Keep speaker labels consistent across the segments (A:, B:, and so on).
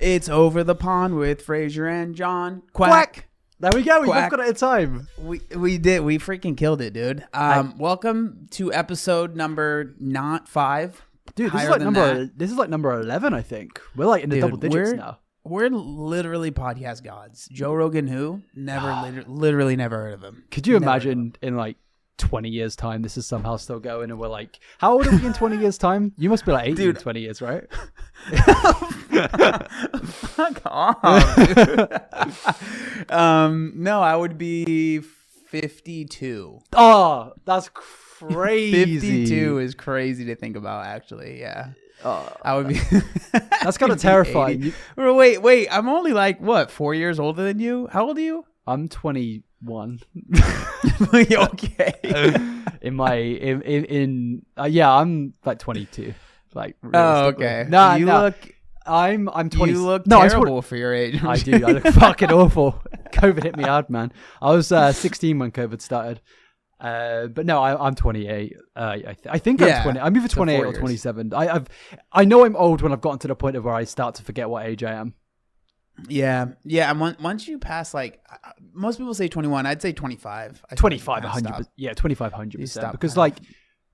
A: It's Over the Pond with Fraser and John. Quack.
B: There we go. We both
A: Quack.
B: got it in time.
A: We did. We freaking killed it, dude. Welcome to episode number not 5.
B: Dude,
A: Higher than that.
B: this is like number 11, I think. We're like in the double digits now.
A: We're literally podcast gods. Joe Rogan, who? Literally never heard of him.
B: Could you imagine in like 20 years' time, this is somehow still going and we're like, how old are we in 20 years' time? You must be like 80 in 20 years, right?
A: Fuck off, dude. No, I would be 52.
B: Oh, that's crazy.
A: 52 is crazy to think about, actually. Yeah. I would be.
B: That's kind of terrifying.
A: Wait. I'm only like, what, 4 years older than you? How old are you?
B: I'm 21.
A: Okay.
B: I'm like 22. Like.
A: Oh, okay.
B: No,
A: look.
B: I'm 20.
A: You look
B: no,
A: terrible for your age.
B: I do. I look fucking awful. COVID hit me hard, man. I was 16 when COVID started. But no, I'm 28. I think I'm 20. I'm either 28 or 27. I know I'm old when I've gotten to the point of where I start to forget what age I am.
A: Yeah. And once you pass, like, most people say 21. I'd say 25.
B: 25, 100%. Yeah, 25, 100%. Because like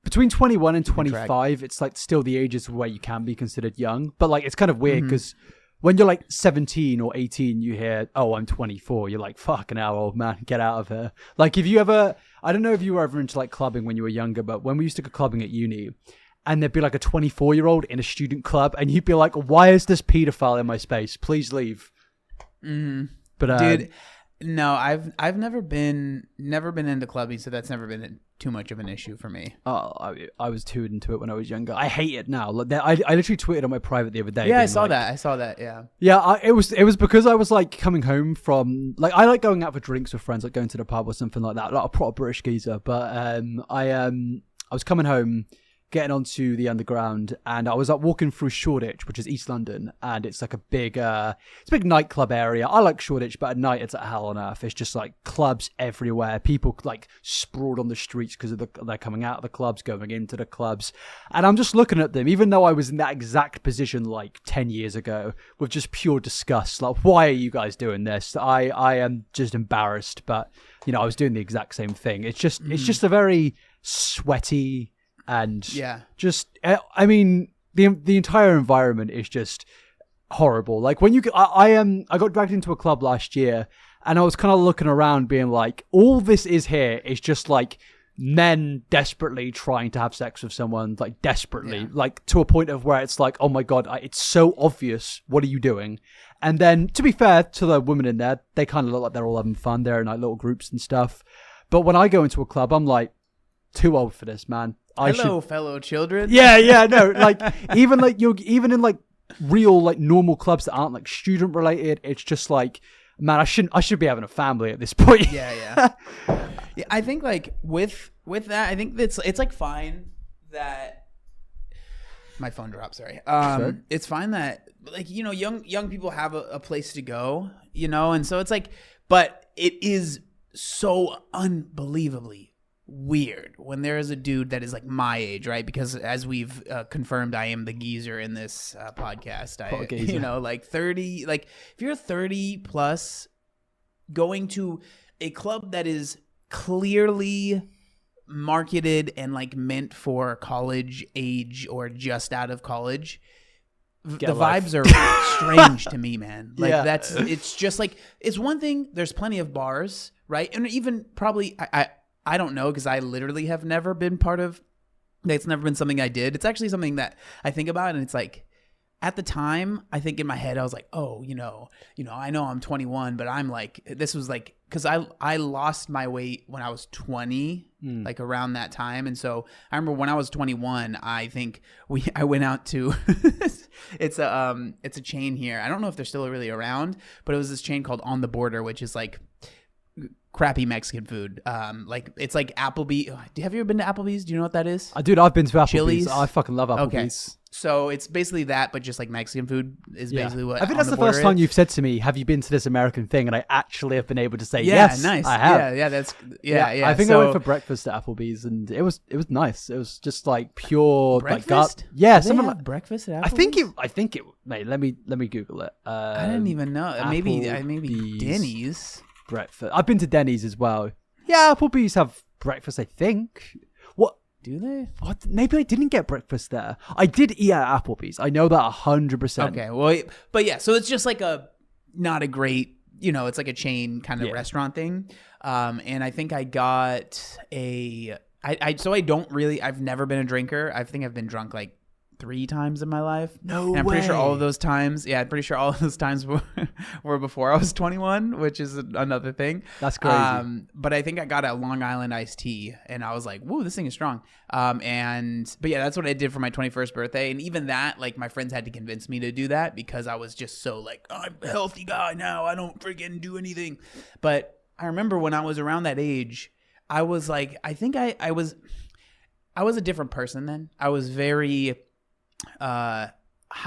B: between 21 and 25, it's like still the ages where you can be considered young. But like it's kind of weird because when you're like 17 or 18, you hear, "Oh, I'm 24." You're like, "Fucking hell, old man, get out of here." Like, if you ever, I don't know if you were ever into like clubbing when you were younger, but when we used to go clubbing at uni, and there'd be like a 24-year-old in a student club, and you'd be like, "Why is this pedophile in my space? Please leave." But
A: dude, no, I've never been into clubbing, so that's never been too much of an issue for me.
B: Oh, I was too into it when I was younger. I hate it now. Like, I literally tweeted on my private the other day.
A: Yeah, I saw that. Yeah.
B: Yeah, it was because I was like coming home from, like, I like going out for drinks with friends, like going to the pub or something like that, like a proper British geezer. But I was coming home, getting onto the underground, and I was like walking through Shoreditch, which is East London, and it's like a big nightclub area. I like Shoreditch, but at night it's at hell on earth. It's just like clubs everywhere. People like sprawled on the streets because they're coming out of the clubs, going into the clubs, and I'm just looking at them, even though I was in that exact position like 10 years ago, with just pure disgust. Like, why are you guys doing this? I am just embarrassed, but you know, I was doing the exact same thing. It's just a very sweaty. And just, I mean, the entire environment is just horrible. Like when I got dragged into a club last year, and I was kind of looking around, being like, all this is here is just like men desperately trying to have sex with someone, like desperately, like to a point of where it's like, oh my god, it's so obvious. What are you doing? And then, to be fair to the women in there, they kind of look like they're all having fun. They're in like little groups and stuff. But when I go into a club, I'm like, too old for this, man.
A: Hello, fellow children.
B: Yeah, no, like even in like real like normal clubs that aren't like student related, it's just like, man, I should be having a family at this point.
A: Yeah. I think like with that, I think it's like fine that my phone dropped. Sorry.
B: Sure.
A: It's fine that, like, you know, young people have a place to go, you know, and so it's like, but it is so unbelievably weird when there is a dude that is like my age, right? Because as we've confirmed, I am the geezer in this podcast. You know, like 30, like if you're 30 plus, going to a club that is clearly marketed and like meant for college age or just out of college, the vibes are strange to me, man. Like it's just like, it's one thing, there's plenty of bars, right? And even probably I don't know, because I literally have never been part of, it's never been something I did. It's actually something that I think about, and it's like, at the time, I think in my head, I was like, oh, you know, I know I'm 21, but I'm like, this was like, because I lost my weight when I was 20, like around that time. And so I remember when I was 21, I think I went out to, it's a chain here. I don't know if they're still really around, but it was this chain called On the Border, which is like crappy Mexican food. Like it's like Applebee's. Have you ever been to Applebee's? Do you know what that is?
B: Dude, I've been to Applebee's.
A: Chili's?
B: I fucking love Applebee's.
A: So it's basically that, but just like Mexican food is basically what
B: I think
A: On
B: that's the
A: Border
B: first time
A: is.
B: you've said to me, "Have you been to this American thing?" And I actually have been able to say,
A: Yeah,
B: "Yes,
A: nice.
B: I have."
A: Yeah.
B: I think
A: so,
B: I went for breakfast at Applebee's, and it was nice. It was just like pure
A: breakfast.
B: like yeah,
A: Do they
B: something
A: have
B: like.
A: breakfast at Applebee's?
B: I think it. Mate, let me Google it.
A: I didn't even know. Maybe
B: Applebee's
A: Denny's.
B: breakfast. I've been to Denny's as well. Yeah, Applebee's have breakfast. I think. What?
A: Do they?
B: What? Maybe I didn't get breakfast there. I did eat at Applebee's. I know that 100%.
A: Okay, well, but yeah, so it's just like not a great, it's like a chain kind of restaurant thing. And I think I got so I've never been a drinker. I think I've been drunk like 3 times in my life.
B: No
A: and I'm pretty sure all of
B: way.
A: those times, were before I was 21, which is another thing.
B: That's crazy.
A: But I think I got a Long Island iced tea, and I was like, "Whoa, this thing is strong." But yeah, that's what I did for my 21st birthday, and even that, like, my friends had to convince me to do that because I was just so like, I'm a healthy guy now. I don't freaking do anything. But I remember when I was around that age, I was like, I think I was a different person then. I was very high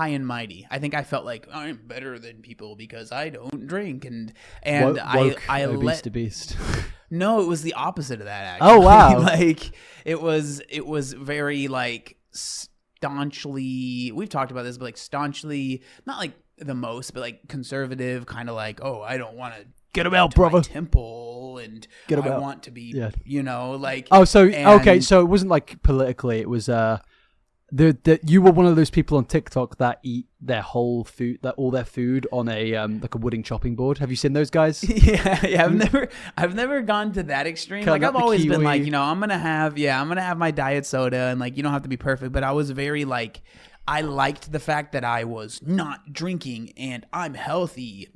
A: and mighty. I think I felt like I'm better than people because I don't drink, and
B: Woke,
A: I
B: obese
A: let
B: to beast.
A: no, it was the opposite of that actually.
B: Oh, wow.
A: Like it was very like staunchly, we've talked about this, but like staunchly, not like the most, but like conservative, kind of like, oh, I don't want to
B: Get him out,
A: to my
B: brother.
A: temple, and
B: Get 'em
A: I
B: out.
A: want to be,
B: Yeah.
A: like.
B: Oh, so okay,
A: and-
B: so it wasn't like politically. It was you were one of those people on TikTok that eat their whole food, all their food on a like a wooden chopping board. Have you seen those guys?
A: Yeah. I've never gone to that extreme.
B: Cutting
A: Like
B: up
A: I've
B: the
A: always been
B: kiwi.
A: like, I'm gonna have my diet soda, and like you don't have to be perfect. But I was very like, I liked the fact that I was not drinking and I'm healthy,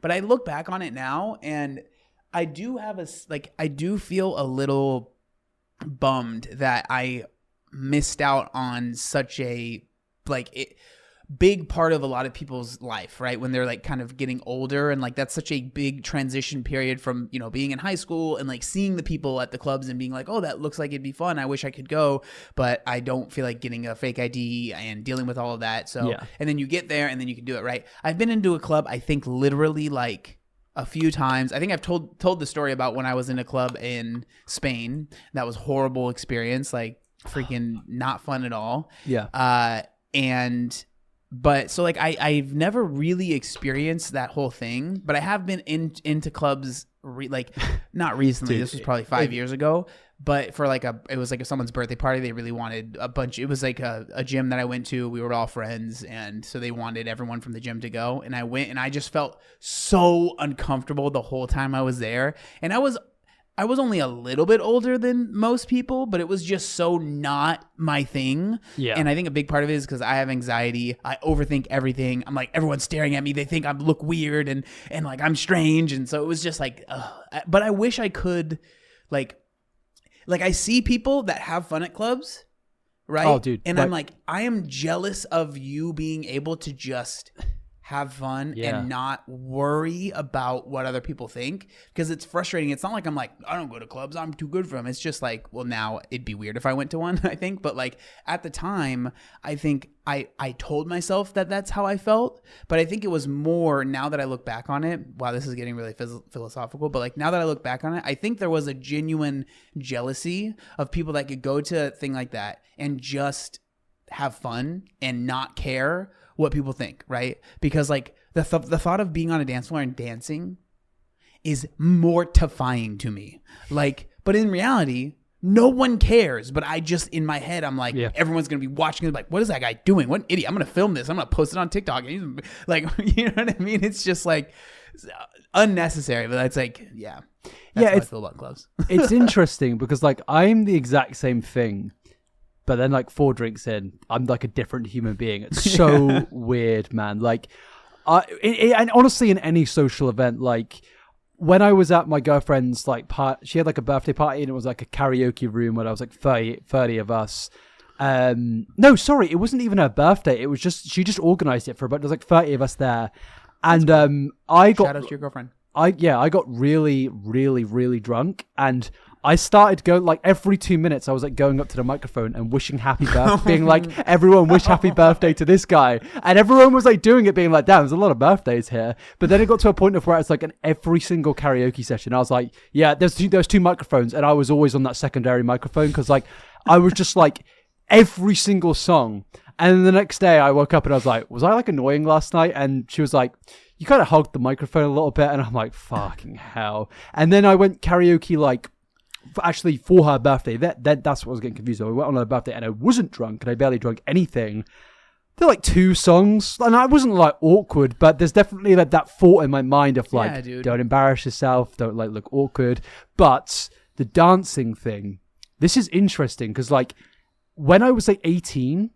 A: But I look back on it now, and I do I do feel a little bummed that I missed out on such a big part of a lot of people's life, right? When they're like kind of getting older, and like that's such a big transition period from, being in high school and like seeing the people at the clubs and being like, oh, that looks like it'd be fun. I wish I could go, but I don't feel like getting a fake ID and dealing with all of that. So,
B: Yeah.
A: And then you get there and then you can do it, right? I've been into a club, I think literally like a few times. I think I've told the story about when I was in a club in Spain. That was a horrible experience, like freaking not fun at all.
B: Yeah.
A: But so like I've never really experienced that whole thing, but I have been into clubs not recently.
B: Dude,
A: this was probably 5 years ago, but for it was like someone's birthday party. They really wanted a bunch. It was like a gym that I went to. We were all friends, and so they wanted everyone from the gym to go. And I went, and I just felt so uncomfortable the whole time I was there. And I was only a little bit older than most people, but it was just so not my thing.
B: Yeah.
A: And I think a big part of it is because I have anxiety. I overthink everything. I'm like, everyone's staring at me. They think I look weird and like I'm strange. And so it was just like, but I wish I could like I see people that have fun at clubs, right?
B: Oh, dude.
A: And I'm like, I am jealous of you being able to just have fun and not worry about what other people think, because it's frustrating. It's not like I'm like, I don't go to clubs, I'm too good for them. It's just like, well, now it'd be weird if I went to one, I think. But like at the time, I think I told myself that that's how I felt. But I think it was more, now that I look back on it, wow, this is getting really philosophical, but like now that I look back on it, I think there was a genuine jealousy of people that could go to a thing like that and just have fun and not care what people think, right? Because like the thought of being on a dance floor and dancing is mortifying to me. Like, but in reality, no one cares. But I just, in my head, I'm like, everyone's gonna be watching it. Like, what is that guy doing? What an idiot! I'm gonna film this. I'm gonna post it on TikTok. And he's like, you know what I mean? It's just like unnecessary. But that's like, that's how I feel about clubs.
B: It's interesting because like I'm the exact same thing. But then, like 4 drinks in, I'm like a different human being. It's so weird, man. Like, and honestly, in any social event, like when I was at my girlfriend's like she had like a birthday party, and it was like a karaoke room where I was like 30 of us. No, sorry, it wasn't even her birthday. It was just she just organized it for about. There was like 30 of us there, and I got
A: shout out to your girlfriend.
B: I got really, really, really drunk, and I started going like every 2 minutes. I was like going up to the microphone and wishing happy birthday, being like, everyone wish happy birthday to this guy, and everyone was like doing it, being like, damn, there's a lot of birthdays here. But then it got to a point of where it's like in every single karaoke session, I was like, yeah, there's two microphones, and I was always on that secondary microphone because like I was just like every single song. And then the next day I woke up and I was I like annoying last night? And she was like, you kind of hogged the microphone a little bit. And I'm like, fucking hell. And then I went karaoke like actually for her birthday. That's what I was getting confused. I went on her birthday and I wasn't drunk and I barely drank anything. There were like 2 songs and I wasn't like awkward, but there's definitely like that thought in my mind of like, don't embarrass yourself, don't like look awkward. But the dancing thing, this is interesting because like when I was like 18,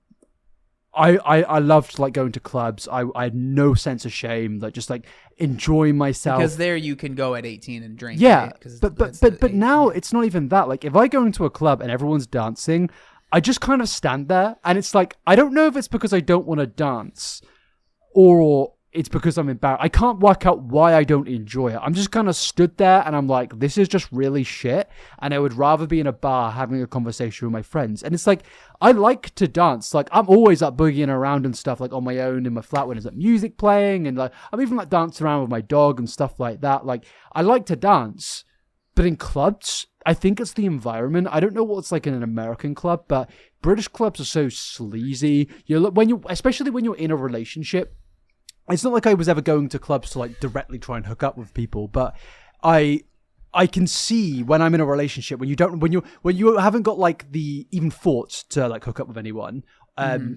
B: I loved like going to clubs. I had no sense of shame, like just like enjoy myself.
A: Because there you can go at 18 and drink.
B: Yeah,
A: right?
B: but now it's not even that. Like if I go into a club and everyone's dancing, I just kind of stand there, and it's like I don't know if it's because I don't want to dance, or it's because I'm embarrassed. I can't work out why I don't enjoy it. I'm just kind of stood there and I'm like, this is just really shit. And I would rather be in a bar having a conversation with my friends. And it's like, I like to dance. Like I'm always up boogieing around and stuff like on my own in my flat when there's like music playing. And like, I'm even like dancing around with my dog and stuff like that. Like I like to dance, but in clubs, I think it's the environment. I don't know what it's like in an American club, but British clubs are so sleazy. Especially when you're in a relationship. It's not like I was ever going to clubs to like directly try and hook up with people, but I can see when I'm in a relationship when you haven't got like the even thoughts to like hook up with anyone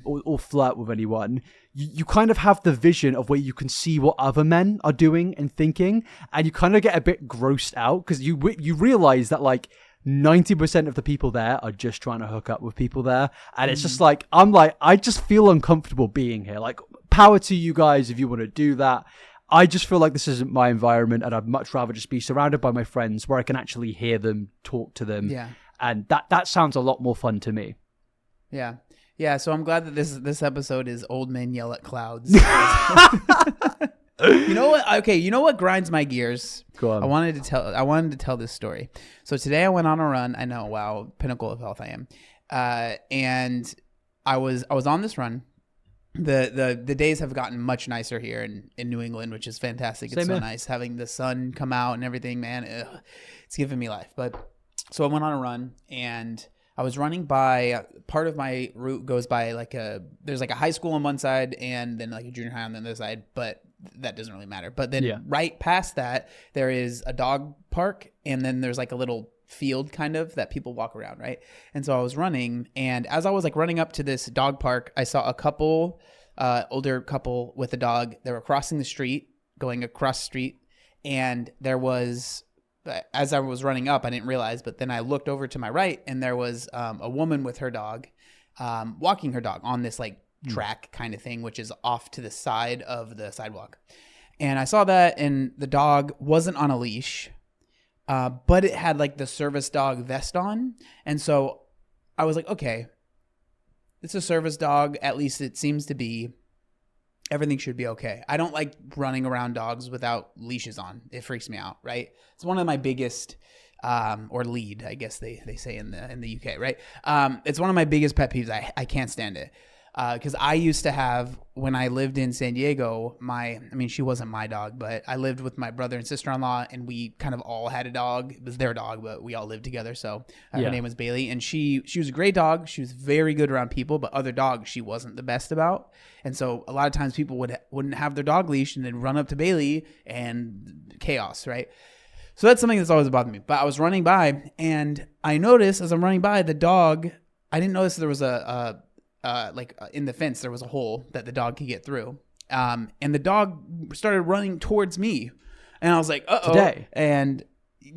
B: or flirt with anyone, you kind of have the vision of where you can see what other men are doing and thinking, and you kind of get a bit grossed out because you realize that like 90% of the people there are just trying to hook up with people there, and it's just like I just feel uncomfortable being here. Like power to you guys if you want to do that. I just feel like this isn't my environment, and I'd much rather just be surrounded by my friends where I can actually hear them, talk to them. Yeah. And that sounds a lot more fun to me.
A: Yeah. Yeah, so I'm glad that this episode is Old Men Yell at Clouds. You know what? Okay, you know what grinds my gears?
B: Go on.
A: I wanted to tell this story. So today I went on a run. I know, wow, pinnacle of health I am. And I was on this run. The days have gotten much nicer here in New England, which is fantastic. It's so nice having the sun come out and everything, man. It's giving me life. But so I went on a run, and I was running by, part of my route goes by there's like a high school on one side and then like a junior high on the other side, but that doesn't really matter. But then right past that, there is a dog park, and then there's like a little field kind of that people walk around, right? And so I was running, and as I was like running up to this dog park, I saw a couple, older couple with a dog. They were crossing the street, going across the street, and there was, as I was running up, I didn't realize, but then I looked over to my right, and there was a woman with her dog, walking her dog on this like track kind of thing, which is off to the side of the sidewalk. And I saw that, and the dog wasn't on a leash, but it had like the service dog vest on. And so I was like, okay, it's a service dog. At least it seems to be. Everything should be okay. I don't like running around dogs without leashes on. It freaks me out, right? It's one of my biggest, or lead, I guess they say in the UK, right? It's one of my biggest pet peeves. I can't stand it. Because I used to have, when I lived in San Diego, she wasn't my dog, but I lived with my brother and sister-in-law, and we kind of all had a dog. It was their dog, but we all lived together. So her name was Bailey, and she was a great dog. She was very good around people, but other dogs she wasn't the best about. And so a lot of times people wouldn't have their dog leash and then run up to Bailey, and chaos, right? So that's something that's always bothered me. But I was running by, and I noticed as I'm running by, the dog, I didn't notice there was in the fence, there was a hole that the dog could get through. And the dog started running towards me, and I was like, uh-oh.
B: Today.
A: And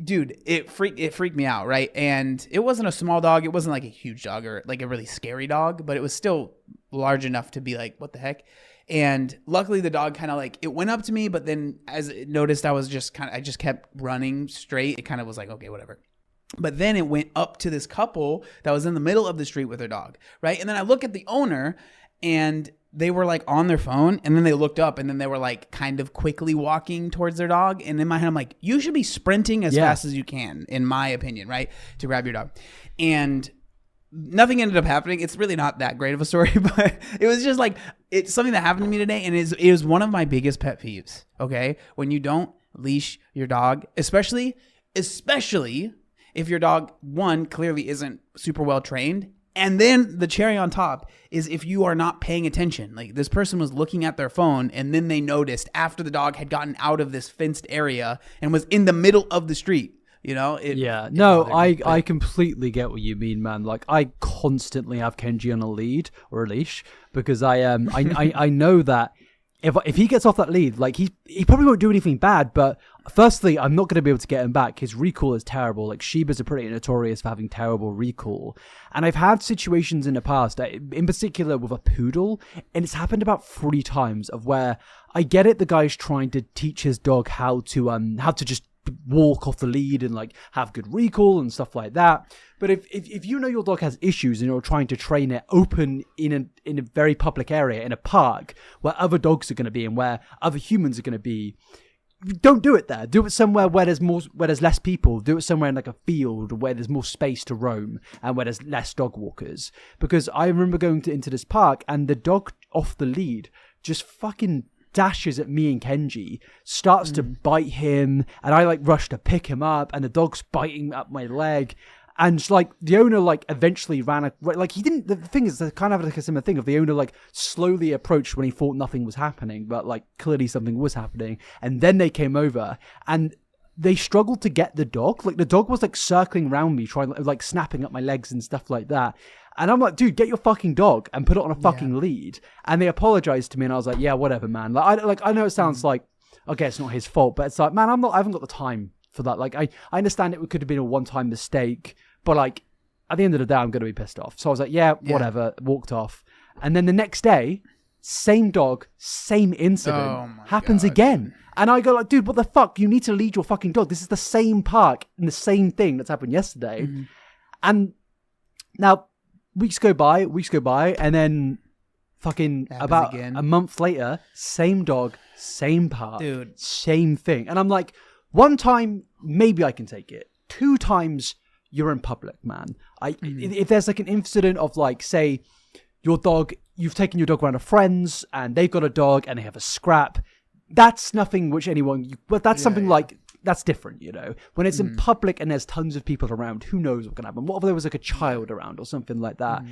A: dude, it freaked me out, right? And it wasn't a small dog. It wasn't like a huge dog or like a really scary dog, but it was still large enough to be like, what the heck? And luckily the dog kind of like, it went up to me, but then as it noticed I just kept running straight, it kind of was like, okay, whatever. But then it went up to this couple that was in the middle of the street with their dog, right? And then I look at the owner, and they were like on their phone, and then they looked up, and then they were like kind of quickly walking towards their dog. And in my head, I'm like, you should be sprinting as fast as you can, in my opinion, right? To grab your dog. And nothing ended up happening. It's really not that great of a story, but it was just like, it's something that happened to me today. And it was one of my biggest pet peeves. Okay. When you don't leash your dog, especially if your dog, one, clearly isn't super well trained. And then the cherry on top is if you are not paying attention. Like, this person was looking at their phone, and then they noticed after the dog had gotten out of this fenced area and was in the middle of the street. You know?
B: I completely get what you mean, man. Like, I constantly have Kenji on a lead or a leash because I know that if he gets off that lead, like he probably won't do anything bad, but firstly, I'm not going to be able to get him back. His recall is terrible. Like, Shibas are pretty notorious for having terrible recall. And I've had situations in the past, in particular with a poodle, and it's happened about 3 times of where I get it, the guy's trying to teach his dog how to just walk off the lead and like have good recall and stuff like that. But if you know your dog has issues and you're trying to train it open in a very public area, in a park where other dogs are going to be and where other humans are going to be, don't do it there. Do it somewhere where there's less people. Do it somewhere in like a field where there's more space to roam and where there's less dog walkers. Because I remember going into this park and the dog off the lead just fucking dashes at me and Kenji, starts to bite him, and I like rush to pick him up, and the dog's biting up my leg. And like the owner like eventually he didn't. The thing is, they kind of have like a similar thing of the owner like slowly approached when he thought nothing was happening, but like clearly something was happening. And then they came over and they struggled to get the dog. Like, the dog was like circling around me, trying like snapping up my legs and stuff like that. And I'm like, dude, get your fucking dog and put it on a fucking lead. And they apologized to me, and I was like, yeah, whatever, man. Like I know it sounds like, okay, it's not his fault, but it's like, man, I haven't got the time for that. Like, I understand it could have been a one-time mistake, but like, at the end of the day, I'm going to be pissed off. So I was like, yeah, whatever, walked off. And then the next day, same dog, same incident happens again. And I go like, dude, what the fuck? You need to lead your fucking dog. This is the same park and the same thing that's happened yesterday. And now weeks go by, and then fucking about a month later, same dog, same park, dude, same thing. And I'm like, one time, maybe I can take it. 2 times, you're in public, man. If there's like an incident of like, say, you've taken your dog around to friends and they've got a dog and they have a scrap, that's nothing which something like, that's different, you know. When it's in public and there's tons of people around, who knows what can happen? What if there was like a child around or something like that?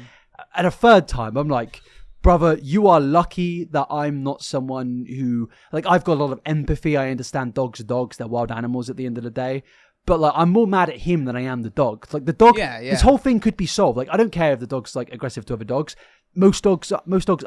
B: And a third time, I'm like, brother, you are lucky that I'm not someone who, like, I've got a lot of empathy. I understand dogs are dogs. They're wild animals at the end of the day. But like, I'm more mad at him than I am the dog. Like, the dog, this whole thing could be solved. Like, I don't care if the dog's like aggressive to other dogs. Most dogs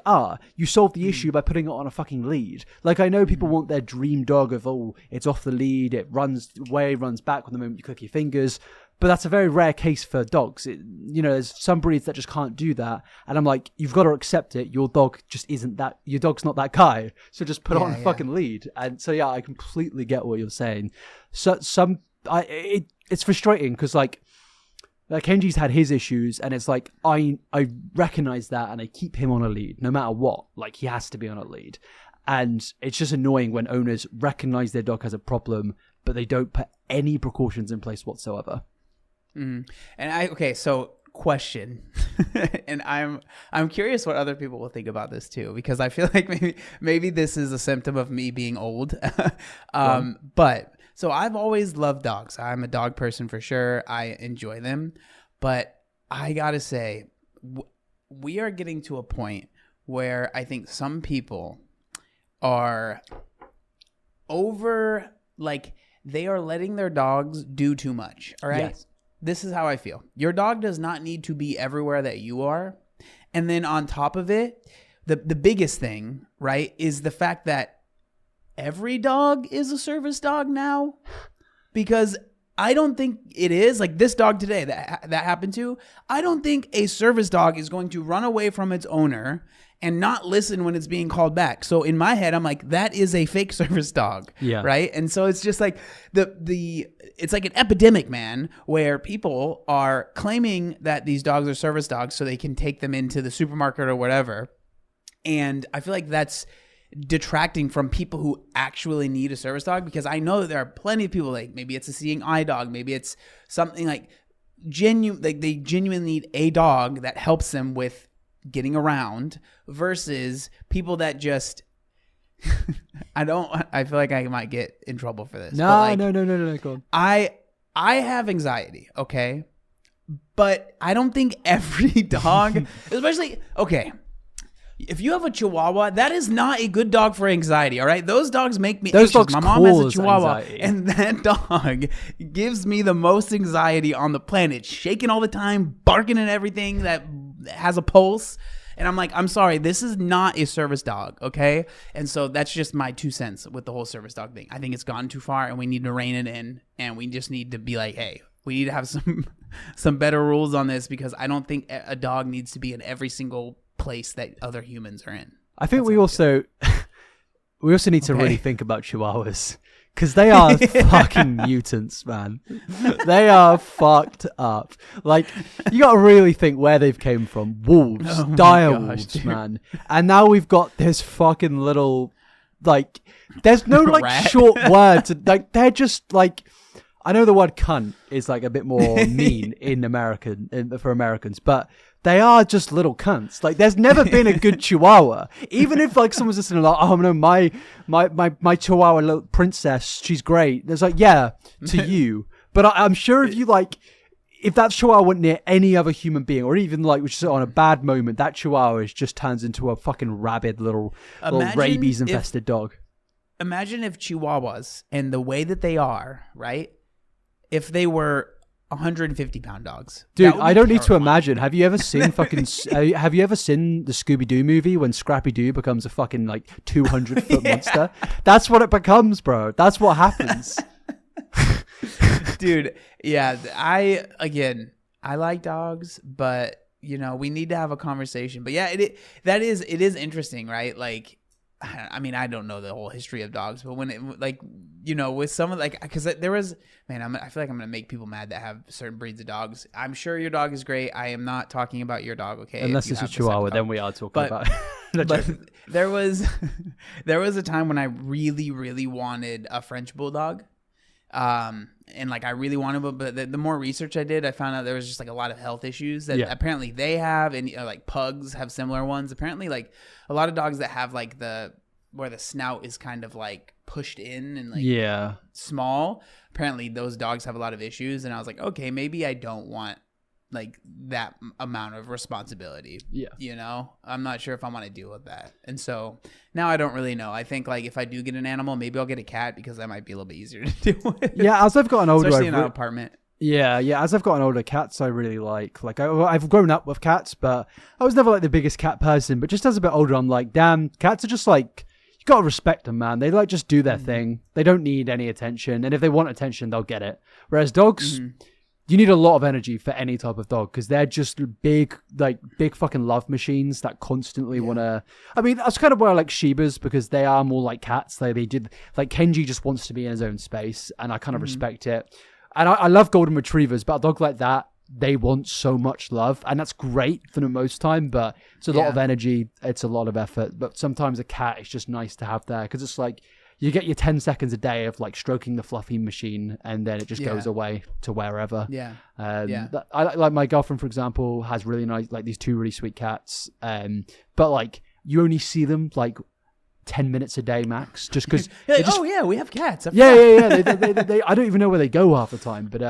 B: are. You solve the issue by putting it on a fucking lead. Like, I know people want their dream dog of, it's off the lead, it runs away, runs back with the moment you click your fingers. But that's a very rare case for dogs. There's some breeds that just can't do that. And I'm like, you've got to accept it. Your dog just isn't that. Your dog's not that guy. So just put it on a fucking lead. And so, yeah, I completely get what you're saying. So it's frustrating because like Kenji's had his issues, and it's like I recognize that, and I keep him on a lead no matter what. Like, he has to be on a lead, and it's just annoying when owners recognize their dog has a problem, but they don't put any precautions in place whatsoever.
A: And so question, and I'm curious what other people will think about this too, because I feel like maybe this is a symptom of me being old. But so I've always loved dogs. I'm a dog person for sure. I enjoy them, but I gotta say, we are getting to a point where I think some people are they are letting their dogs do too much. All right. Yes. This is how I feel. Your dog does not need to be everywhere that you are. And then on top of it, the biggest thing, right, is the fact that every dog is a service dog now. Because I don't think it is. Like, this dog today that happened to, I don't think a service dog is going to run away from its owner and not listen when it's being called back. So in my head, I'm like, that is a fake service dog. Yeah. Right. And so it's just like it's like an epidemic, man, where people are claiming that these dogs are service dogs so they can take them into the supermarket or whatever. And I feel like that's detracting from people who actually need a service dog, because I know that there are plenty of people, like maybe it's a seeing eye dog, maybe it's something like they genuinely need a dog that helps them with getting around, versus people that just I feel like I might get in trouble for this.
B: No, go on.
A: I have anxiety, okay? But I don't think every dog, especially, okay, if you have a Chihuahua, that is not a good dog for anxiety, all right? Those dogs make me
B: Those
A: anxious.
B: dogs
A: My mom has a
B: cause
A: Chihuahua,
B: anxiety.
A: and that dog gives me the most anxiety on the planet. Shaking all the time, barking at everything that has a pulse. And I'm like, I'm sorry, this is not a service dog, okay? And so that's just my 2 cents with the whole service dog thing. I think it's gone too far, and we need to rein it in, and we just need to be like, hey, we need to have some better rules on this, because I don't think a dog needs to be in every single place that other humans are in.
B: I think we also need to
A: Okay.
B: really think about Chihuahuas, because they are fucking mutants, man. They are fucked up. Like, you got to really think where they've came from. Wolves,
A: Oh my
B: dire
A: gosh,
B: wolves,
A: dude.
B: man. And now we've got this fucking little, like, there's no like
A: Rat.
B: short word to, like, they're just like, I know the word cunt is like a bit more mean for Americans, but they are just little cunts. Like, there's never been a good Chihuahua. Even if like someone's listening, like, oh no, my Chihuahua little princess, she's great. There's like, yeah, to you. But I'm sure if you like, if that Chihuahua went near any other human being, or even like which is on a bad moment, that Chihuahua just turns into a fucking rabid little
A: Imagine
B: rabies
A: if-
B: infested dog.
A: Imagine if Chihuahuas, and the way that they are, right? If they were 150-pound dogs.
B: Dude,
A: That would
B: I
A: be
B: don't need to
A: terrifying.
B: imagine. Have you ever seen have you ever seen the Scooby-Doo movie when Scrappy-Doo becomes a fucking like 200-foot monster? That's what it becomes, bro. That's what happens.
A: Dude, yeah, I like dogs, but you know, we need to have a conversation. But yeah, it is interesting, right? Like, I mean, I don't know the whole history of dogs, but when it, like, you know, with some of, like, because there was, man, I feel like I'm gonna make people mad that have certain breeds of dogs. I'm sure your dog is great. I am not talking about your dog, okay?
B: Unless
A: If you
B: it's a
A: have this type of
B: Chihuahua,
A: dog.
B: then we are talking
A: But-
B: about it.
A: But there was a time when I really, really wanted a French bulldog. And like I really wanted, but the more research I did, I found out there was just like a lot of health issues that
B: Yeah.
A: apparently they have, and like pugs have similar ones. Apparently, like a lot of dogs that have like where the snout is kind of like pushed in and like
B: Yeah.
A: small. Apparently, those dogs have a lot of issues, and I was like, okay, maybe I don't want like that amount of responsibility.
B: Yeah.
A: You know, I'm not sure if I want to deal with that. And so now I don't really know. I think like if I do get an animal, maybe I'll get a cat, because that might be a little bit easier to deal with.
B: Yeah, as I've gotten older,
A: Especially in
B: I've
A: an apartment.
B: Yeah, as I've gotten older, cats I really like. Like, I've grown up with cats, but I was never like the biggest cat person. But just as a bit older, I'm like, damn, cats are just like, you gotta respect them, man. They like just do their thing. They don't need any attention, and if they want attention, they'll get it. Whereas dogs, you need a lot of energy for any type of dog, because they're just big fucking love machines that constantly want to. I mean, that's kind of why I like Shibas, because they are more like cats. They did like Kenji just wants to be in his own space, and I kind of respect it. And I love golden retrievers, but a dog like that, they want so much love, and that's great for the most time, but it's a lot of energy, it's a lot of effort. But sometimes a cat is just nice to have there, because it's like you get your 10 seconds a day of like stroking the fluffy machine, and then it just goes away to wherever.
A: Yeah.
B: I like my girlfriend, for example, has really nice, like these two really sweet cats, but like you only see them like 10 minutes a day max, just because
A: You're like, oh yeah, we have cats.
B: yeah. They, I don't even know where they go half the time, but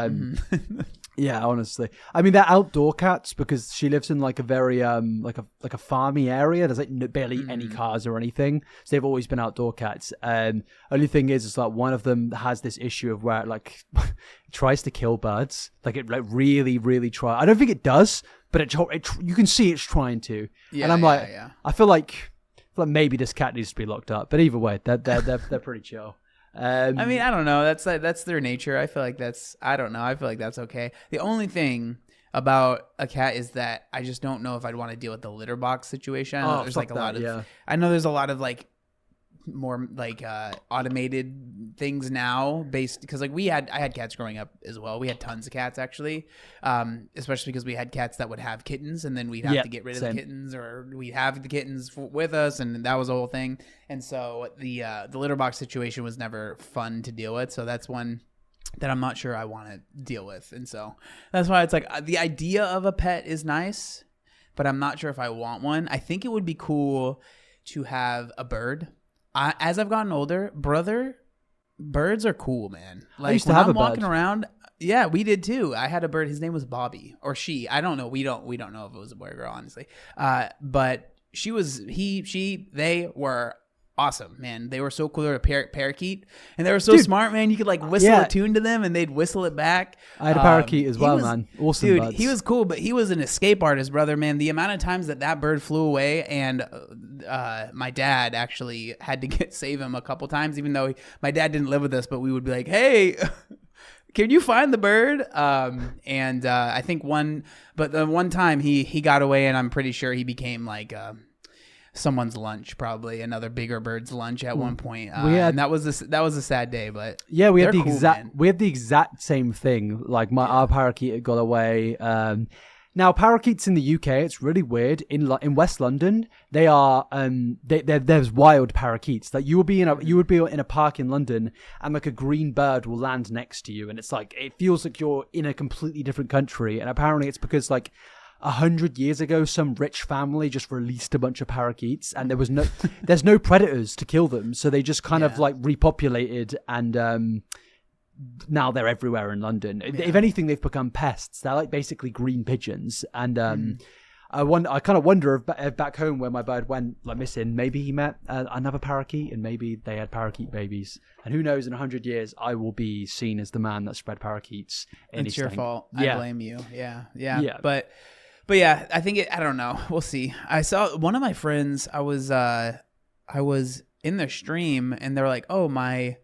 B: yeah, honestly, I mean they're outdoor cats, because she lives in like a very like a farmy area. There's like barely any cars or anything, so they've always been outdoor cats. Only thing is like one of them has this issue of where it like tries to kill birds. Like it like really try. I don't think it does, but you can see it's trying to.
A: Yeah,
B: and I'm like,
A: yeah.
B: I feel like maybe this cat needs to be locked up. But either way, they're pretty chill.
A: I mean, I don't know. That's their nature. I feel like I don't know. I feel like that's okay. The only thing about a cat is that I just don't know if I'd want to deal with the litter box situation. I know there's like a lot of, I know there's a lot of like more like automated things now, based because like I had cats growing up as well. We had tons of cats actually, especially because we had cats that would have kittens, and then we'd have to get rid of the kittens, or we'd have the kittens with us, and that was the whole thing. And so the litter box situation was never fun to deal with. So that's one that I'm not sure I want to deal with, and so that's why it's like the idea of a pet is nice, but I'm not sure if I want one. I think it would be cool to have a bird. As I've gotten older, birds are cool, man. Like
B: I used to
A: when
B: have
A: I'm
B: a
A: walking
B: bird.
A: around, yeah, we did too. I had a bird. His name was Bobby, or she. I don't know. We don't know if it was a boy or girl, honestly. But they were awesome, man. They were so cool. They were a parakeet, and they were so smart, man. You could like whistle a tune to them, and they'd whistle it back.
B: I had a parakeet as well, man. Awesome,
A: dude.
B: buds.
A: He was cool, but he was an escape artist, brother. Man, the amount of times that bird flew away, and my dad actually had to save him a couple times, even though my dad didn't live with us. But we would be like, "Hey, can you find the bird?" I think the one time he got away, and I'm pretty sure he became like someone's lunch, probably another bigger bird's lunch at one point. And that was a sad day, but
B: yeah, we had
A: the
B: exact same thing. Like our parakeet had got away. Now parakeets in the UK, it's really weird. In West London, they are there's wild parakeets. Like you would be in a park in London, and like a green bird will land next to you, and it's like it feels like you're in a completely different country. And apparently, it's because like 100 years ago, some rich family just released a bunch of parakeets, and there's no predators to kill them, so they just kind of like repopulated, and now they're everywhere in London. If anything, they've become pests. They're like basically green pigeons, and I kind of wonder if back home where my bird went like missing, maybe he met another parakeet, and maybe they had parakeet babies. And who knows? In 100 years, I will be seen as the man that spread parakeets.
A: It's your fault.
B: Yeah.
A: I blame you. Yeah. But yeah, I think I don't know. We'll see. I saw one of my friends. I was in their stream, and they were like, "Oh, my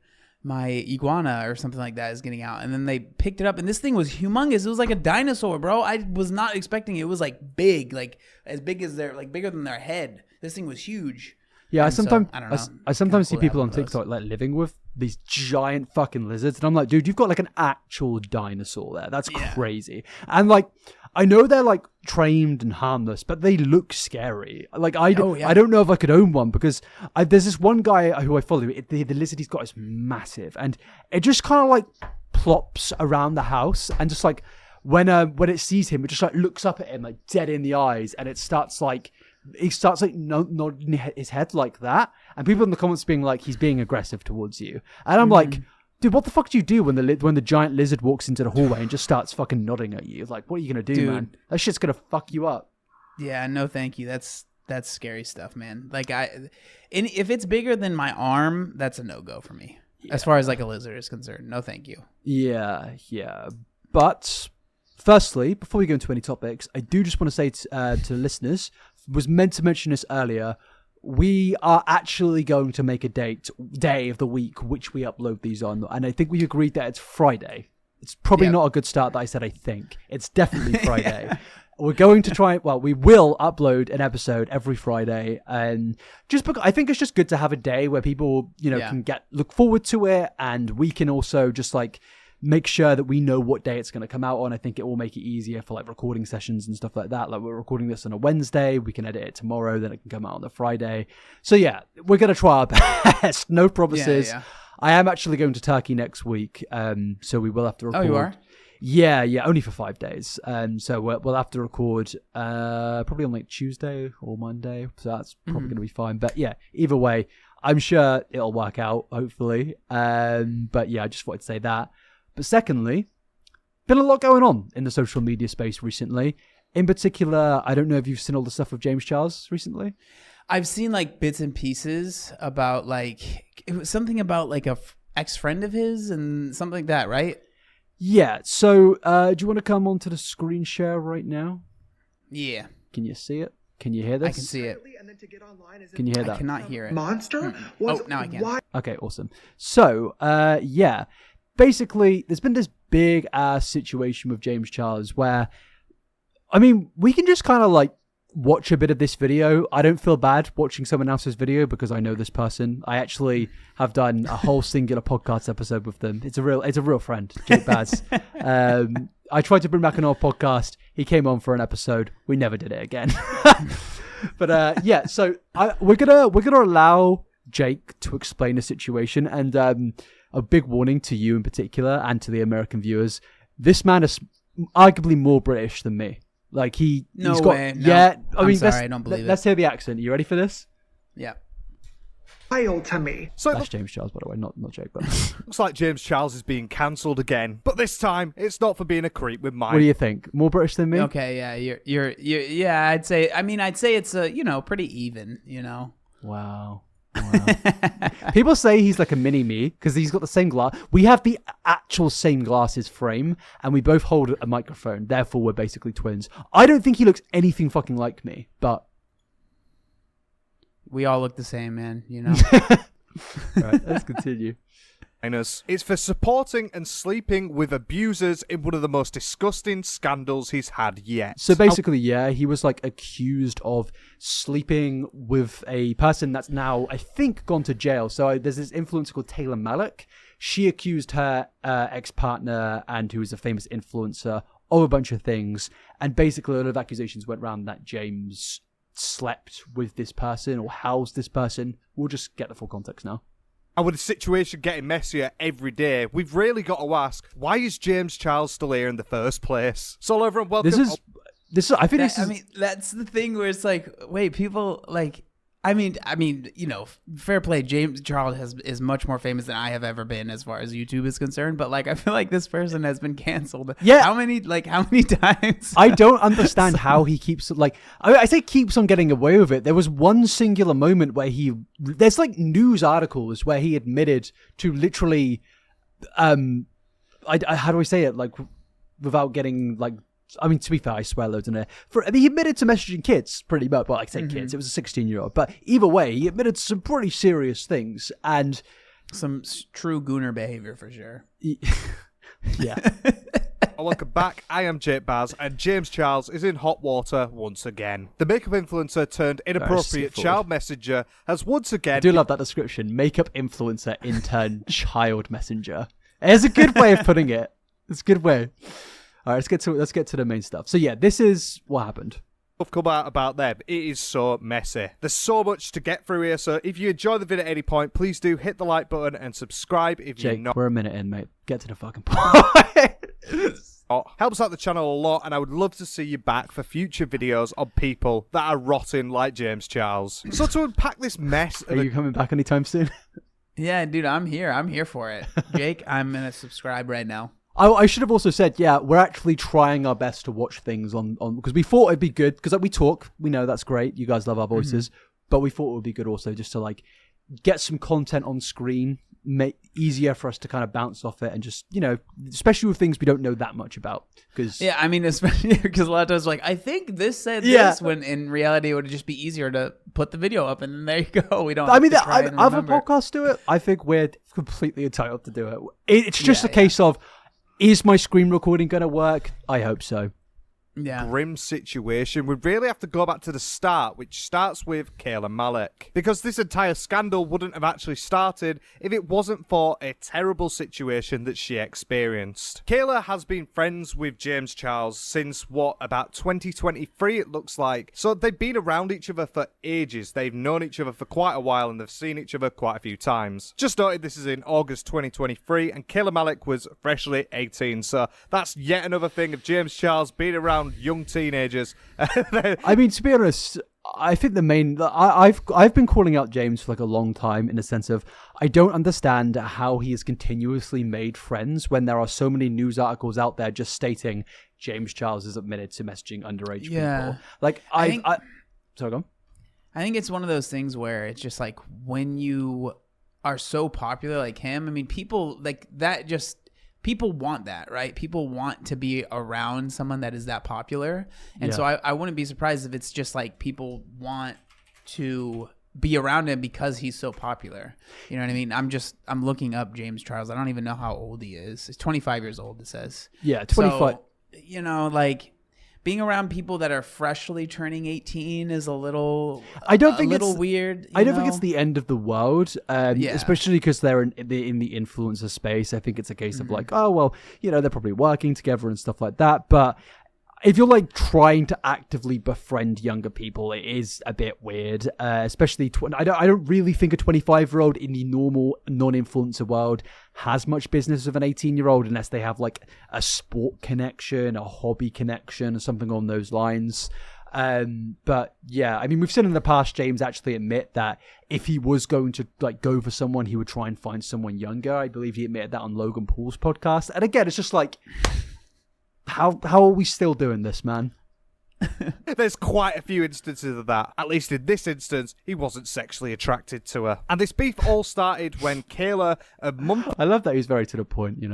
A: iguana or something like that is getting out," and then they picked it up, and this thing was humongous. It was like a dinosaur, bro. I was not expecting it. It was like big, like as big as bigger than their head. This thing was huge.
B: Yeah,
A: I
B: sometimes see people on TikTok like living with these giant fucking lizards, and I'm like, dude, you've got like an actual dinosaur there. That's crazy. And like, I know they're like trained and harmless, but they look scary. Like I don't know if I could own one, because there's this one guy who I follow. The lizard he's got is massive, and it just kind of like plops around the house, and just like when it sees him, it just like looks up at him like dead in the eyes, and it starts like. He starts like nodding his head like that, and people in the comments being like, he's being aggressive towards you, and I'm like, dude, what the fuck do you do when the giant lizard walks into the hallway and just starts fucking nodding at you? Like, what are you gonna do, dude, man? That shit's gonna fuck you up.
A: Yeah, no, thank you. That's scary stuff, man. Like if it's bigger than my arm, that's a no-go for me. Yeah. As far as like a lizard is concerned, no, thank you.
B: Yeah. But firstly, before we go into any topics, I do just want to say to listeners, was meant to mention this earlier, we are actually going to make a day of the week which we upload these on, and I think we agreed that it's Friday. It's probably not a good start that I said I think. It's definitely Friday. We're going to try, we will upload an episode every Friday, and just because I think it's just good to have a day where people, can look forward to it, and we can also just like make sure that we know what day it's going to come out on. I think it will make it easier for like recording sessions and stuff like that. Like we're recording this on a Wednesday, we can edit it tomorrow, then it can come out on the Friday. So yeah, we're going to try our best. No promises. Yeah. I am actually going to Turkey next week, so we will have to record.
A: Oh, you are?
B: Yeah, only for 5 days. So we'll have to record probably on like Tuesday or Monday. So that's probably going to be fine. But yeah, either way, I'm sure it'll work out, hopefully. But yeah, I just wanted to say that. But secondly, been a lot going on in the social media space recently. In particular, I don't know if you've seen all the stuff with James Charles recently.
A: I've seen like bits and pieces about like, it was something about like a ex-friend of his and something like that, right?
B: Yeah. So do you want to come onto the screen share right now?
A: Yeah.
B: Can you see it? Can you hear this?
A: I can see it.
B: Can you hear that?
A: I cannot hear it.
C: Monster?
A: Now I can.
B: Okay, awesome. So, yeah. Basically, there's been this big-ass situation with James Charles where, I mean, we can just kind of like watch a bit of this video. I don't feel bad watching someone else's video because I know this person. I actually have done a whole singular podcast episode with them. It's a real friend, Jake Baz. I tried to bring back an old podcast. He came on for an episode. We never did it again. But yeah, so we're gonna allow Jake to explain the situation, and a big warning to you in particular and to the American viewers: this man is arguably more British than me. Like he's got
A: way. No.
B: yeah. I mean,
A: sorry, I don't believe
B: let's hear the accent. You ready for this?
A: Yeah.
C: Failed to me.
D: So
B: That's James Charles, by the way, not Jake. But
D: looks like James Charles is being cancelled again, but this time it's not for being a creep with mine.
B: what do you think? More British than me?
A: Okay, yeah, you're yeah, I'd say it's pretty even,
B: Wow. People say he's like a mini me because he's got the same glass. We have the actual same glasses frame, and we both hold a microphone. Therefore, we're basically twins. I don't think he looks anything fucking like me, but
A: We all look the same, man,
B: right, let's continue.
D: It's for supporting and sleeping with abusers in one of the most disgusting scandals he's had yet.
B: So basically, yeah, he was like accused of sleeping with a person that's now, I think, gone to jail. So there's this influencer called Taylor Malik. She accused her ex-partner, and who is a famous influencer, of a bunch of things. And basically, a lot of accusations went around that James slept with this person or housed this person. We'll just get the full context now.
D: And with the situation getting messier every day, we've really got to ask, why is James Charles still here in the first place? So everyone, welcome.
B: I think
A: that's the thing where it's like, wait, people like, fair play. James Charles is much more famous than I have ever been as far as YouTube is concerned. But like, I feel like this person has been canceled.
B: Yeah.
A: How many times?
B: I don't understand how he keeps I say keeps on getting away with it. There was one singular moment where there's like news articles where he admitted to literally, how do I say it? Like without getting like, I mean, to be fair, I swear loads in there. He admitted to messaging kids pretty much. Well, I say kids, it was a 16-year-old. But either way, he admitted to some pretty serious things and
A: some true gooner behavior for sure.
B: Yeah.
D: Welcome back. I am Jake Baz, and James Charles is in hot water once again. The makeup influencer turned inappropriate child messenger has once again.
B: I do love that description. Makeup influencer intern child messenger. It's a good way of putting it. It's a good way. All right, let's get to the main stuff. So yeah, this is what happened.
D: Stuff come out about them. It is so messy. There's so much to get through here. So if you enjoy the video at any point, please do hit the like button and subscribe if you're
B: Jake,
D: not.
B: we're a minute in, mate. Get to the fucking point.
D: Helps out the channel a lot, and I would love to see you back for future videos on people that are rotting like James Charles. So to unpack this mess,
B: Are you coming back anytime soon?
A: Yeah, dude, I'm here. I'm here for it. Jake, I'm gonna subscribe right now.
B: I should have also said, yeah, we're actually trying our best to watch things on because we thought it'd be good because like we talk, we know that's great. You guys love our voices, but we thought it would be good also just to like get some content on screen, make easier for us to kind of bounce off it and just especially with things we don't know that much about. Because
A: yeah, I mean, especially because a lot of times like I think this said this when in reality it would just be easier to put the video up and then there you go. We don't.
B: I mean,
A: other
B: podcasts do it. I think we're completely entitled to do it. It's just a case of. Is my screen recording going to work? I hope so.
A: Yeah.
D: Grim situation. We really have to go back to the start, which starts with Kayla Malik. Because this entire scandal wouldn't have actually started if it wasn't for a terrible situation that she experienced. Kayla has been friends with James Charles since, about 2023 it looks like. So they've been around each other for ages. They've known each other for quite a while and they've seen each other quite a few times. Just noted this is in August 2023 and Kayla Malik was freshly 18. So that's yet another thing of James Charles being around young teenagers.
B: I mean, to be honest, I think the main I've been calling out James for like a long time in the sense of I don't understand how he has continuously made friends when there are so many news articles out there just stating James Charles is admitted to messaging underage people. Like sorry, go on.
A: I think it's one of those things where it's just like when you are so popular like him, I mean, people like that just. People want that, right? People want to be around someone that is that popular. And so I wouldn't be surprised if it's just like people want to be around him because he's so popular. You know what I mean? I'm looking up James Charles. I don't even know how old he is. He's 25 years old, it says.
B: Yeah, 25.
A: So, being around people that are freshly turning 18 is a little weird.
B: I don't think it's the end of the world,
A: Yeah.
B: especially because they're in the influencer space. I think it's a case of like, oh well, they're probably working together and stuff like that. But if you're like trying to actively befriend younger people, it is a bit weird. Especially, I don't really think a 25-year-old in the normal non-influencer world has much business with an 18-year-old unless they have like a sport connection, a hobby connection, or something on those lines. But yeah, I mean, we've seen in the past James actually admit that if he was going to like go for someone, he would try and find someone younger. I believe he admitted that on Logan Paul's podcast. And again, it's just like, how are we still doing this, man?
D: There's quite a few instances of that. At least in this instance, he wasn't sexually attracted to her. And this beef all started when Kayla, a month
B: I love that he's very to the point,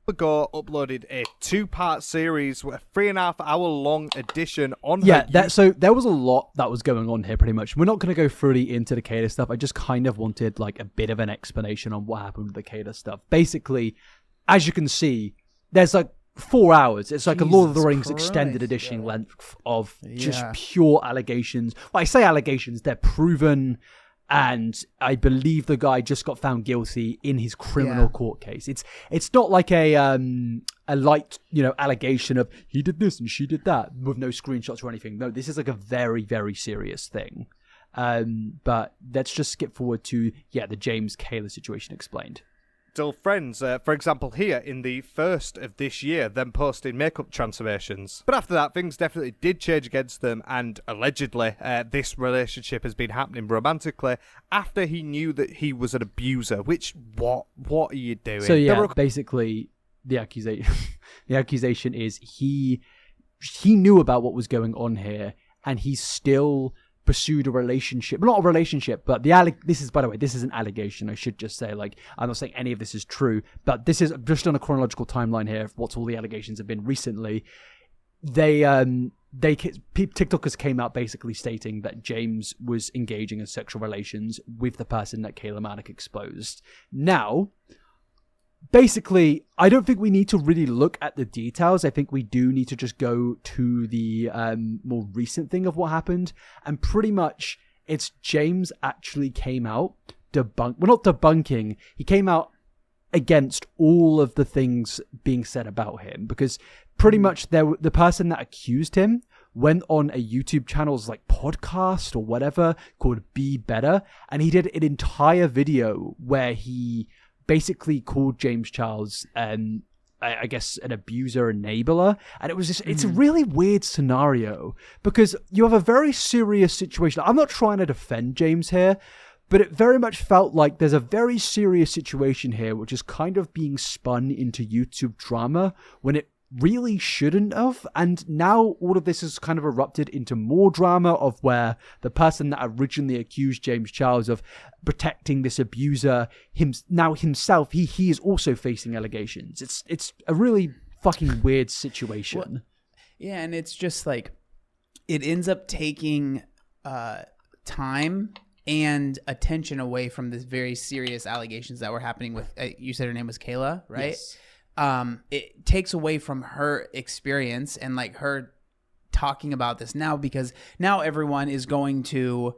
D: ago, uploaded a 2-part series with a 3.5-hour long edition on her
B: So there was a lot that was going on here pretty much. We're not going to go fully into the Kayla stuff. I just kind of wanted like a bit of an explanation on what happened with the Kayla stuff. Basically, as you can see, there's like 4 hours. It's like a Lord of the Rings extended edition length of just pure allegations. Well, I say allegations, they're proven, and I believe the guy just got found guilty in his criminal court case. It's not like a light, allegation of he did this and she did that with no screenshots or anything. No, this is like a very, very serious thing. But let's just skip forward to the James Kayla situation explained.
D: Still friends, for example, here in the first of this year, them posting makeup transformations. But after that, things definitely did change against them, and allegedly, this relationship has been happening romantically after he knew that he was an abuser. Which, what are you doing?
B: So basically, the accusation is he knew about what was going on here, and he still pursued a relationship, not a relationship, but this is, by the way, this is an allegation. I should just say, like, I'm not saying any of this is true, but this is just on a chronological timeline here of what all the allegations have been recently. TikTokers came out basically stating that James was engaging in sexual relations with the person that Kayla Malik exposed. Now, basically, I don't think we need to really look at the details. I think we do need to just go to the more recent thing of what happened. And pretty much, it's James actually came out not debunking. He came out against all of the things being said about him. Because pretty much the person that accused him went on a YouTube channel's like podcast or whatever called Be Better. And he did an entire video where he basically called James Charles, I guess, an abuser, enabler. And it was just, it's a really weird scenario because you have a very serious situation. I'm not trying to defend James here, but it very much felt like there's a very serious situation here, which is kind of being spun into YouTube drama when it really shouldn't have. And now all of this has kind of erupted into more drama of where the person that originally accused James Charles of protecting this abuser himself, he is also facing allegations. It's a really fucking weird situation.
A: Well, yeah, and it's just like it ends up taking time and attention away from this very serious allegations that were happening with you said her name was Kayla, right?
B: Yes.
A: It takes away from her experience and like her talking about this now, because now everyone is going to,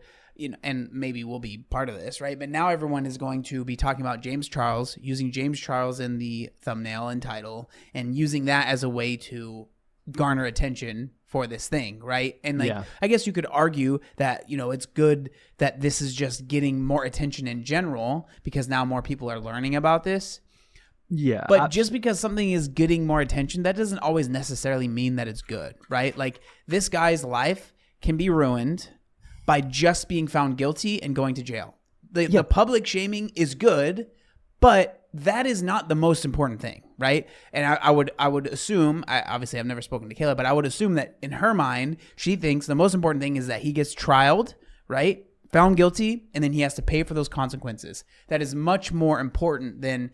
A: and maybe we'll be part of this, right? But now everyone is going to be talking about James Charles, using James Charles in the thumbnail and title, and using that as a way to garner attention for this thing, right? And like, I guess you could argue that, it's good that this is just getting more attention in general because now more people are learning about this.
B: Yeah.
A: But just because something is getting more attention, that doesn't always necessarily mean that it's good, right? Like this guy's life can be ruined by just being found guilty and going to jail. The public shaming is good, but that is not the most important thing, right? And I would assume, obviously I've never spoken to Kayla, but I would assume that in her mind, she thinks the most important thing is that he gets trialed, right? Found guilty, and then he has to pay for those consequences. That is much more important than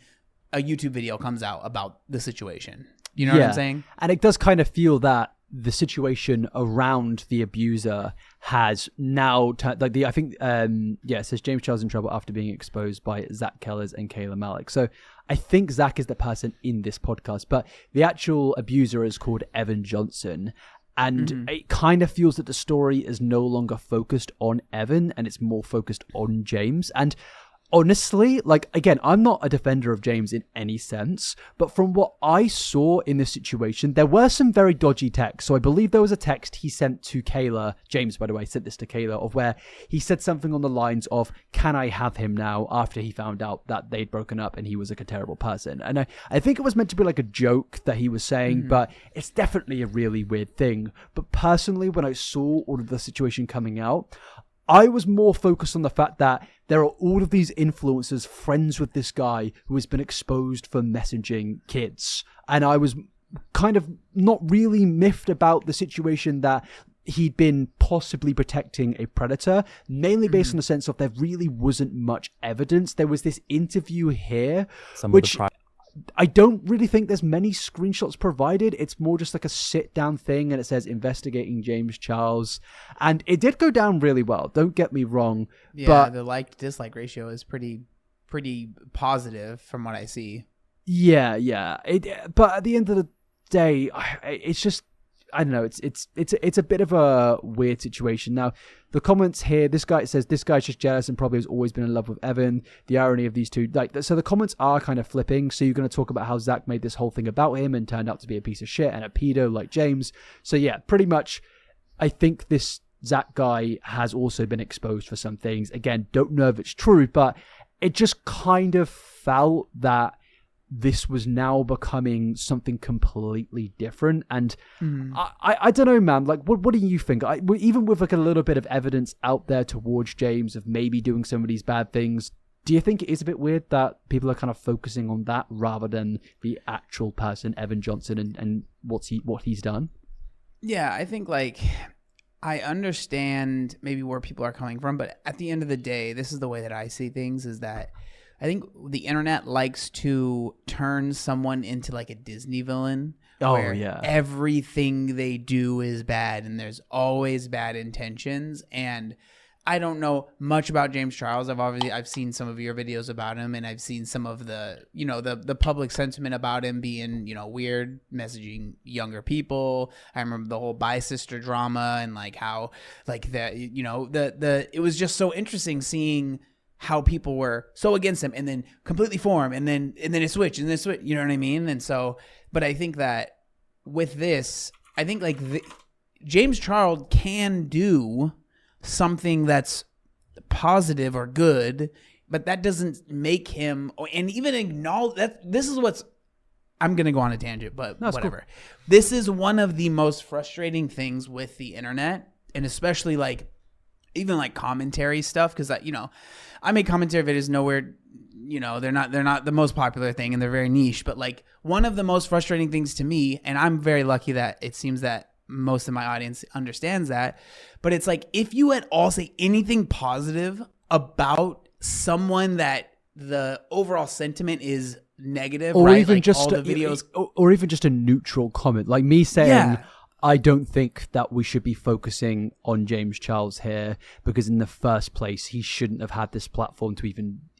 A: a YouTube video comes out about the situation. You know what I'm saying?
B: And it does kind of feel that the situation around the abuser has now I think it says James Charles in trouble after being exposed by Zach Kellers and Kayla Malik. So I think Zach is the person in this podcast, but the actual abuser is called Evan Johnson. And it kind of feels that the story is no longer focused on Evan and it's more focused on James. And honestly, like, again, I'm not a defender of James in any sense, but from what I saw in this situation, there were some very dodgy texts. So I believe there was a text he sent to Kayla, James, by the way, sent this to Kayla, of where he said something on the lines of, can I have him now, after he found out that they'd broken up and he was like a terrible person. And I think it was meant to be like a joke that he was saying, but it's definitely a really weird thing. But personally, when I saw all of the situation coming out, I was more focused on the fact that there are all of these influencers friends with this guy who has been exposed for messaging kids. And I was kind of not really miffed about the situation that he'd been possibly protecting a predator, mainly based on the sense of there really wasn't much evidence. There was this interview here, which I don't really think there's many screenshots provided. It's more just like a sit-down thing, and it says investigating James Charles. And it did go down really well, don't get me wrong.
A: Yeah,
B: but
A: the like-dislike ratio is pretty positive from what I see.
B: Yeah. But at the end of the day, it's just, I don't know. It's a bit of a weird situation. Now, the comments here, this guy says this guy's just jealous and probably has always been in love with Evan. The irony of these two, so the comments are kind of flipping. So you're going to talk about how Zach made this whole thing about him and turned out to be a piece of shit and a pedo like James. So yeah, pretty much, I think this Zach guy has also been exposed for some things. Again, don't know if it's true, but it just kind of felt that this was now becoming something completely different. And I don't know, man, like, what do you think? Even with like a little bit of evidence out there towards James of maybe doing some of these bad things, do you think it is a bit weird that people are kind of focusing on that rather than the actual person, Evan Johnson, and what he's done?
A: Yeah, I think, like, I understand maybe where people are coming from, but at the end of the day, this is the way that I see things, is that I think the internet likes to turn someone into like a Disney villain. Where everything they do is bad and there's always bad intentions. And I don't know much about James Charles. I've seen some of your videos about him, and I've seen some of the, the public sentiment about him being, weird, messaging younger people. I remember the whole Bi Sister drama and like how like that, it was just so interesting seeing how people were so against him and then completely for him and then it switched and then switch, you know what I mean? And so, but I think that with this, I think like James Charles can do something that's positive or good, but that doesn't make him, and even acknowledge that this is what's, I'm going to go on a tangent, but whatever. Cool. This is one of the most frustrating things with the internet, and especially like, even like commentary stuff, because I make commentary videos nowhere, they're not the most popular thing and they're very niche, but like one of the most frustrating things to me, and I'm very lucky that it seems that most of my audience understands that, but it's like if you at all say anything positive about someone that the overall sentiment is negative,
B: or
A: right?
B: even
A: like
B: just
A: all the videos,
B: or even just a neutral comment, like me saying, I don't think that we should be focusing on James Charles here because in the first place, he shouldn't have had this platform to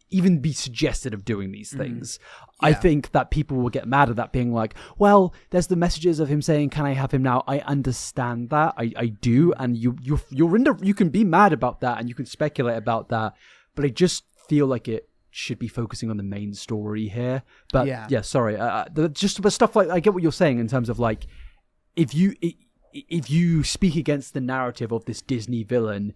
B: even be suggested of doing these things. I think that people will get mad at that, being like, well, there's the messages of him saying, can I have him now? I understand that. I do. And you can be mad about that and you can speculate about that. But I just feel like it should be focusing on the main story here. But sorry. Just the stuff like, I get what you're saying in terms of like, if you speak against the narrative of this Disney villain,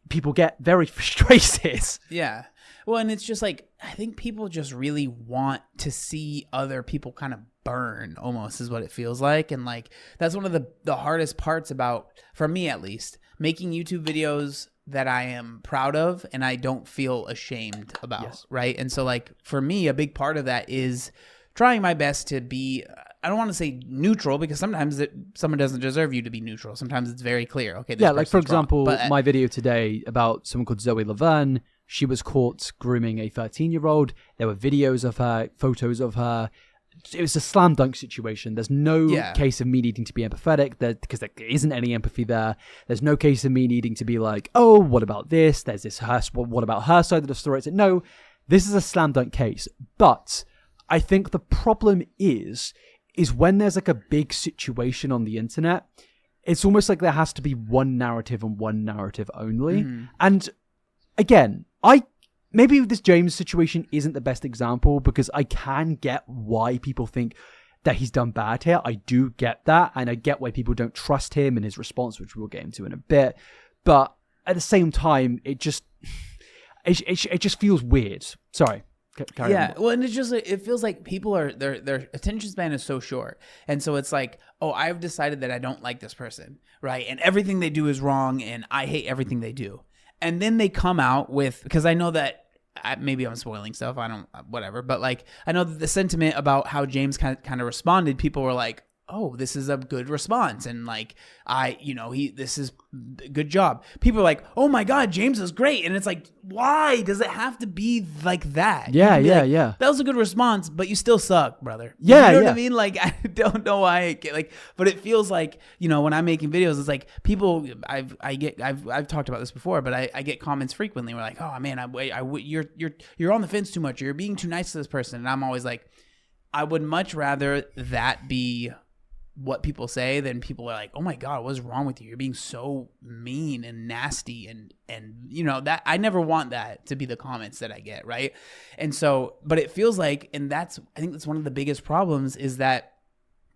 B: people get very frustrated.
A: Yeah. Well, and it's just like, I think people just really want to see other people kind of burn, almost is what it feels like. And like, that's one of the hardest parts about, for me at least, making YouTube videos that I am proud of and I don't feel ashamed about, right? And so like, for me, a big part of that is trying my best to be, I don't want to say neutral, because sometimes someone doesn't deserve you to be neutral. Sometimes it's very clear. Okay.
B: Yeah, like for example, my video today about someone called Zoe Laverne. She was caught grooming a 13-year-old. There were videos of her, photos of her. it was a slam dunk situation. There's no
A: Yeah.
B: case of me needing to be empathetic because there isn't any empathy there. There's no case of me needing to be like, oh, what about this? There's this what about her side of the story? It's like, no, this is a slam dunk case. But I think the problem is when there's like a big situation on the internet, it's almost like there has to be one narrative and one narrative only. And again, maybe this James situation isn't the best example because I can get why people think that he's done bad here. I do get that, and I get why people don't trust him and his response, which we'll get into in a bit. But at the same time, it just feels weird. Sorry. Carry on.
A: Well, and it's just it feels like people are their attention span is so short, and so it's like, oh, I've decided that I don't like this person, right? And everything they do is wrong, and I hate everything they do. And then they come out with, because I know that maybe I'm spoiling stuff, I don't, whatever, but like I know that the sentiment about how James kind of responded, people were like, oh, this is a good response, and like this is a good job. People are like, oh my God, James is great, and it's like, why does it have to be like that?
B: Yeah,
A: You can be like,
B: yeah.
A: That was a good response, but you still suck, brother.
B: Yeah,
A: you know
B: yeah.
A: what I mean? Like, I don't know why I get like, but it feels like, when I'm making videos, it's like people I've talked about this before, but I get comments frequently. We're like, oh man, you're on the fence too much. You're being too nice to this person, and I'm always like, I would much rather that be what people say than people are like, oh my God, what's wrong with you? You're being so mean and nasty, and that I never want that to be the comments that I get, right? And so, but it feels like, and I think that's one of the biggest problems, is that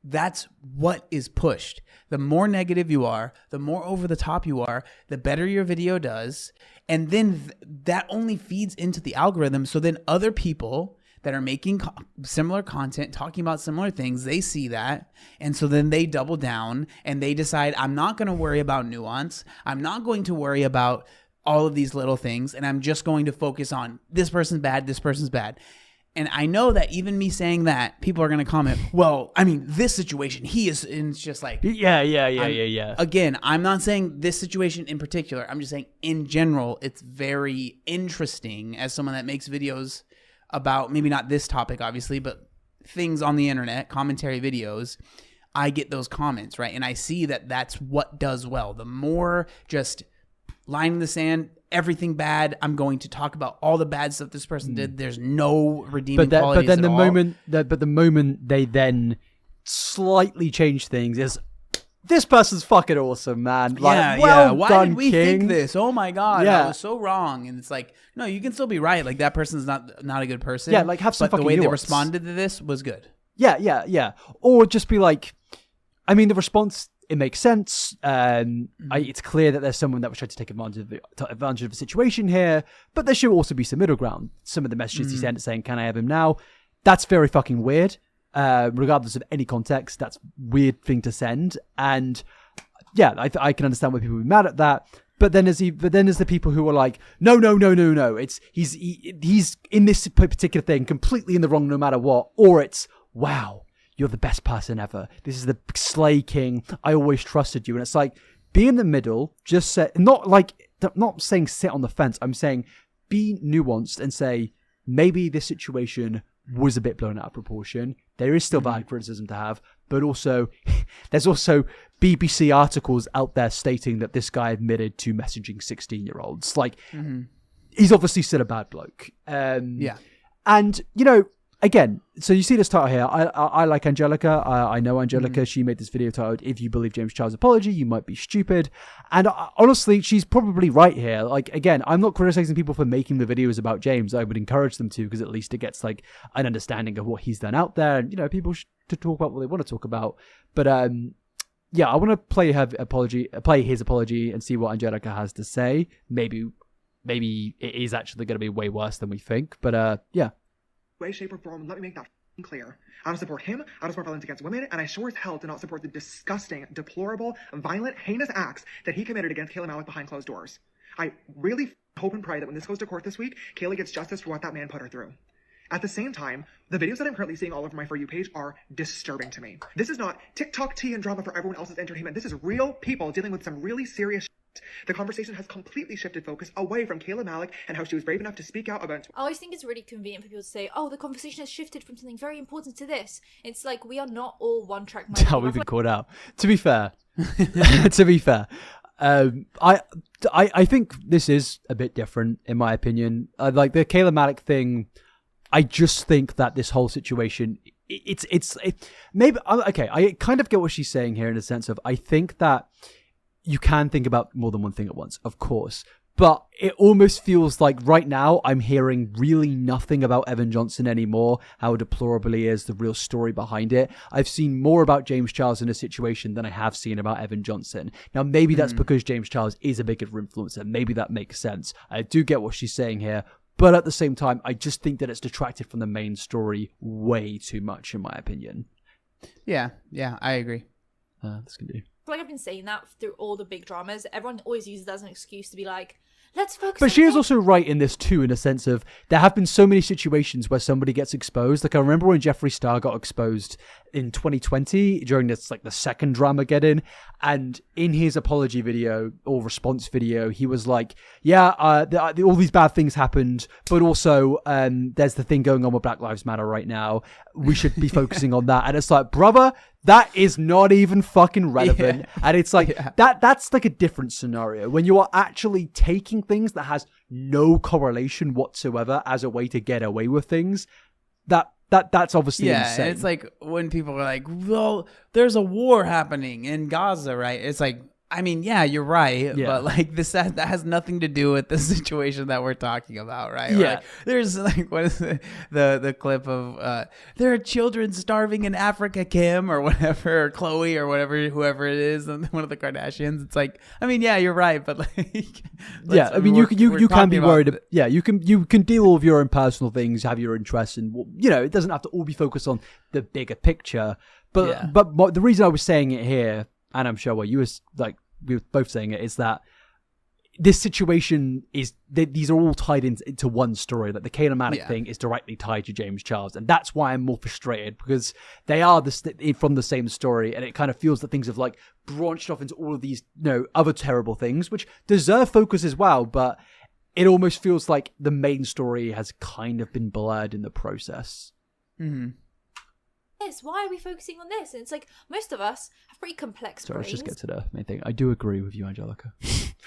A: that's what is pushed. The more negative you are, the more over the top you are, the better your video does, and then that only feeds into the algorithm. So then other people that are making similar content, talking about similar things, they see that, and so then they double down and they decide, I'm not going to worry about nuance. I'm not going to worry about all of these little things, and I'm just going to focus on this person's bad, this person's bad. And I know that even me saying that, people are going to comment, well, I mean, this situation, he is, and it's just like,
B: Yeah.
A: Again, I'm not saying this situation in particular. I'm just saying in general, it's very interesting as someone that makes videos about maybe not this topic, obviously, but things on the internet, commentary videos. I get those comments, right? And I see that that's what does well. The more just line in the sand, everything bad, I'm going to talk about all the bad stuff this person did. There's no redeeming qualities
B: but then
A: at all.
B: the moment they then slightly change things is, this person's fucking awesome, man. Like, well
A: Why
B: done,
A: did we
B: King.
A: think this? Oh my God,
B: Yeah.
A: I was so wrong. And it's like, no, you can still be right. Like, that person's not a good person.
B: Yeah, like, have some
A: but the
B: fucking
A: way they
B: nuance.
A: responded to this was good.
B: Yeah. Or just be like, I mean, the response, it makes sense. It's clear that there's someone that was trying to take advantage of the situation here, but there should also be some middle ground. Some of the messages he sent saying, can I have him now? That's very fucking weird. Regardless of any context, that's weird thing to send. And yeah, I can understand why people would be mad at that. But then there's the people who are like, no. It's he's in this particular thing completely in the wrong no matter what. Or it's, wow, you're the best person ever. This is the Slay King. I always trusted you. And it's like, be in the middle. Just say, not saying sit on the fence. I'm saying be nuanced and say, maybe this situation was a bit blown out of proportion. There is still valid criticism to have, but also there's also BBC articles out there stating that this guy admitted to messaging 16-year-olds. Like, he's obviously still a bad bloke.
A: Yeah.
B: And, again, so you see this title here. I like Angelica. I know Angelica. She made this video titled, If You Believe James Charles' Apology, You Might Be Stupid. And honestly, she's probably right here. Like, again, I'm not criticizing people for making the videos about James. I would encourage them to, because at least it gets like an understanding of what he's done out there. And, people should to talk about what they want to talk about. But yeah, I want to play his apology and see what Angelica has to say. Maybe it is actually going to be way worse than we think. But yeah.
C: Way, shape, or form, let me make that clear. I don't support him, I don't support violence against women, and I sure as hell do not support the disgusting, deplorable, violent, heinous acts that he committed against Kayla Malik behind closed doors. I really hope and pray that when this goes to court this week, Kayla gets justice for what that man put her through. At the same time, the videos that I'm currently seeing all over my For You page are disturbing to me. This is not TikTok tea and drama for everyone else's entertainment. This is real people dealing with some really serious The conversation has completely shifted focus away from Kayla Malik and how she was brave enough to speak out about.
E: I always think it's really convenient for people to say, oh, the conversation has shifted from something very important to this. It's like, we are not all one track mind.
B: How we've been called out. To be fair, I think this is a bit different in my opinion. Like the Kayla Malik thing, I just think that this whole situation, it's maybe okay. I kind of get what she's saying here in the sense of I think that you can think about more than one thing at once, of course. But it almost feels like right now I'm hearing really nothing about Evan Johnson anymore, how deplorable he is, the real story behind it. I've seen more about James Charles in a situation than I have seen about Evan Johnson. Now, maybe that's because James Charles is a bigger influencer. Maybe that makes sense. I do get what she's saying here. But at the same time, I just think that it's detracted from the main story way too much, in my opinion.
A: Yeah, I agree.
B: This can do.
E: I feel like I've been saying that through all the big dramas. Everyone always uses that as an excuse to be like, let's focus
B: But
E: on
B: she is
E: this.
B: also right in this too, in a sense of there have been so many situations where somebody gets exposed. Like I remember when Jeffree Star got exposed in 2020 during this, like the second Dramageddon, and in his apology video or response video, he was like, "Yeah, all these bad things happened, but also there's the thing going on with Black Lives Matter right now. We should be focusing on that." And it's like, brother, that is not even fucking relevant.
A: Yeah.
B: And it's like that's like a different scenario when you are actually taking things that has no correlation whatsoever as a way to get away with things. That's obviously insane.
A: And it's like when people are like, well, there's a war happening in Gaza, right? It's like, I mean, yeah, you're right,
B: Yeah.
A: but like that has nothing to do with the situation that we're talking about, right?
B: Yeah.
A: Like, there's like, what is the clip of there are children starving in Africa, Kim or whatever, or Chloe or whatever, whoever it is, and one of the Kardashians. It's like, I mean, yeah, you're right, but like,
B: Yeah, I mean, you can be
A: talking
B: worried.
A: about-
B: Yeah, you can deal with your own personal things, have your interests, and it doesn't have to all be focused on the bigger picture. But
A: Yeah.
B: but the reason I was saying it here, and I'm sure we were both saying it, is that this situation is these are all tied into one story. Like the Kayla Malik thing is directly tied to James Charles, and that's why I'm more frustrated because they are from the same story, and it kind of feels that things have like branched off into all of these other terrible things, which deserve focus as well. But it almost feels like the main story has kind of been blurred in the process.
A: Mm-hmm.
E: This? Why are we focusing on this? And it's like, most of us have pretty complex
B: So let's
E: brains.
B: just get to the main thing. I do agree with you, Angelica.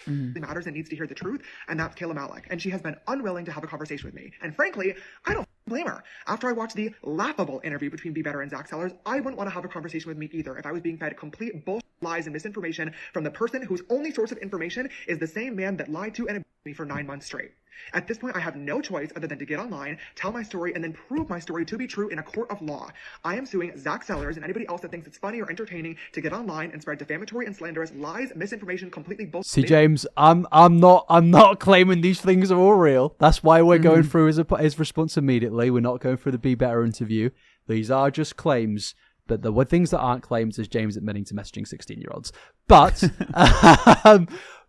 C: Matters and needs to hear the truth, and that's Kayla Malik. And she has been unwilling to have a conversation with me. And frankly, I don't blame her. After I watched the laughable interview between Be Better and Zach Sellers, I wouldn't want to have a conversation with me either if I was being fed complete bullshit, lies, and misinformation from the person whose only source of information is the same man that lied to and abused me for 9 months straight. At this point, I have no choice other than to get online, tell my story, and then prove my story to be true in a court of law. I am suing Zach Sellers and anybody else that thinks it's funny or entertaining to get online and spread defamatory and slanderous lies, misinformation, completely bullshit.
B: See, James, I'm not claiming these things are all real. That's why we're going through his response immediately. We're not going through the Be Better interview. These are just claims. But the things that aren't claims is James admitting to messaging 16-year-olds. But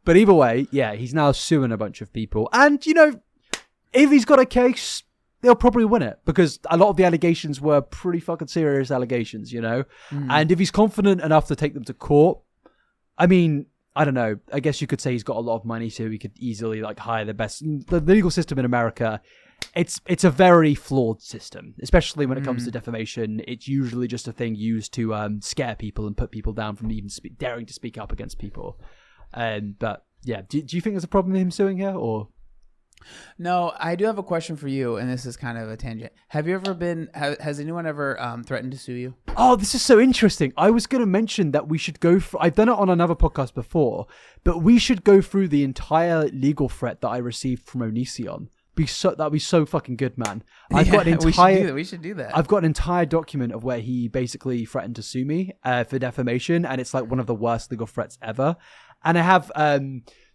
B: but either way, yeah, he's now suing a bunch of people. And, if he's got a case, they'll probably win it. Because a lot of the allegations were pretty fucking serious allegations, And if he's confident enough to take them to court, I mean, I don't know. I guess you could say he's got a lot of money, so he could easily hire the best. The legal system in America, it's a very flawed system, especially when it comes to defamation. It's usually just a thing used to scare people and put people down from even daring to speak up against people. But yeah, do you think there's a problem with him suing here, or?
A: No, I do have a question for you, and this is kind of a tangent. Have you ever has anyone ever threatened to sue you?
B: Oh, this is so interesting. I was going to mention that we should go for, I've done it on another podcast before, but we should go through the entire legal threat that I received from Onision. That'd be so fucking good, man. I've got an entire.
A: We should do that.
B: I've got an entire document of where he basically threatened to sue me for defamation, and it's like one of the worst legal threats ever. And I have,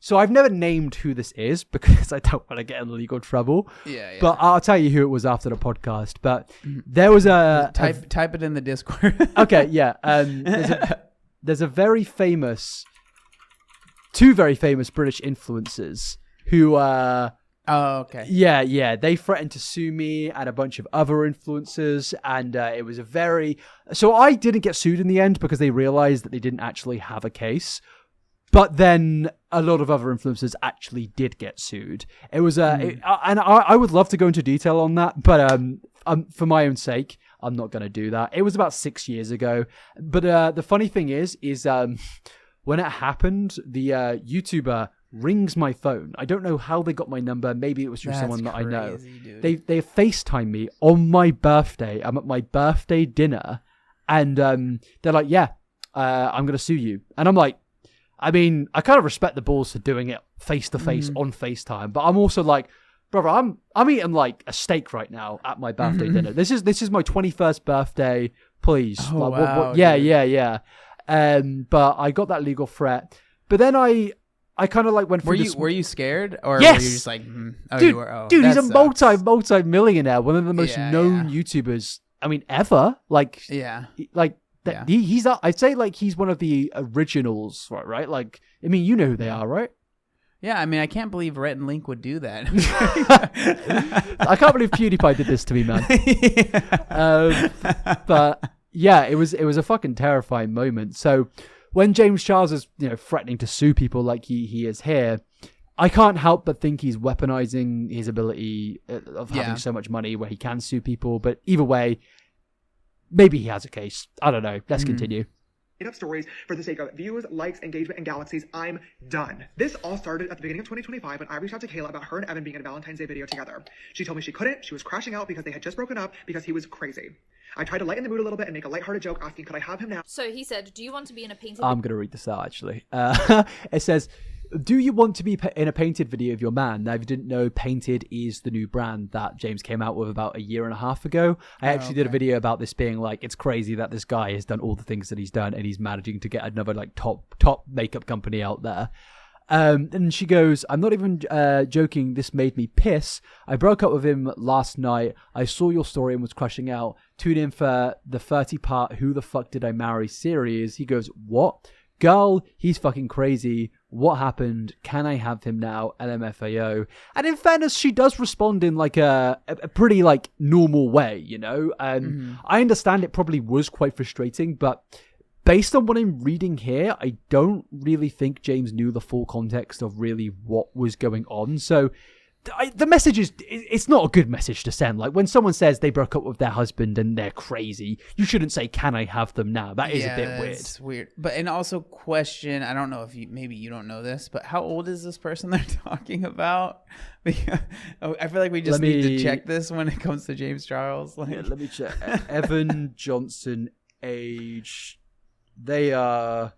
B: so I've never named who this is because I don't want to get in legal trouble.
A: Yeah.
B: But I'll tell you who it was after the podcast. But there was
A: type it in the Discord.
B: Okay, yeah. There's two very famous British influencers who
A: Oh, okay.
B: Yeah. They threatened to sue me and a bunch of other influencers, and it was so I didn't get sued in the end because they realized that they didn't actually have a case. But then a lot of other influencers actually did get sued. It was and I would love to go into detail on that, but for my own sake, I'm not going to do that. It was about 6 years ago. But the funny thing is when it happened, the YouTuber rings my phone. I don't know how they got my number. Maybe it was through someone that I know.
A: Dude.
B: They FaceTime me on my birthday. I'm at my birthday dinner, and they're like, "Yeah, I'm gonna sue you." And I'm like, I mean, I kind of respect the balls for doing it face to face on FaceTime, but I'm also like, brother, I'm eating like a steak right now at my birthday dinner. This is my 21st birthday. Please,
A: Oh,
B: like,
A: wow,
B: yeah,
A: dude.
B: yeah. But I got that legal threat. But then I kind of like went through
A: Were you scared, or
B: Yes!
A: were you just like, oh,
B: dude,
A: you were, oh,
B: dude, he's
A: that
B: a
A: sucks.
B: multi-millionaire, one of the most
A: Yeah,
B: known
A: yeah.
B: YouTubers, I mean, ever. Like,
A: Yeah,
B: like
A: Yeah.
B: he's I'd say like he's one of the originals, right? Like, I mean, you know who they are, right?
A: yeah. I mean, I can't believe Rhett and Link would do that.
B: I can't believe PewDiePie did this to me, man. But yeah, it was a fucking terrifying moment. So when James Charles is threatening to sue people like he is here, I can't help but think he's weaponizing his ability of having
A: Yeah.
B: so much money where he can sue people. But either way, maybe he has a case. I don't know. Let's continue.
C: Made up stories for the sake of views, likes, engagement, and galaxies. I'm done. This all started at the beginning of 2025 when I reached out to Kayla about her and Evan being in a Valentine's Day video together. She told me she couldn't. She was crashing out because they had just broken up because he was crazy. I tried to lighten the mood a little bit and make a lighthearted joke asking could I have him now.
E: So he said, "Do you want to be in a painted?"
B: I'm going to read this out, actually. It says, do you want to be in a Painted video of your man? Now, if you didn't know, Painted is the new brand that James came out with about a year and a half ago. I actually did a video about this being like, it's crazy that this guy has done all the things that he's done and he's managing to get another like top makeup company out there. And she goes, I'm not even joking, this made me piss. I broke up with him last night. I saw your story and was crushing out. Tune in for the 30-part Who the Fuck Did I Marry series. He goes, what? Girl, he's fucking crazy. What happened? Can I have him now? LMFAO. And in fairness, she does respond in like a pretty like normal way, I understand it probably was quite frustrating, but based on what I'm reading here, I don't really think James knew the full context of really what was going on. So the message it's not a good message to send. Like when someone says they broke up with their husband and they're crazy, you shouldn't say, can I have them now? That is a bit weird.
A: It's weird. But and also question, I don't know if maybe you don't know this, but how old is this person they're talking about? Because I feel like we just need to check this when it comes to James Charles. Like,
B: Yeah, let me check. Evan Johnson age. They are.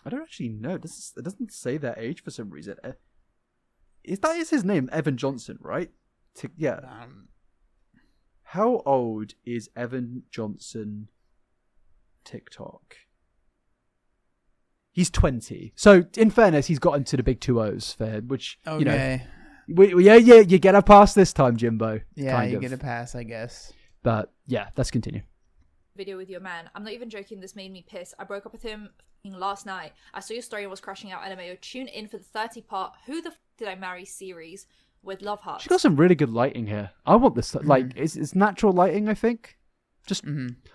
B: I don't actually know. It doesn't say their age for some reason. Is his name Evan Johnson, right? Yeah. How old is Evan Johnson? TikTok. He's 20. So in fairness, he's got into the big 2-0s for him, which
A: okay.
B: you get a pass this time, Jimbo.
A: Yeah,
B: kind
A: you
B: of.
A: get a pass, I guess.
B: But yeah, let's continue.
E: Video with your man. I'm not even joking, this made me piss. I broke up with him last night. I saw your story and was crashing out. LMAO. Tune in for the 30-part Who the F Did I Marry series with love hearts.
B: She got some really good lighting here. I want this. Like, it's natural lighting, I think. Just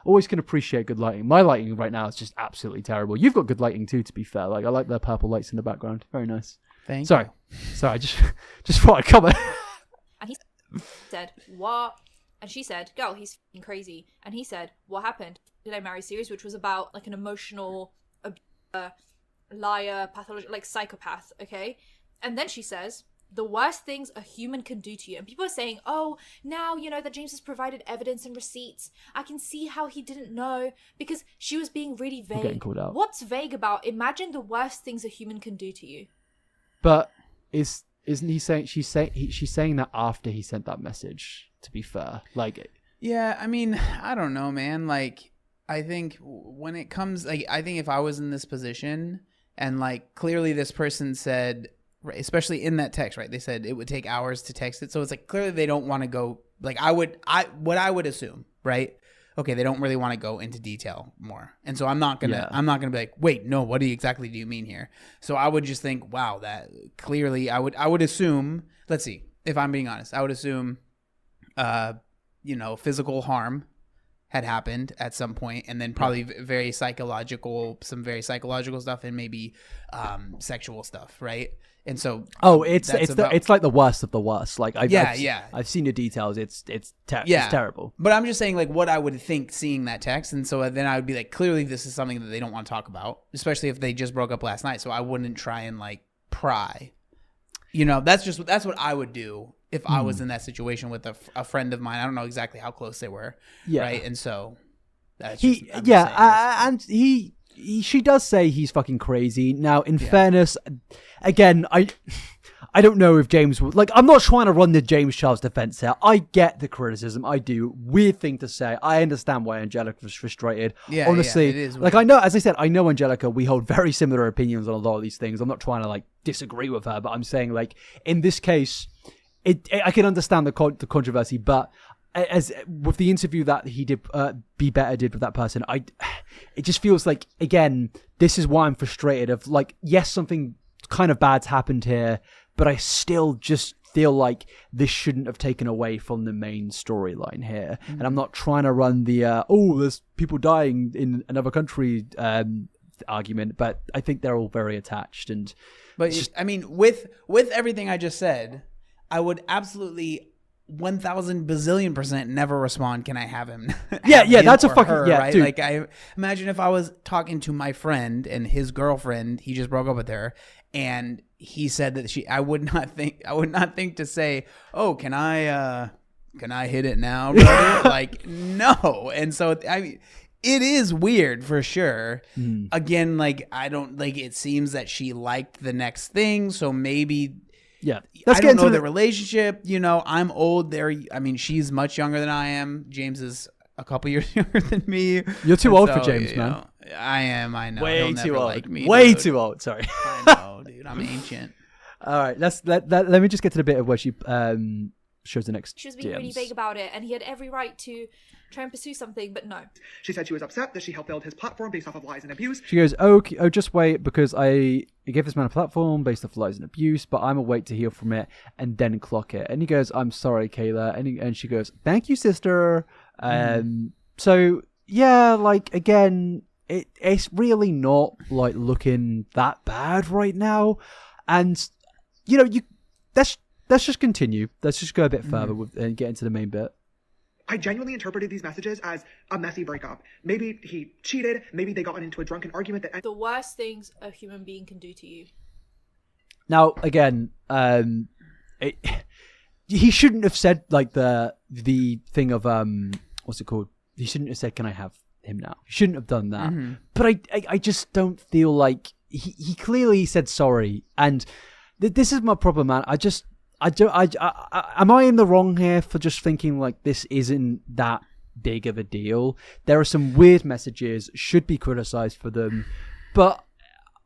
B: always can appreciate good lighting. My lighting right now is just absolutely terrible. You've got good lighting too, to be fair. Like, I like the purple lights in the background. Very nice. Sorry, I just thought I'd comment.
E: And he said, what? And she said, girl, he's f***ing crazy. And he said, what happened? Did I Marry series, which was about like an emotional liar, pathological, like psychopath, okay? And then she says, the worst things a human can do to you. And people are saying, oh, now you know that James has provided evidence and receipts. I can see how he didn't know because she was being really vague.
B: getting called out.
E: What's vague about? Imagine the worst things a human can do to you.
B: But isn't he saying she's saying that after he sent that message? To be fair, like,
A: yeah, I mean, I don't know, man. Like, I think when it comes, like, I think if I was in this position and like clearly this person said, especially in that text, right? They said it would take hours to text it, so it's like clearly they don't want to go. Like, what I would assume, right? Okay, they don't really want to go into detail more, and so I'm not gonna be like, wait, no, what exactly do you mean here? So I would just think, wow, that clearly I would assume. Let's see, if I'm being honest, I would assume, physical harm, had happened at some point, and then probably very psychological stuff, and maybe sexual stuff, right? And so
B: it's like the worst of the worst. Like I've seen the details. It's terrible.
A: But I'm just saying, like, what I would think seeing that text, and so then I would be like, clearly this is something that they don't want to talk about, especially if they just broke up last night. So I wouldn't try and like pry. That's what I would do if I was in that situation with a friend of mine. I don't know exactly how close they were, right? And so that's
B: she does say he's fucking crazy. Now, in fairness, again, I don't know if James would, like, I'm not trying to run the James Charles defense here. I get the criticism. I do. Weird thing to say. I understand why Angelica was frustrated.
A: Yeah,
B: honestly,
A: it is
B: like,
A: weird.
B: I know, as I said, I know Angelica, we hold very similar opinions on a lot of these things. I'm not trying to like disagree with her, but I'm saying, like, in this case, I can understand the controversy, but as with the interview that he did, Be Better did with that person, it just feels like, again, this is why I'm frustrated. Of like, yes, something kind of bad's happened here, but I still just feel like this shouldn't have taken away from the main storyline here. And I'm not trying to run the there's people dying in another country argument, but I think they're all very attached.
A: But I mean, with everything I just said, I would absolutely 1,000 bazillion% never respond. Can I have him?
B: That's a fucking
A: right.
B: Dude.
A: Like, I imagine if I was talking to my friend and his girlfriend, he just broke up with her, and he said that I would not think to say, oh, can I hit it now, brother? Like, no. And so I mean, it is weird for sure. Again, like, I don't like. It seems that she liked the next thing, so maybe.
B: Yeah,
A: I don't know the relationship. I'm old. She's much younger than I am. James is a couple years younger than me.
B: You're too old for James, man.
A: I am. I know.
B: Way
A: He'll
B: too
A: never
B: old.
A: like me.
B: Way
A: dude.
B: too old. Sorry.
A: I know, dude. I'm ancient.
B: All right. Let me just get to the bit of where she shows the next.
E: She was being really vague about it, and he had every right to try and pursue something, but no.
C: She said she was upset that she helped build his platform based off of lies and abuse.
B: She goes, oh, just wait, because I gave this man a platform based off lies and abuse, but I'm gonna wait to heal from it and then clock it. And he goes, I'm sorry, Kayla. And she goes, thank you, sister. So yeah, like, again, it's really not like looking that bad right now. And let's just continue. Let's just go a bit further and get into the main bit.
C: I genuinely interpreted these messages as a messy breakup. Maybe he cheated. Maybe they got into a drunken argument that...
E: The worst things a human being can do to you.
B: Now, again, he shouldn't have said, like, the thing of, what's it called? He shouldn't have said, can I have him now? He shouldn't have done that. But I just don't feel like... He clearly said sorry. And this is my problem, man. Am I in the wrong here for just thinking like this isn't that big of a deal? There are some weird messages, should be criticized for them, but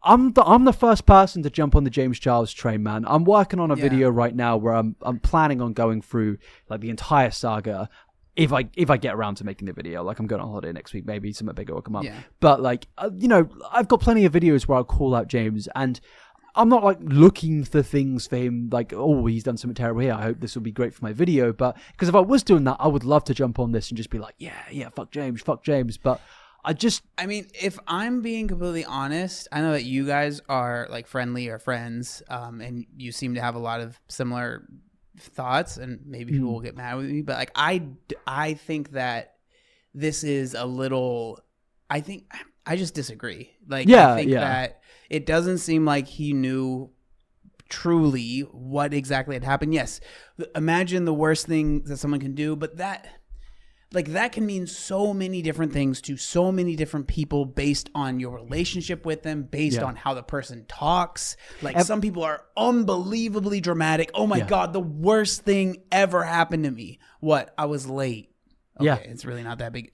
B: I'm the first person to jump on the James Charles train, man. I'm working on a video right now where I'm planning on going through like the entire saga. If I get around to making the video, like, I'm going on holiday next week, maybe something bigger will come up. But like, I've got plenty of videos where I'll call out James, and I'm not like looking for things for him, like, oh, he's done something terrible here, I hope this will be great for my video. But because if I was doing that, I would love to jump on this and just be like, yeah, fuck James. But I mean, if I'm being completely honest, I know that you guys are like friendly or friends, and you seem to have a lot of similar thoughts, and maybe people will get mad with me, but like, I think that this is a little, I just disagree. Like, I think that it doesn't seem like he knew truly what exactly had happened. Yes, imagine the worst thing that someone can do, but that can mean so many different things to so many different people based on your relationship with them, based on how the person talks. Like, some people are unbelievably dramatic. Oh my God, the worst thing ever happened to me. What? I was late. Okay, it's really not that big.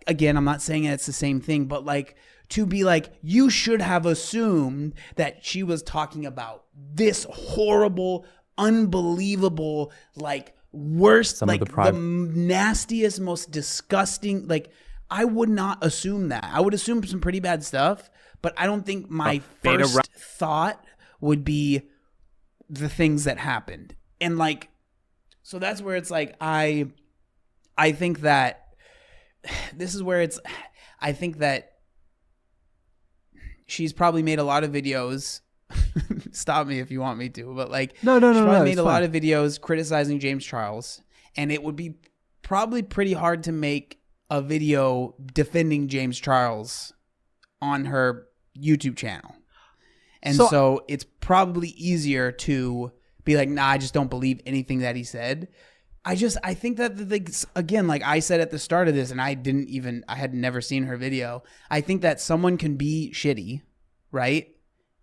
B: Again, I'm not saying it's the same thing, but like, to be like, you should have assumed that she was talking about this horrible, unbelievable, like, worst, like the nastiest, most disgusting. Like, I would not assume that. I would assume some pretty bad stuff, but I don't think my first thought would be the things that happened. And like, so that's where it's like, I think that
A: this is where I think that she's probably made a lot of videos. Stop me if you want me to, but like,
B: No,
A: she's probably made
B: it's
A: a lot
B: fine.
A: of videos criticizing James Charles, and it would be probably pretty hard to make a video defending James Charles on her YouTube channel. And so it's probably easier to be like, nah, I just don't believe anything that he said. I think that, like, again, like I said at the start of this, and I had never seen her video. I think that someone can be shitty, right?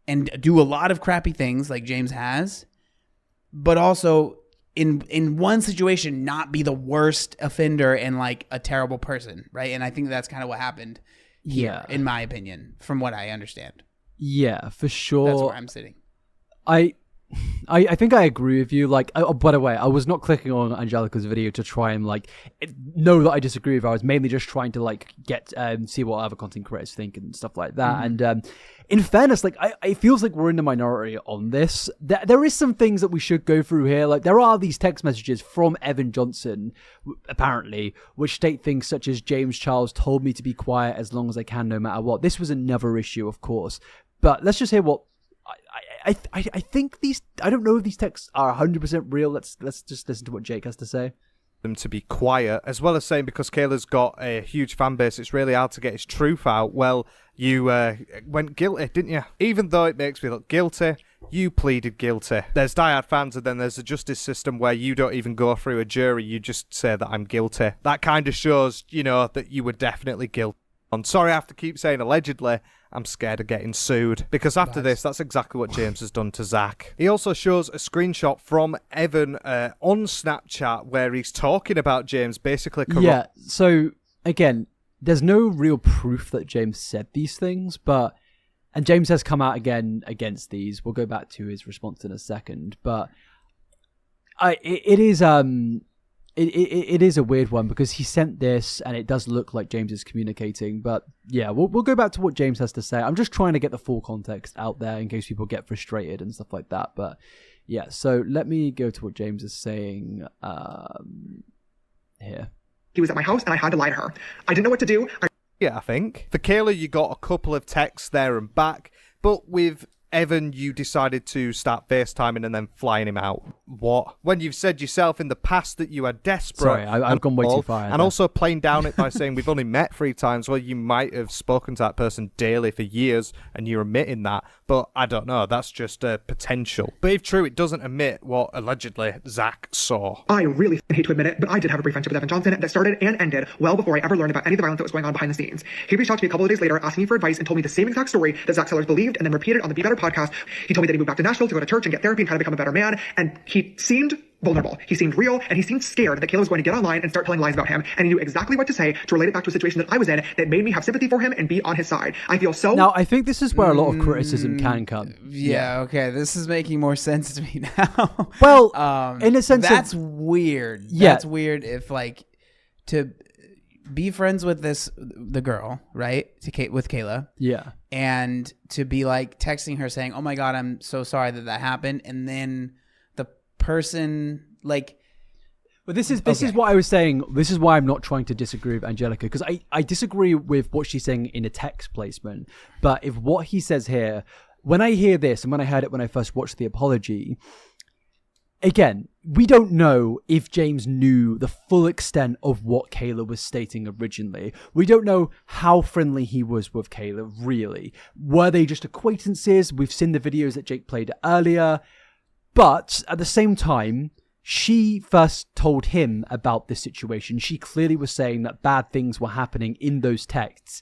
A: And do a lot of crappy things like James has, but also in one situation not be the worst offender and like a terrible person, right? And I think that's kind of what happened here, in my opinion, from what I understand.
B: Yeah, for sure.
A: That's where I'm sitting.
B: I think I agree with you. Like, oh, by the way, I was not clicking on Angelica's video to try and like know that I disagree with her. I was mainly just trying to like get see what other content creators think and stuff like that. And in fairness, like it feels like we're in the minority on this. There is some things that we should go through here. Like there are these text messages from Evan Johnson, apparently, which state things such as James Charles told me to be quiet as long as I can, no matter what. This was another issue, of course, but let's just hear what. I think these. I don't know if these texts are 100% real. Let's just listen to what Jake has to say.
D: Them to be quiet, as well as saying because Kayla's got a huge fan base, it's really hard to get his truth out. Well, you went guilty, didn't you? Even though it makes me look guilty, you pleaded guilty. There's diehard fans, and then there's a justice system where you don't even go through a jury. You just say that I'm guilty. That kind of shows, that you were definitely guilty. I'm sorry I have to keep saying allegedly. I'm scared of getting sued. Because after this, that's exactly what James has done to Zach. He also shows a screenshot from Evan on Snapchat where he's talking about James basically
B: Yeah, so again, there's no real proof that James said these things, and James has come out again against these. We'll go back to his response in a second, but it is a weird one because he sent this and it does look like James is communicating. But yeah, we'll go back to what James has to say. I'm just trying to get the full context out there in case people get frustrated and stuff like that. But yeah, so let me go to what James is saying here.
C: He was at my house and I had to lie to her. I didn't know what to do.
D: I think. For Kayla, you got a couple of texts there and back, but with Evan, you decided to start FaceTiming and then flying him out. What? When you've said yourself in the past that you are desperate.
B: Sorry, I've gone way too far.
D: And also playing down it by saying we've only met 3 times. Well, you might have spoken to that person daily for years and you're admitting that. But I don't know. That's just a potential. But if true, it doesn't admit what allegedly Zach saw.
C: I really hate to admit it, but I did have a brief friendship with Evan Johnson that started and ended well before I ever learned about any of the violence that was going on behind the scenes. He reached out to me a couple of days later asking me for advice and told me the same exact story that Zach Sellers believed and then repeated on the Be Better podcast. He told me that he moved back to Nashville to go to church and get therapy and kind of become a better man. And he seemed vulnerable. He seemed real, and he seemed scared that Kayla was going to get online and start telling lies about him. And he knew exactly what to say to relate it back to a situation that I was in that made me have sympathy for him and be on his side. I feel so...
B: Now, I think this is where a lot of criticism can come.
A: Yeah, okay. This is making more sense to me now.
B: Well, in a sense
A: that's weird.
B: Yeah.
A: That's weird if, like, to be friends with the girl, right? With Kayla.
B: Yeah.
A: And to be, like, texting her saying, oh, my God, I'm so sorry that happened. And then the person, like...
B: But this is what I was saying. This is why I'm not trying to disagree with Angelica, because I disagree with what she's saying in a text placement. But if what he says here, when I hear this and when I heard it when I first watched the apology, again, we don't know if James knew the full extent of what Kayla was stating originally. We don't know how friendly he was with Kayla, really. Were they just acquaintances? We've seen the videos that Jake played earlier. But at the same time, she first told him about this situation. She clearly was saying that bad things were happening in those texts.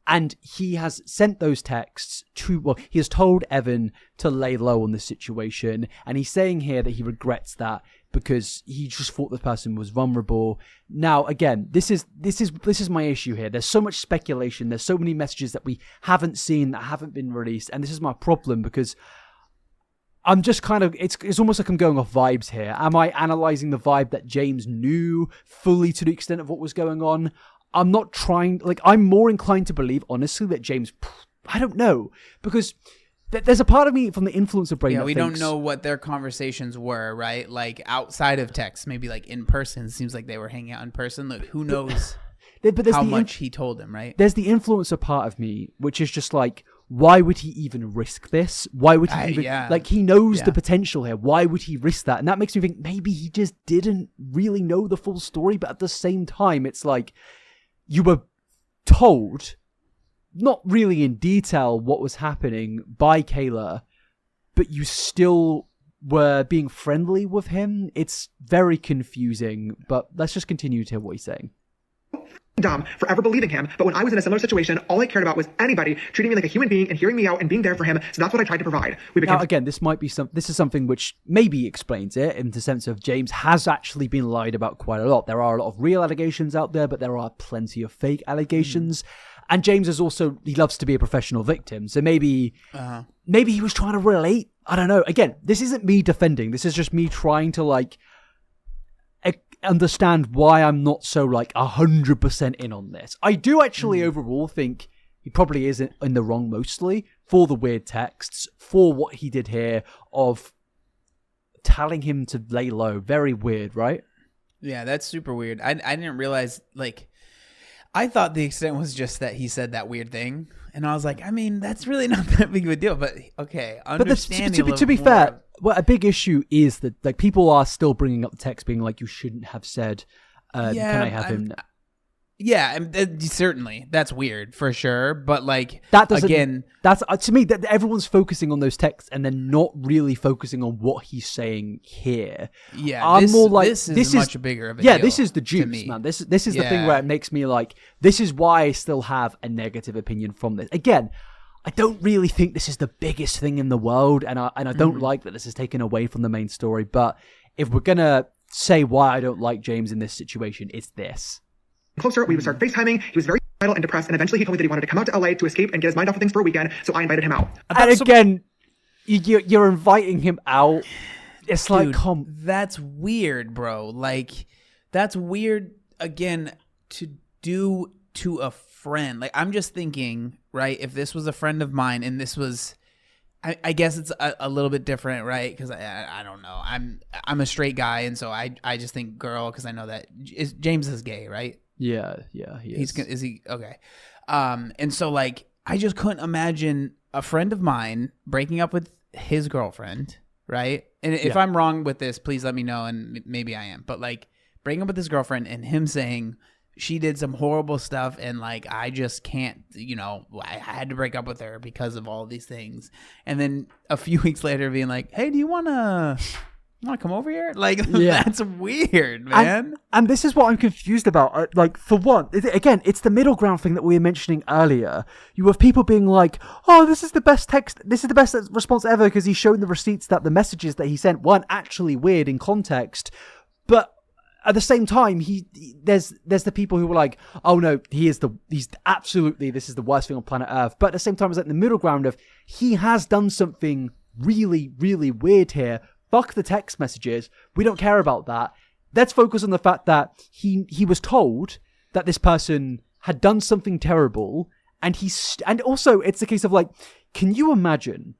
B: And he has sent those texts he has told Evan to lay low on this situation. And he's saying here that he regrets that because he just thought the person was vulnerable. Now, again, this is my issue here. There's so much speculation. There's so many messages that we haven't seen, that haven't been released. And this is my problem because I'm just kind of, it's almost like I'm going off vibes here. Am I analyzing the vibe that James knew fully to the extent of what was going on? I'm not trying, I'm more inclined to believe, honestly, that James, I don't know, because there's a part of me from the influencer brain that
A: we
B: thinks,
A: don't know what their conversations were, right? Like, outside of text, maybe, like, in person. It seems like they were hanging out in person. Look, who knows?
B: but there's
A: how much he told him, right?
B: There's the influencer part of me, which is just like, why would he even risk this? Why would he even like? He knows the potential here. Why would he risk that? And that makes me think maybe he just didn't really know the full story. But at the same time, it's like you were told, not really in detail, what was happening by Kayla, but you still were being friendly with him. It's very confusing. But let's just continue to hear what he's saying.
C: Dumb for ever believing him, but when I was in a similar situation, all I cared about was anybody treating me like a human being and hearing me out and being there for him. So that's what I tried to provide.
B: Now, again, this is something which maybe explains it in the sense of James has actually been lied about quite a lot. There are a lot of real allegations out there, but there are plenty of fake allegations. And James is also, he loves to be a professional victim. So maybe he was trying to relate. I don't know. Again, this isn't me defending. This is just me trying to like understand why I'm not so like 100% in on this. I do actually overall think he probably isn't in the wrong mostly for the weird texts, for what he did here of telling him to lay low. Very weird, right?
A: Yeah, that's super weird. I didn't realize, like, I thought the extent was just that he said that weird thing. And I was like, I mean, that's really not that big of a deal. But okay, understanding
B: to be fair, well, a big issue is that like people are still bringing up the text being like, you shouldn't have said, can I have him?
A: Yeah, certainly. That's weird for sure. But like,
B: that doesn't,
A: again,
B: that's to me that everyone's focusing on those texts and then not really focusing on what he's saying here.
A: Yeah,
B: I'm more like
A: this is much bigger of a
B: deal.
A: deal.
B: This is the juice, man. This is the thing where it makes me like, this is why I still have a negative opinion from this. Again, I don't really think this is the biggest thing in the world, and I don't like that this is taken away from the main story. But if we're gonna say why I don't like James in this situation, it's this.
C: Closer, we would start FaceTiming. He was very idle and depressed, and eventually he told me that he wanted to come out to LA to escape and get his mind off of things for a weekend, so I invited him out.
B: And again, you're inviting him out. It's like,
A: dude, that's weird, bro. Like, that's weird, again, to do to a friend. Like, I'm just thinking, right, if this was a friend of mine and this was... I guess it's a little bit different, right? Because I don't know. I'm a straight guy, and so I just think girl, because I know that James is gay, right?
B: Yeah, he is.
A: Is he okay? And so like I just couldn't imagine a friend of mine breaking up with his girlfriend, right? And if I'm wrong with this, please let me know, and maybe I am. But like breaking up with his girlfriend and him saying she did some horrible stuff, and like I just can't, I had to break up with her because of all these things. And then a few weeks later being like, hey, do you wanna come over here? Like, that's weird, man.
B: And this is what I'm confused about. Like, for one, again, it's the middle ground thing that we were mentioning earlier. You have people being like, oh, this is the best text, this is the best response ever, because he's shown the receipts that the messages that he sent weren't actually weird in context. But at the same time, there's the people who were like, oh no, he's absolutely, this is the worst thing on planet Earth. But at the same time, it's like the middle ground of, he has done something really, really weird here. Fuck the text messages. We don't care about that. Let's focus on the fact that he was told that this person had done something terrible, and and also it's a case of like, can you imagine,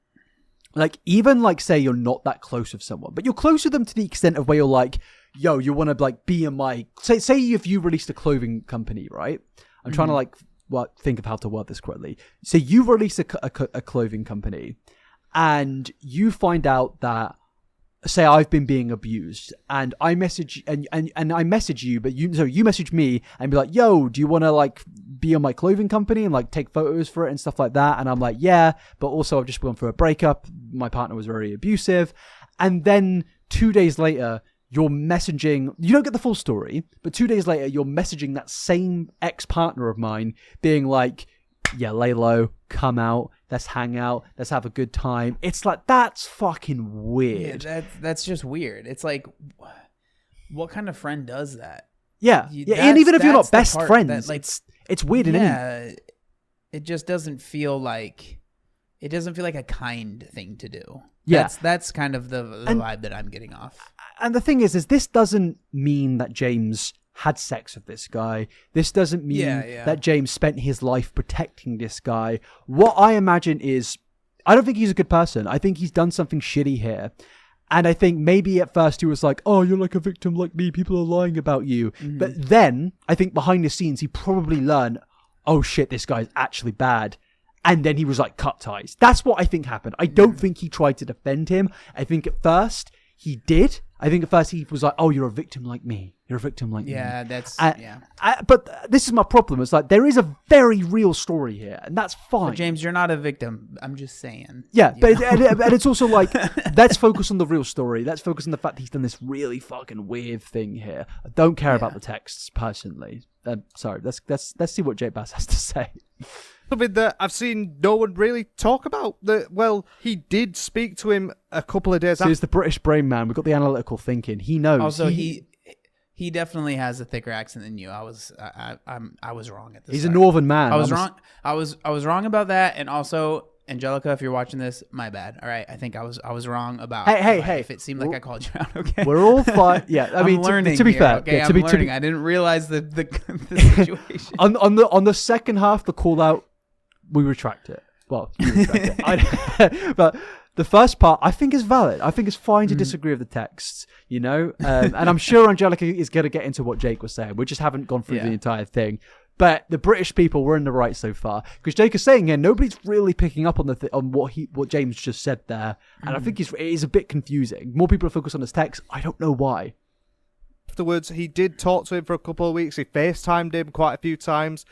B: like, even like say you're not that close with someone, but you're close with them to the extent of where you're like, yo, you want to like be in my say if you released a clothing company, right? I'm trying to like think of how to word this correctly. So you release a clothing company, and you find out that, say I've been being abused, and I message and I message you, but you message me and be like, yo, do you want to like be on my clothing company and like take photos for it and stuff like that? And I'm like, yeah, but also I've just gone through a breakup. My partner was very abusive. And then 2 days later, you're messaging, you don't get the full story, but 2 days later, you're messaging that same ex-partner of mine being like, yeah, lay low, come out, let's hang out, let's have a good time. It's like, that's fucking weird.
A: Yeah, that's just weird. It's like, what kind of friend does that?
B: Yeah, and even if you're not best friends, that, like, it's weird.
A: Yeah, it just doesn't feel like a kind thing to do.
B: Yeah,
A: that's kind of the vibe that I'm getting off.
B: And the thing is this doesn't mean that James had sex with this guy. This doesn't mean that James spent his life protecting this guy. What I imagine is, I don't think he's a good person. I think he's done something shitty here. And I think maybe at first he was like, oh, you're like a victim like me. People are lying about you.
A: Mm-hmm.
B: But then I think behind the scenes, he probably learned, oh shit, this guy's actually bad. And then he was like, cut ties. That's what I think happened. I don't think he tried to defend him. I think at first he did. I think at first he was like, oh, you're a victim like me. You're a victim like me.
A: Yeah, that's
B: But this is my problem. It's like there is a very real story here, and that's fine.
A: But James, you're not a victim. I'm just saying.
B: Yeah,
A: You
B: but
A: know?
B: and it's also like, let's focus on the real story. Let's focus on the fact that he's done this really fucking weird thing here. I don't care about the texts personally. Sorry, let's see what Jake Bass has to say.
D: Something that I've seen no one really talk about. Well, he did speak to him a couple of days
B: So
D: after.
B: he's the British brain man. We've got the analytical thinking. He knows.
A: Also, he definitely has a thicker accent than you. I was wrong at this.
B: He's a northern man.
A: I was wrong. I was wrong about that. And also, Angelica, if you're watching this, my bad. All right, I think I was wrong about.
B: Hey.
A: If it seemed like I called you out, okay.
B: We're all fine. Yeah, I mean,
A: I'm learning
B: to be
A: here,
B: fair,
A: okay,
B: yeah,
A: I'm learning. I didn't realize the situation.
B: on the second half, the call out, we retract it. Well, you retract it. But the first part, I think, is valid. I think it's fine to disagree with the texts, you know? And I'm sure Angelica is going to get into what Jake was saying. We just haven't gone through the entire thing. But the British people were in the right so far. Because Jake is saying here, nobody's really picking up on on what James just said there. And I think it is a bit confusing. More people are focused on his text. I don't know why.
D: Afterwards, he did talk to him for a couple of weeks. He FaceTimed him quite a few times.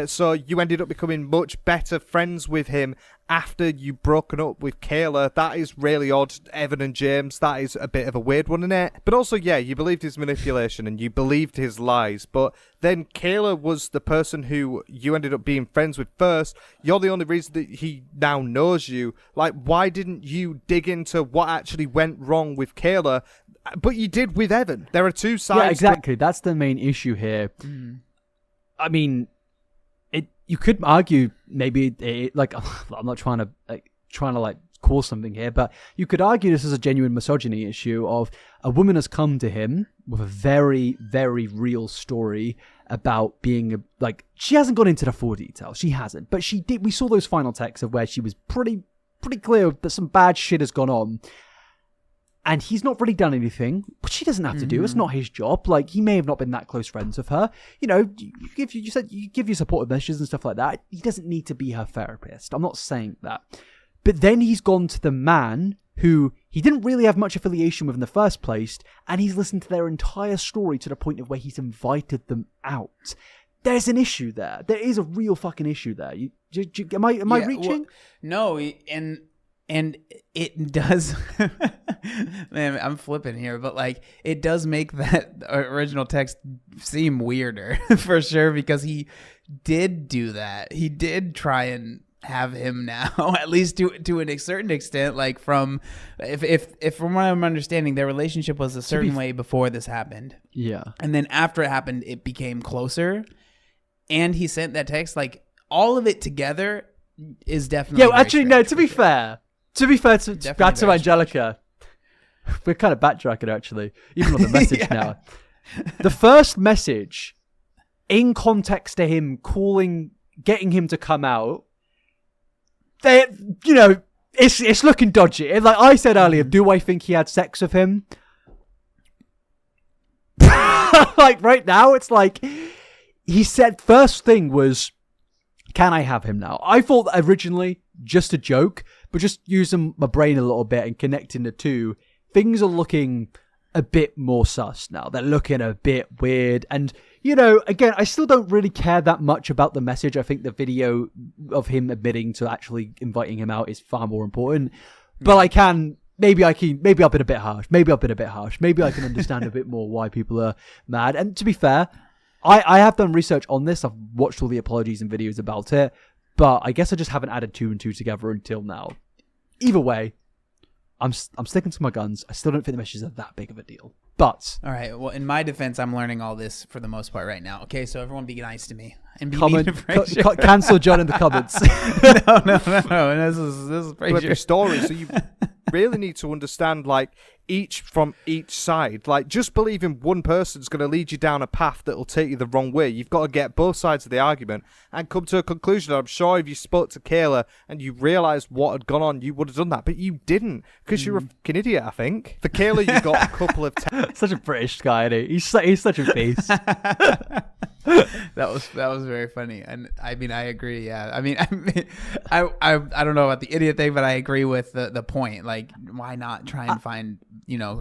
D: So you ended up becoming much better friends with him after you broken up with Kayla. That is really odd, Evan and James. That is a bit of a weird one, isn't it? But also, yeah, you believed his manipulation and you believed his lies. But then Kayla was the person who you ended up being friends with first. You're the only reason that he now knows you. Like, why didn't you dig into what actually went wrong with Kayla? But you did with Evan. There are two sides.
B: Yeah, exactly. That's the main issue here. I mean, you could argue maybe like I'm not trying to cause something here, but you could argue this is a genuine misogyny issue of a woman has come to him with a very, very real story about being she hasn't gone into the full details. She hasn't, but she did. We saw those final texts of where she was pretty clear that some bad shit has gone on. And he's not really done anything, but she doesn't have to do. It's not his job. Like, he may have not been that close friends with her. You know, you said you give your supportive messages and stuff like that. He doesn't need to be her therapist. I'm not saying that. But then he's gone to the man who he didn't really have much affiliation with in the first place, and he's listened to their entire story to the point of where he's invited them out. There's an issue there. There is a real fucking issue there. Am I reaching?
A: Well, no, and it does, man, I'm flipping here, but like it does make that original text seem weirder for sure, because he did do that. He did try and have him now, at least to a certain extent, like from if from what I'm understanding, their relationship was a certain way before this happened. Yeah. And then after it happened, it became closer. And he sent that text, like all of it together is definitely.
B: Yeah, actually, no, to be fair to Angelica, we're kind of backtracking actually, even on the message now. The first message, in context to him getting him to come out, it's looking dodgy. Like I said earlier, do I think he had sex with him? Like right now, it's like he said first thing was, can I have him now? I thought originally just a joke, but just using my brain a little bit and connecting the two, things are looking a bit more sus now. They're looking a bit weird. And, again, I still don't really care that much about the message. I think the video of him admitting to actually inviting him out is far more important. But maybe I've been a bit harsh. Maybe I can understand a bit more why people are mad. And to be fair, I have done research on this. I've watched all the apologies and videos about it. But I guess I just haven't added two and two together until now. Either way, I'm sticking to my guns. I still don't think the messages are that big of a deal. But
A: all right, well, in my defense, I'm learning all this for the most part right now. Okay, so everyone be nice to me and be mean to Frazier.
B: Cancel John in the comments.
A: No. This is
D: Frazier. Your story. So really need to understand, like, each side. Like, just believing one person's going to lead you down a path that will take you the wrong way. You've got to get both sides of the argument and come to a conclusion. I'm sure if you spoke to Kayla and you realised what had gone on, you would have done that. But you didn't, because you're a fucking idiot, I think. For Kayla, you got a couple of...
B: Such a British guy, isn't he? He's such a beast.
A: That was very funny, and I mean I agree. Yeah, I mean I don't know about the idiot thing, but I agree with the point. Like, why not try and find,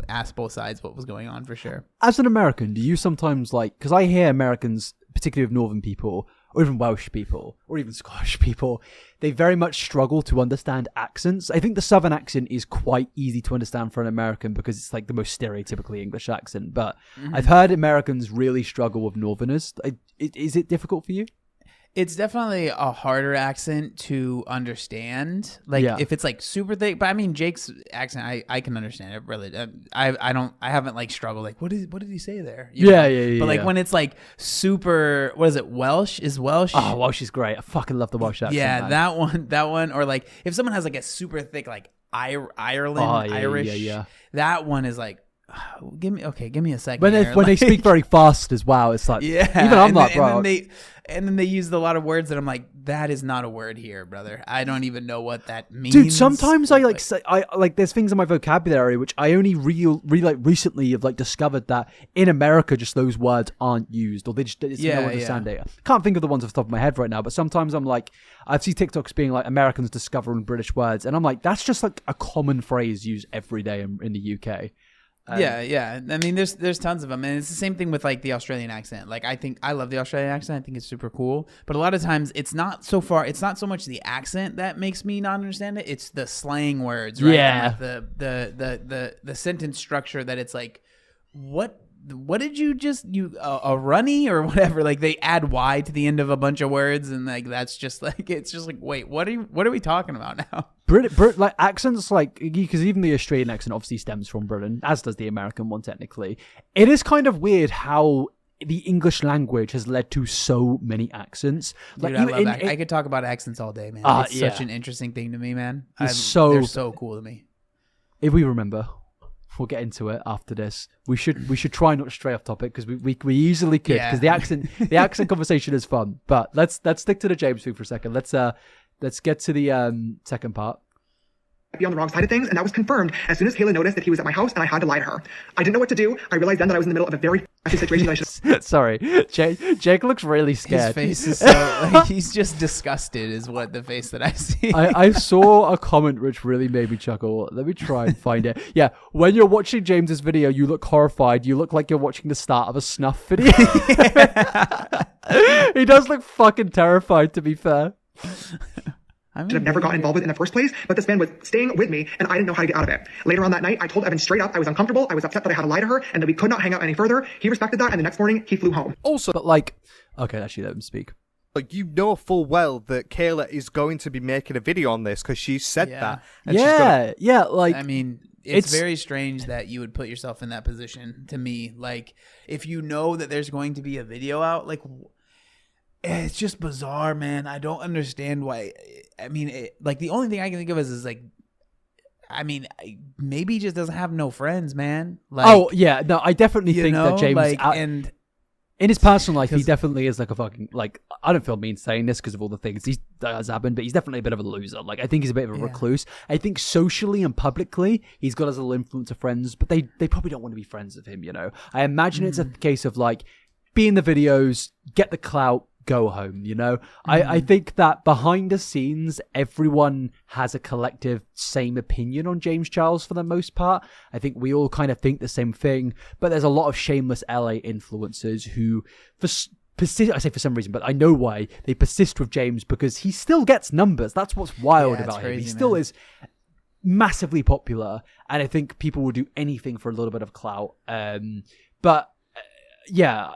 A: ask both sides what was going on for sure.
B: As an American, do you sometimes because I hear Americans, particularly with Northern people, or even Welsh people, or even Scottish people, they very much struggle to understand accents. I think the Southern accent is quite easy to understand for an American because it's like the most stereotypically English accent. But I've heard Americans really struggle with Northerners. Is it difficult for you?
A: It's definitely a harder accent to understand. Like, if it's like super thick, but I mean Jake's accent, I can understand it really. I haven't like struggled like what did he say there?
B: Yeah.
A: But like when it's like super, what is it? Welsh is Welsh.
B: Oh, Welsh is great. I fucking love the Welsh accent.
A: Yeah,
B: man.
A: that one, or like if someone has like a super thick like Ireland, Irish, that one is like. Give me a second.
B: When they speak very fast as well, it's like even I'm like, bro.
A: And then they use a lot of words that I'm like, that is not a word here, brother. I don't even know what that means.
B: Dude, sometimes I say I like there's things in my vocabulary which I only really recently have like discovered that in America just those words aren't used, or they just don't understand it. I can't think of the ones off the top of my head right now, but sometimes I'm like, I've seen TikToks being like Americans discovering British words, and I'm like, that's just like a common phrase used every day in the UK.
A: Yeah. I mean, there's tons of them, and it's the same thing with like the Australian accent. Like, I love the Australian accent. I think it's super cool, but a lot of times it's not so much the accent that makes me not understand it. It's the slang words, right?
B: Yeah.
A: And like the sentence structure that it's like, what did you just a runny or whatever? Like they add y to the end of a bunch of words, and like that's just like it's just like wait, what are we talking about now?
B: Brit like accents, like because even the Australian accent obviously stems from Britain, as does the American one technically. It is kind of weird how the English language has led to so many accents. Like,
A: dude, I love I could talk about accents all day, man. It's such an interesting thing to me, man. They're so cool to me.
B: If we remember. We'll get into it after this. We should try not to stray off topic because we easily could because the accent conversation is fun. But let's stick to the James thing for a second. Let's get to the second part.
C: Be on the wrong side of things, and that was confirmed as soon as Kayla noticed that he was at my house and I had to lie to her. I didn't know what to do. I realized then that I was in the middle of a very messy situation that I should...
B: Sorry, Jake looks really scared.
A: His face is so he's just disgusted is what the face that I see.
B: I saw a comment which really made me chuckle. Let me try and find it. Yeah, when you're watching James's video, you look horrified. You look like you're watching the start of a snuff video. He does look fucking terrified, to be fair.
C: I should have never gotten involved with in the first place, but this man was staying with me and I didn't know how to get out of it. Later on that night, I told Evan straight up I was uncomfortable, I was upset that I had to lie to her, and that we could not hang out any further. He respected that, and the next morning, he flew home.
D: Also,
B: but like, okay, actually let him speak.
D: Like, you know full well that Kayla is going to be making a video on this because she said that. And
B: like...
A: I mean... It's very strange that you would put yourself in that position, to me. Like, if you know that there's going to be a video out, like... It's just bizarre, man. I don't understand why. I mean, like the only thing I can think of is like, I mean, maybe he just doesn't have no friends, man. Like,
B: oh yeah, no, I definitely think that James
A: and
B: in his personal life, he definitely is like a fucking like. I don't feel mean saying this because of all the things that has happened, but he's definitely a bit of a loser. Like I think he's a bit of a recluse. I think socially and publicly, he's got his little influence of friends, but they probably don't want to be friends with him. You know, I imagine it's a case of like, be in the videos, get the clout. Go home, you know? I think that behind the scenes, everyone has a collective same opinion on James Charles for the most part. I think we all kind of think the same thing, but there's a lot of shameless LA influencers who persist. I say for some reason, but I know why they persist with James because he still gets numbers. That's what's wild about him. He still is massively popular, and I think people will do anything for a little bit of clout. But yeah,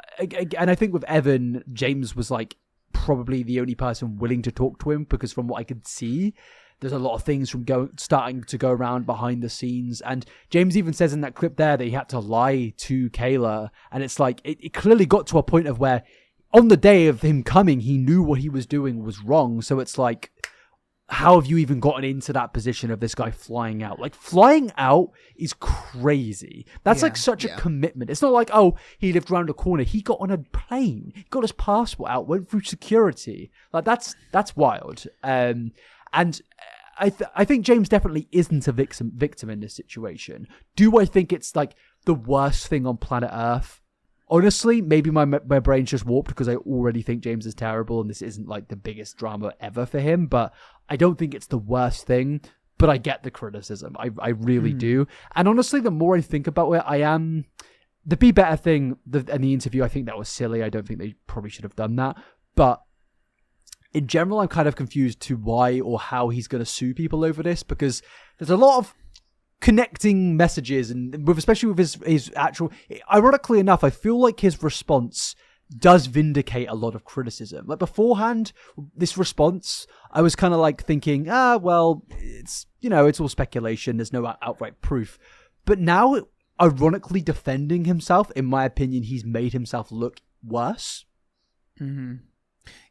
B: and I think with Evan, James was like probably the only person willing to talk to him because from what I could see, there's a lot of things from starting to go around behind the scenes. And James even says in that clip there that he had to lie to Kayla, and it's like it clearly got to a point of where on the day of him coming, he knew what he was doing was wrong. So it's like, how have you even gotten into that position of this guy flying out? Like, flying out is crazy. That's like such a commitment. It's not like, oh, he lived around a corner. He got on a plane, he got his passport out, went through security. Like, that's wild. And I think James definitely isn't a victim in this situation. Do I think it's like the worst thing on planet Earth? Honestly, maybe my brain's just warped because I already think James is terrible and this isn't like the biggest drama ever for him, but I don't think it's the worst thing, but I get the criticism. I really do. And honestly, the more I think about it, the Be Better thing in the interview, I think that was silly. I don't think they probably should have done that. But in general, I'm kind of confused to why or how he's going to sue people over this, because there's a lot of connecting messages, and especially with his actual, ironically enough, I feel like his response does vindicate a lot of criticism. Like, beforehand, this response, I was kind of like thinking, well, it's all speculation, there's no outright proof. But now, ironically defending himself, in my opinion, he's made himself look worse.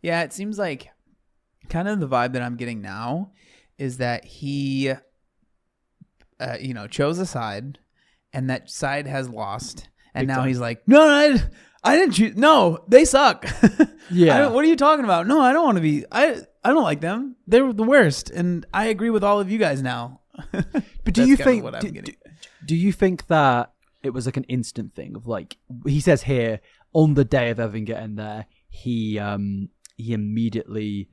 A: Yeah, it seems like kind of the vibe that I'm getting now is that he chose a side, and that side has lost, and now he's like, no, I didn't choose. No, they suck.
B: Yeah.
A: What are you talking about? No, I don't want to be. I don't like them. They're the worst, and I agree with all of you guys now.
B: But do you think? Do you think that it was like an instant thing of like, he says here, on the day of Evan getting there, he immediately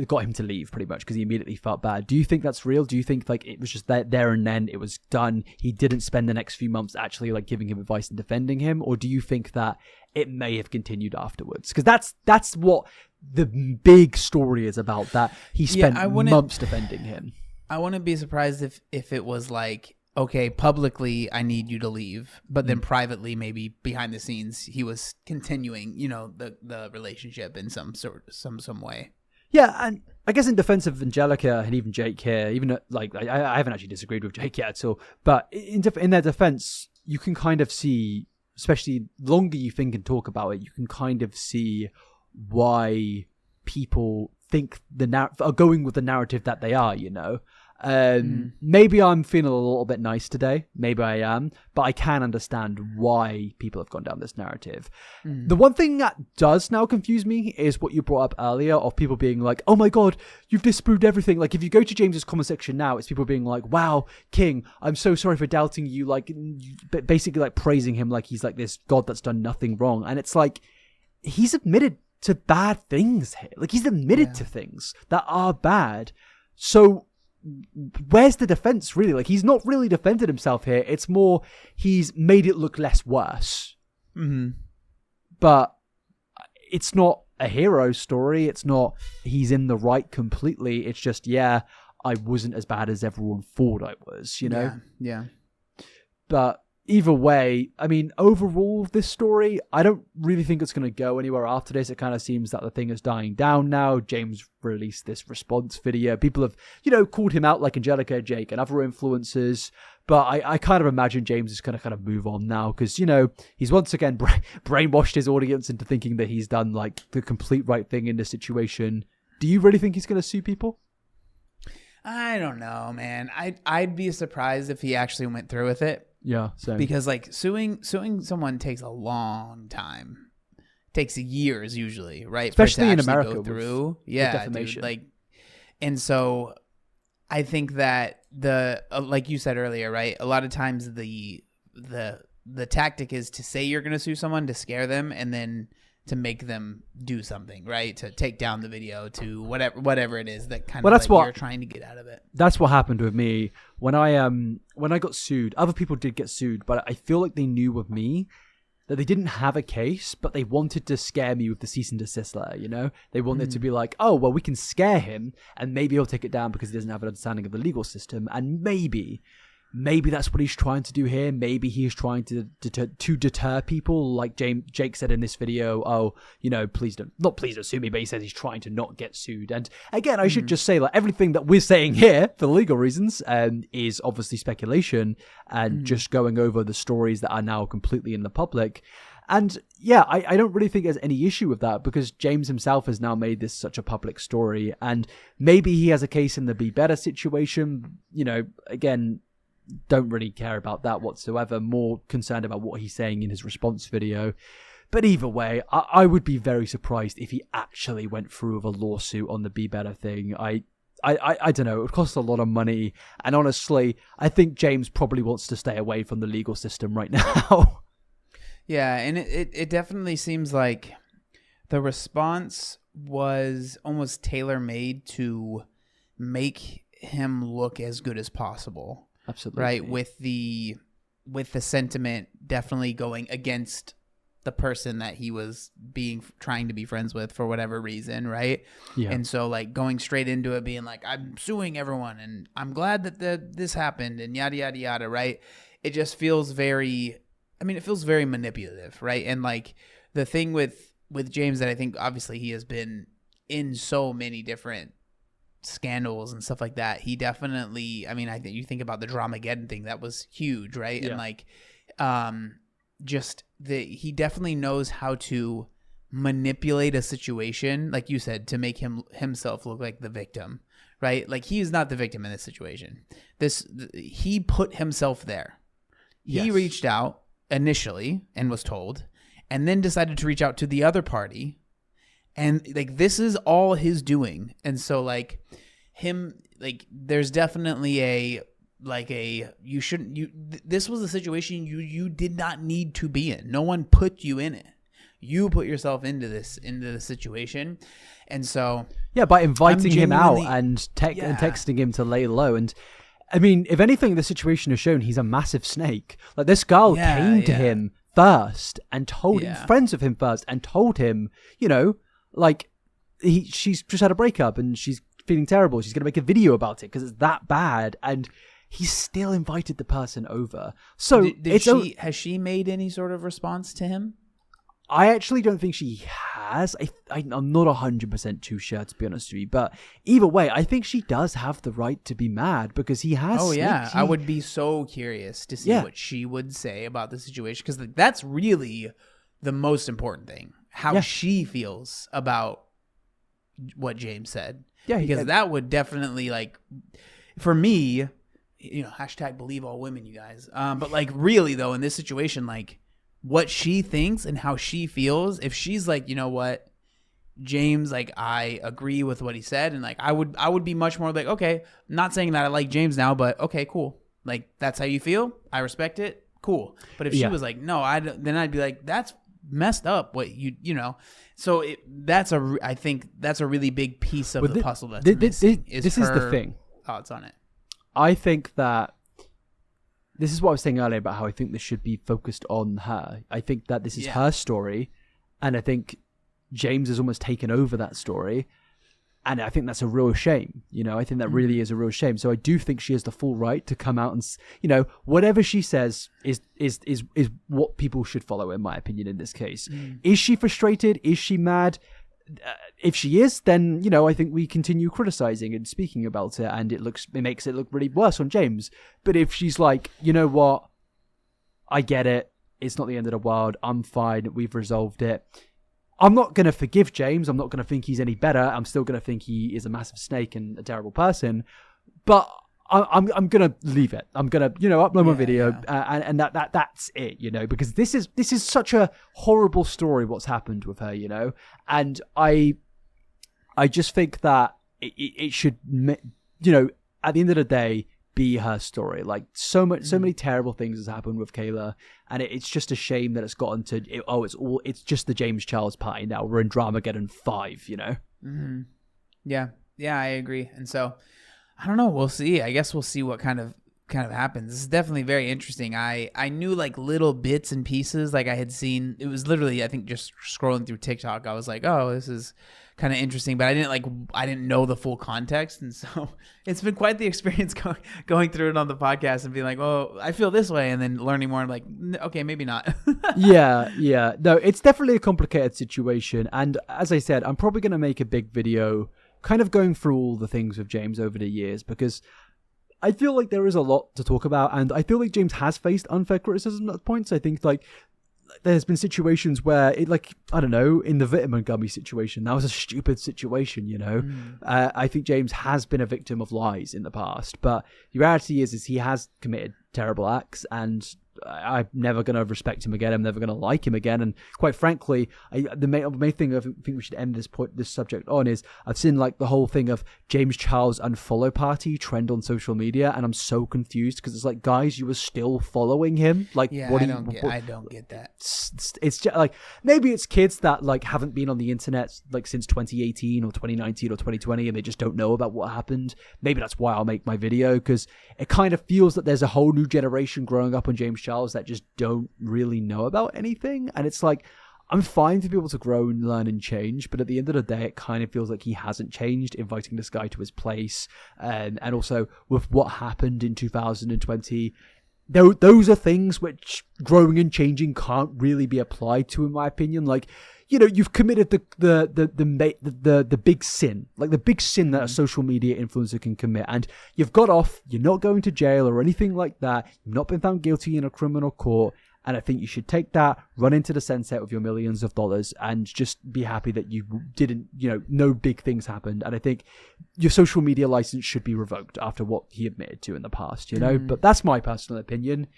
B: got him to leave, pretty much, because he immediately felt bad. Do you think that's real? Do you think like it was just there and then it was done? He didn't spend the next few months actually like giving him advice and defending him, or do you think that it may have continued afterwards? Because that's what the big story is about. That he spent months defending him.
A: I wouldn't be surprised if it was like, okay, publicly I need you to leave, but then privately, maybe behind the scenes, he was continuing, the relationship in some way.
B: Yeah, and I guess in defense of Angelica and even Jake here, even like I haven't actually disagreed with Jake yet at all, but in their defense, you can kind of see, especially the longer you think and talk about it, you can kind of see why people think are going with the narrative that they are, Maybe I'm feeling a little bit nice today. Maybe I am. But I can understand why people have gone down this narrative. The one thing that does now confuse me is what you brought up earlier of people being like, oh my God, you've disproved everything. Like, if you go to James's comment section now, it's people being like, wow, King, I'm so sorry for doubting you. Like, basically like praising him like he's like this God that's done nothing wrong. And it's like, he's admitted to bad things here. Like, he's admitted to things that are bad. So where's the defense really? Like, he's not really defended himself here. It's more he's made it look less worse. But it's not a hero story. It's not he's in the right completely. It's just, I wasn't as bad as everyone thought I was,
A: Yeah.
B: But either way, I mean, overall, this story, I don't really think it's going to go anywhere after this. It kind of seems that the thing is dying down now. James released this response video. People have, called him out like Angelica, Jake, and other influencers. But I kind of imagine James is going to kind of move on now because, he's once again brainwashed his audience into thinking that he's done like the complete right thing in this situation. Do you really think he's going to sue people?
A: I don't know, man. I'd be surprised if he actually went through with it.
B: Yeah, same.
A: Because like suing someone takes a long time. Takes years usually, right?
B: Especially in America.
A: Go through.
B: With
A: defamation. Dude, and so I think that like you said earlier, right? A lot of times the tactic is to say you're going to sue someone to scare them, and then to make them do something, right? To take down the video, to whatever it is that kind of that's what you're trying to get out of it.
B: That's what happened with me when I got sued. Other people did get sued, but I feel like they knew of me that they didn't have a case, but they wanted to scare me with the cease and desist letter, They wanted to be like, oh, well, we can scare him and maybe he'll take it down because he doesn't have an understanding of the legal system. And maybe that's what he's trying to do here. Maybe he's trying to deter people, like Jake said in this video. Oh, please don't sue me. But he says he's trying to not get sued. And again, I should just say, like, everything that we're saying here for legal reasons is obviously speculation and just going over the stories that are now completely in the public. And yeah, I don't really think there's any issue with that because James himself has now made this such a public story, and maybe he has a case in the Be Better situation. You know, again, don't really care about that whatsoever. More concerned about what he's saying in his response video. But either way, I would be very surprised if he actually went through with a lawsuit on the Be Better thing. I don't know. It would cost a lot of money. And honestly, I think James probably wants to stay away from the legal system right now.
A: Yeah, and it definitely seems like the response was almost tailor-made to make him look as good as possible.
B: Absolutely.
A: Right? With the sentiment definitely going against the person that he was trying to be friends with for whatever reason, right?
B: Yeah.
A: And so like going straight into it being like, I'm suing everyone and I'm glad that this happened and yada yada yada, right? It just feels very manipulative, right? And like the thing with James that I think obviously he has been in so many different scandals and stuff like that. He definitely, I mean, I think you think about the Dramageddon thing, that was huge, right?
B: Yeah.
A: And like he definitely knows how to manipulate a situation, like you said, to make himself look like the victim, right? Like he is not the victim in this situation. He put himself there. He
B: Yes.
A: reached out initially and was told, and then decided to reach out to the other party, and like this is all his doing. And so like him, like there's definitely this was a situation you did not need to be in. No one put you in it. You put yourself into the situation. And so
B: Yeah, by inviting him out
A: genuinely-
B: and texting him to lay low. And I mean, if anything, the situation has shown he's a massive snake. Like this girl came to him first and told him, friends of him first, and told him, you know, like she's just had a breakup and she's feeling terrible. She's going to make a video about it because it's that bad. And he still invited the person over. So
A: has she made any sort of response to him?
B: I actually don't think she has. I'm not 100% too sure, to be honest with you. But either way, I think she does have the right to be mad because he has.
A: Oh, yeah. I would be so curious to see what she would say about the situation, because that's really the most important thing, how she feels about what James said.
B: Yeah,
A: because that would definitely, like, for me, you know, hashtag believe all women, you guys. But like really though, in this situation, like what she thinks and how she feels, if she's like, you know what, James, like I agree with what he said, and like I would be much more like, okay, not saying that I like James now, but okay, cool. Like that's how you feel. I respect it. Cool. But if she was like, no, then I'd be like, that's messed up. What you know. So I think that's a really big piece of the puzzle that's missing.
B: This is the thing.
A: Thoughts on it.
B: I think that this is what I was saying earlier about how I think this should be focused on her. I think that this is her story, and I think James has almost taken over that story, and I think that's a real shame. You know, I think that really is a real shame. So I do think she has the full right to come out and, you know, whatever she says is what people should follow, in my opinion, in this case. Is she frustrated? Is she mad? If she is, then, you know, I think we continue criticizing and speaking about it, and it makes it look really worse on James. But if she's like, you know what, I get it, it's not the end of the world, I'm fine, we've resolved it, I'm not going to forgive James, I'm not going to think he's any better, I'm still going to think he is a massive snake and a terrible person, but I'm going to leave it. I'm going to, you know, upload my video and that's it, you know, because this is such a horrible story what's happened with her, you know, and I just think that it should, you know, at the end of the day, be her story. Like so many terrible things has happened with Kayla, and it's just a shame that it's gotten to it's just the James Charles party now. We're in Dramageddon 5, you know.
A: Mm-hmm. Yeah, I agree. And so I don't know. We'll see. I guess we'll see what kind of happens. This is definitely very interesting. I knew like little bits and pieces. Like I had seen, it was literally, I think, just scrolling through TikTok, I was like, oh, this is kind of interesting, but I didn't know the full context. And so it's been quite the experience going through it on the podcast and being like, oh, I feel this way. And then learning more, I'm like, okay, maybe not.
B: Yeah. No, it's definitely a complicated situation. And as I said, I'm probably going to make a big video kind of going through all the things with James over the years, because I feel like there is a lot to talk about, and I feel like James has faced unfair criticism at points. I think, like, there's been situations where it, like, I don't know, in the vitamin gummy situation, that was a stupid situation, you know. I think James has been a victim of lies in the past, but the reality is he has committed terrible acts, and I'm never going to respect him again. I'm never going to like him again. And quite frankly, the main thing I think we should end this subject on is I've seen like the whole thing of James Charles unfollow party trend on social media, and I'm so confused because it's like, guys, you were still following him. Like,
A: Yeah,
B: what
A: I
B: do
A: don't get that.
B: it's just like, maybe it's kids that like haven't been on the internet like since 2018 or 2019 or 2020, and they just don't know about what happened. Maybe that's why I'll make my video, because it kind of feels that there's a whole new generation growing up on James Charles that just don't really know about anything. And it's like, I'm fine for people to grow and learn and change, but at the end of the day, it kind of feels like he hasn't changed, inviting this guy to his place. And also with what happened in 2020, those are things which growing and changing can't really be applied to, in my opinion. Like, you know, you've committed the big sin, like the big sin that a social media influencer can commit, and you've got off. You're not going to jail or anything like that. You've not been found guilty in a criminal court, and I think you should take that, run into the sunset with your millions of dollars, and just be happy that you didn't, you know, no big things happened. And I think your social media license should be revoked after what he admitted to in the past, you know. But that's my personal opinion.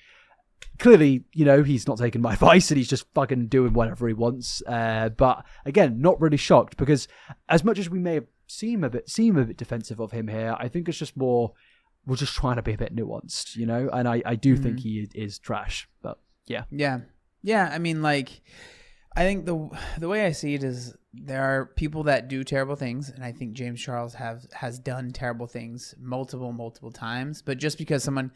B: Clearly, you know, he's not taking my advice and he's just fucking doing whatever he wants. But again, not really shocked, because as much as we may have seem a bit defensive of him here, I think it's just more, we're just trying to be a bit nuanced, you know. And I do think he is trash. But yeah.
A: I mean, like, I think the way I see it is there are people that do terrible things, and I think James Charles has done terrible things multiple times. But just because someone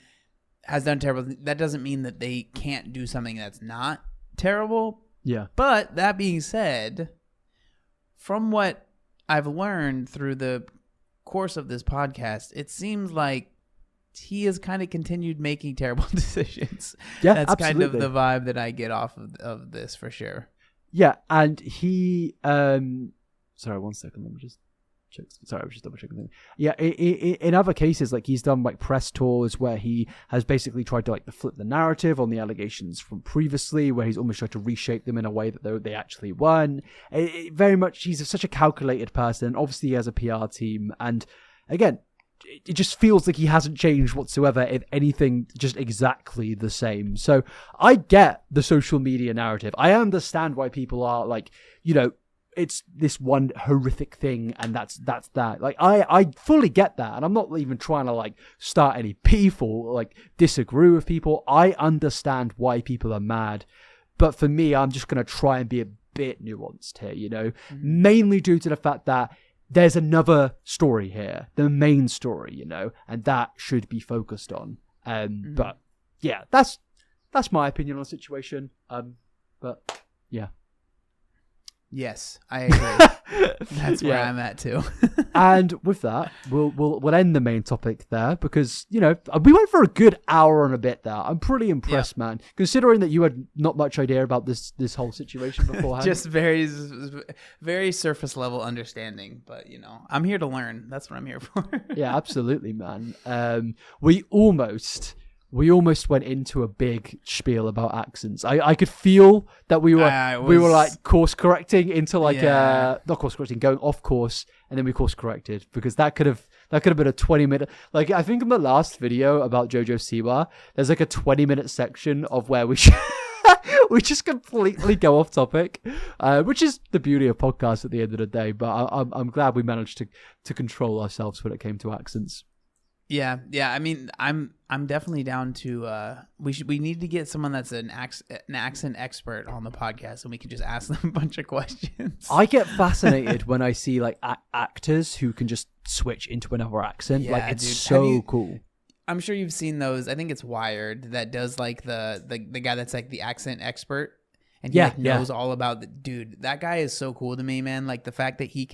A: has done terrible, that doesn't mean that they can't do something that's not terrible.
B: Yeah.
A: But that being said, from what I've learned through the course of this podcast, it seems like he has kind of continued making terrible decisions.
B: Yeah,
A: that's
B: absolutely.
A: kind of the vibe that I get off of this, for sure.
B: Yeah, and he sorry, 1 second, let me just check. Sorry, I was just double checking. Yeah, in other cases, like, he's done like press tours where he has basically tried to like flip the narrative on the allegations from previously, where he's almost tried to reshape them in a way that they actually weren't. Very much, he's such a calculated person. Obviously, he has a PR team, and again, it just feels like he hasn't changed whatsoever. If anything, just exactly the same. So I get the social media narrative. I understand why people are like, you know, it's this one horrific thing, and that's that. Like, I fully get that, and I'm not even trying to like start any beef or like disagree with people. I understand why people are mad, but for me, I'm just gonna try and be a bit nuanced here, you know, mainly due to the fact that there's another story here, the main story, you know, and that should be focused on. But yeah, that's my opinion on the situation. But yeah.
A: Yes, I agree. That's where I'm at too.
B: And with that, we'll end the main topic there, because, you know, we went for a good hour and a bit there. I'm pretty impressed, man, considering that you had not much idea about this whole situation beforehand.
A: Just very surface level understanding, but, you know, I'm here to learn. That's what I'm here for.
B: Yeah, absolutely, man. We almost went into a big spiel about accents. I could feel that we were like course correcting into like not course correcting, going off course, and then we course corrected, because that could have been a 20-minute. Like, I think in the last video about Jojo Siwa, there's like a 20-minute section of where we we just completely go off topic, which is the beauty of podcasts at the end of the day. But I'm glad we managed to control ourselves when it came to accents.
A: Yeah. I mean, I'm definitely down to. We need to get someone that's an accent expert on the podcast, and we can just ask them a bunch of questions.
B: I get fascinated when I see like actors who can just switch into another accent.
A: Yeah,
B: like, it's
A: dude.
B: so cool.
A: I'm sure you've seen those. I think it's Wired that does like the guy that's like the accent expert, and he knows all about the dude. That guy is so cool to me, man. Like, the fact that he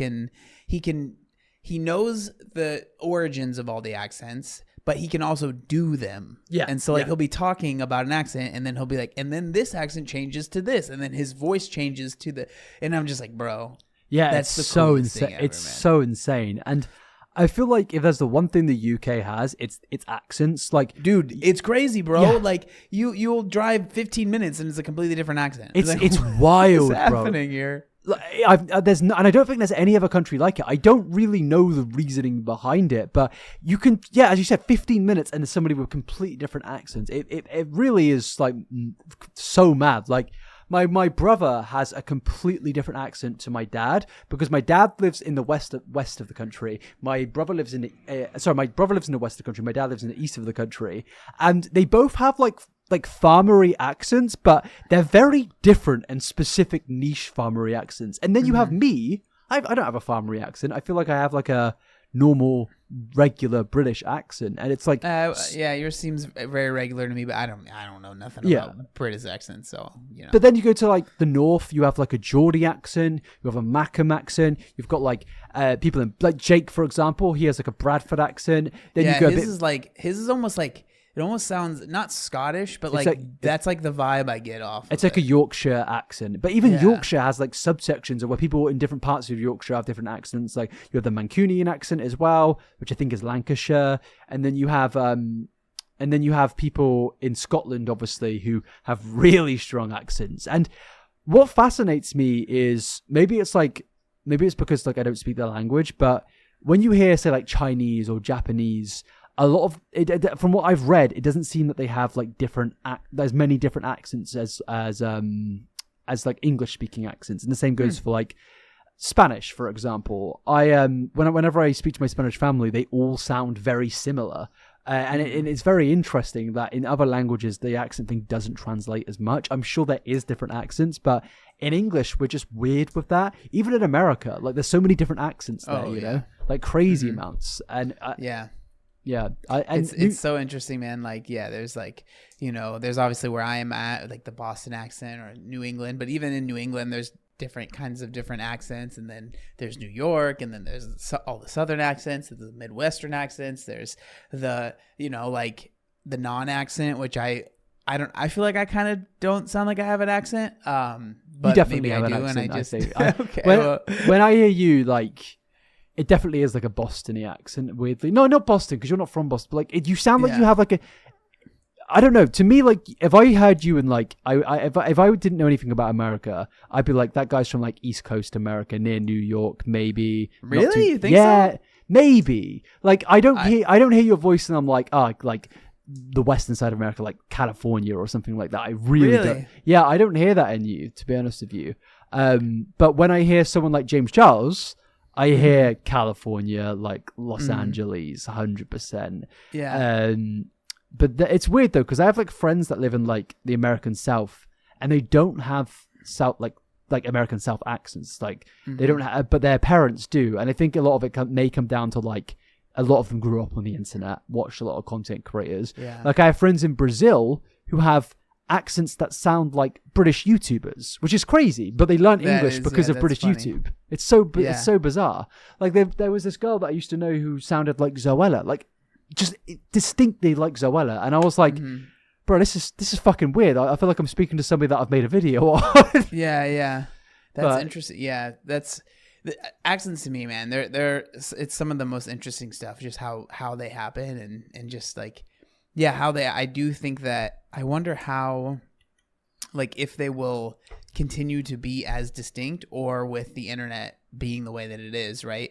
A: knows the origins of all the accents, but he can also do them. Yeah. And so like he'll be talking about an accent, and then he'll be like, and then this accent changes to this, and then his voice changes to the, and I'm just like, bro.
B: Yeah,
A: that's
B: it's
A: the
B: so
A: insane.
B: It's so insane. And I feel like if there's the one thing the UK has, it's accents. Like,
A: Dude, it's crazy, bro.
B: Yeah.
A: Like you'll drive 15 minutes and it's a completely different accent.
B: it's
A: like,
B: it's
A: what
B: wild,
A: is
B: bro.
A: happening here?
B: Like, and I don't think there's any other country like it. I don't really know the reasoning behind it, but you can, yeah, as you said, 15 minutes and there's somebody with completely different accents. It really is like so mad. Like my brother has a completely different accent to my dad because my dad lives in the west of the country. My brother lives in the my brother lives in the west of the country. My dad lives in the east of the country, and they both have like farmery accents, but they're very different and specific niche farmery accents. And then you have me. I don't have a farmery accent. I feel like I have like a normal, regular British accent, and it's like
A: Yeah, yours seems very regular to me, but I don't know nothing
B: Yeah.
A: about British accents, so you know.
B: But then you go to like the north, you have like a Geordie accent, you have a Mackham accent, you've got like people in like Jake, for example, he has like a Bradford accent. Then
A: yeah,
B: you go
A: his is almost like it almost sounds not Scottish, but
B: It's
A: like
B: like-
A: that's like the vibe I get off.
B: it's
A: of
B: like a
A: it.
B: Yorkshire accent. But even
A: Yeah.
B: Yorkshire has like subsections of where people in different parts of Yorkshire have different accents. Like you have the Mancunian accent as well, which I think is Lancashire, and then you have people in Scotland, obviously, who have really strong accents. And what fascinates me is maybe it's because like I don't speak the language, but when you hear say like Chinese or Japanese, a lot of it, from what I've read, it doesn't seem that they have like there's many different accents as like English speaking accents, and the same goes for like Spanish, for example. Whenever I speak to my Spanish family, they all sound very similar. And it's very interesting that in other languages, the accent thing doesn't translate as much. I'm sure there is different accents, but in English, we're just weird with that. Even in America, like there's so many different accents there, you know, like crazy amounts. And
A: Yeah.
B: yeah,
A: It's so interesting, man. Like, yeah, there's like, there's obviously where I am at, like the Boston accent or New England, but even in New England, there's different kinds of different accents, and then there's New York, and then there's all the Southern accents, the Midwestern accents. There's the, like the non-accent, which I feel like I kind of don't sound like I have an accent. But
B: you definitely
A: maybe
B: have
A: I
B: an
A: do,
B: accent.
A: and I just
B: think.
A: okay.
B: When I hear you, like, it definitely is like a Boston-y accent, weirdly. No, not Boston, because you're not from Boston. But like, you sound like
A: Yeah.
B: you have like a. I don't know. To me, like, if I heard you and like, if I didn't know anything about America, I'd be like, that guy's from like East Coast America, near New York, maybe. Not
A: Really? You think
B: yeah,
A: so?
B: maybe. Like, I don't hear your voice, and I'm like, like the western side of America, like California or something like that. I really don't.
A: Really?
B: Yeah, I don't hear that in you, to be honest with you. But when I hear someone like James Charles, I hear California, like Los Angeles, 100%.
A: Yeah.
B: But it's weird though, because I have like friends that live in like the American South, and they don't have like American South accents. Like they don't have, but their parents do, and I think a lot of it may come down to like a lot of them grew up on the internet, watched a lot of content creators.
A: Yeah.
B: Like I have friends in Brazil who have accents that sound like British YouTubers, which is crazy, but they learn
A: That
B: English
A: is-
B: because
A: yeah,
B: of
A: that's
B: British
A: funny.
B: YouTube. It's so
A: Yeah.
B: it's so bizarre. Like there was this girl that I used to know who sounded like Zoella, like just distinctly like Zoella, and I was like, bro, this is fucking weird. I feel like I'm speaking to somebody that I've made a video on.
A: Yeah. That's
B: But-
A: interesting. Yeah, that's the accents to me, man. It's some of the most interesting stuff, just how they happen and just like, yeah, how they. I do think that I wonder how, like, if they will continue to be as distinct, or with the internet being the way that it is, right?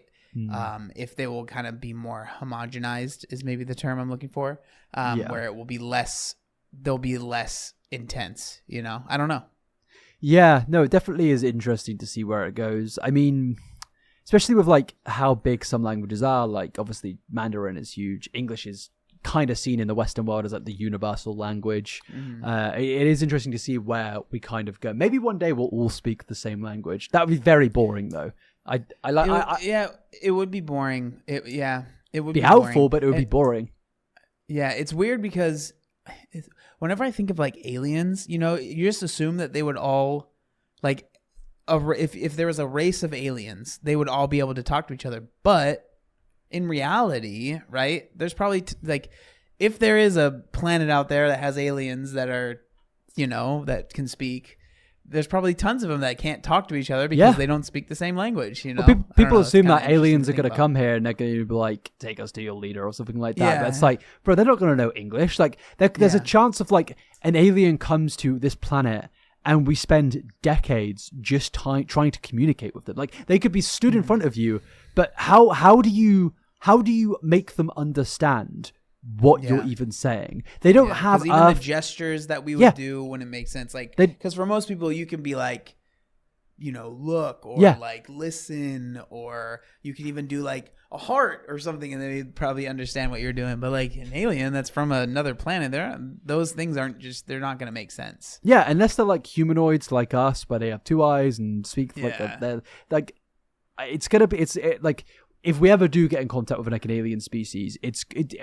A: If they will kind of be more homogenized is maybe the term I'm looking for,
B: Yeah.
A: where it will be less. They'll be less intense. I don't know.
B: Yeah, no, it definitely is interesting to see where it goes. I mean, especially with like how big some languages are. Like obviously Mandarin is huge. English is kind of seen in the Western world as like the universal language. It is interesting to see where we kind of go. Maybe one day we'll all speak the same language. That would be very boring though.
A: It would be boring. It would
B: be
A: be
B: helpful,
A: boring.
B: but it would be boring.
A: Yeah, it's weird because whenever I think of like aliens, you just assume that they would all like if there was a race of aliens, they would all be able to talk to each other. But in reality, right? There's probably like if there is a planet out there that has aliens that are, that can speak, there's probably tons of them that can't talk to each other because
B: Yeah.
A: they don't speak the same language. You know,
B: Well,
A: I don't
B: people
A: know, it's
B: assume
A: kinda
B: that aliens are
A: interesting
B: going to
A: to
B: come here and they're going to be like, take us to your leader or something like that. But it's
A: Yeah.
B: like, bro, they're not going to know English. Like, there's a
A: Yeah.
B: chance of like an alien comes to this planet and we spend decades just trying to communicate with them. Like, they could be stood in front of you, but how do you make them understand what you're
A: Yeah.
B: even saying? They don't
A: Yeah,
B: have
A: 'cause even
B: Earth.
A: the gestures that we would
B: Yeah.
A: do wouldn't make sense. Like,
B: They-
A: because for most people, you can be like, you know, look or
B: Yeah.
A: like listen, or you can even do like a heart or something, and they'd probably understand what you're doing. But like an alien that's from another planet, those things they're not going to make sense.
B: Yeah, unless they're like humanoids like us, where they have two eyes and speak like
A: Yeah.
B: they're like, it's gonna be like if we ever do get in contact with like an alien species,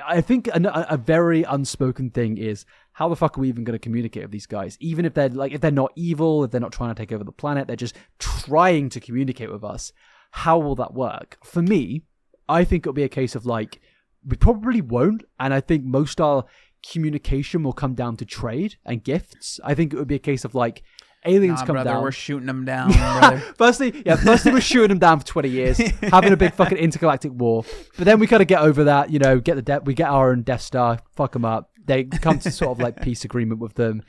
B: I think a very unspoken thing is how the fuck are we even going to communicate with these guys? Even if they're not evil, if they're not trying to take over the planet, they're just trying to communicate with us. How will that work? For me, I think it'll be a case of like, we probably won't, and I think most our communication will come down to trade and gifts. I think it would be a case of like, aliens
A: Nah,
B: come
A: brother,
B: down.
A: we're shooting them down, brother.
B: Firstly, we're shooting them down for 20 years, having a big fucking intergalactic war. But then we kind of get over that, you know, we get our own Death Star, fuck them up. They come to sort of like peace agreement with them.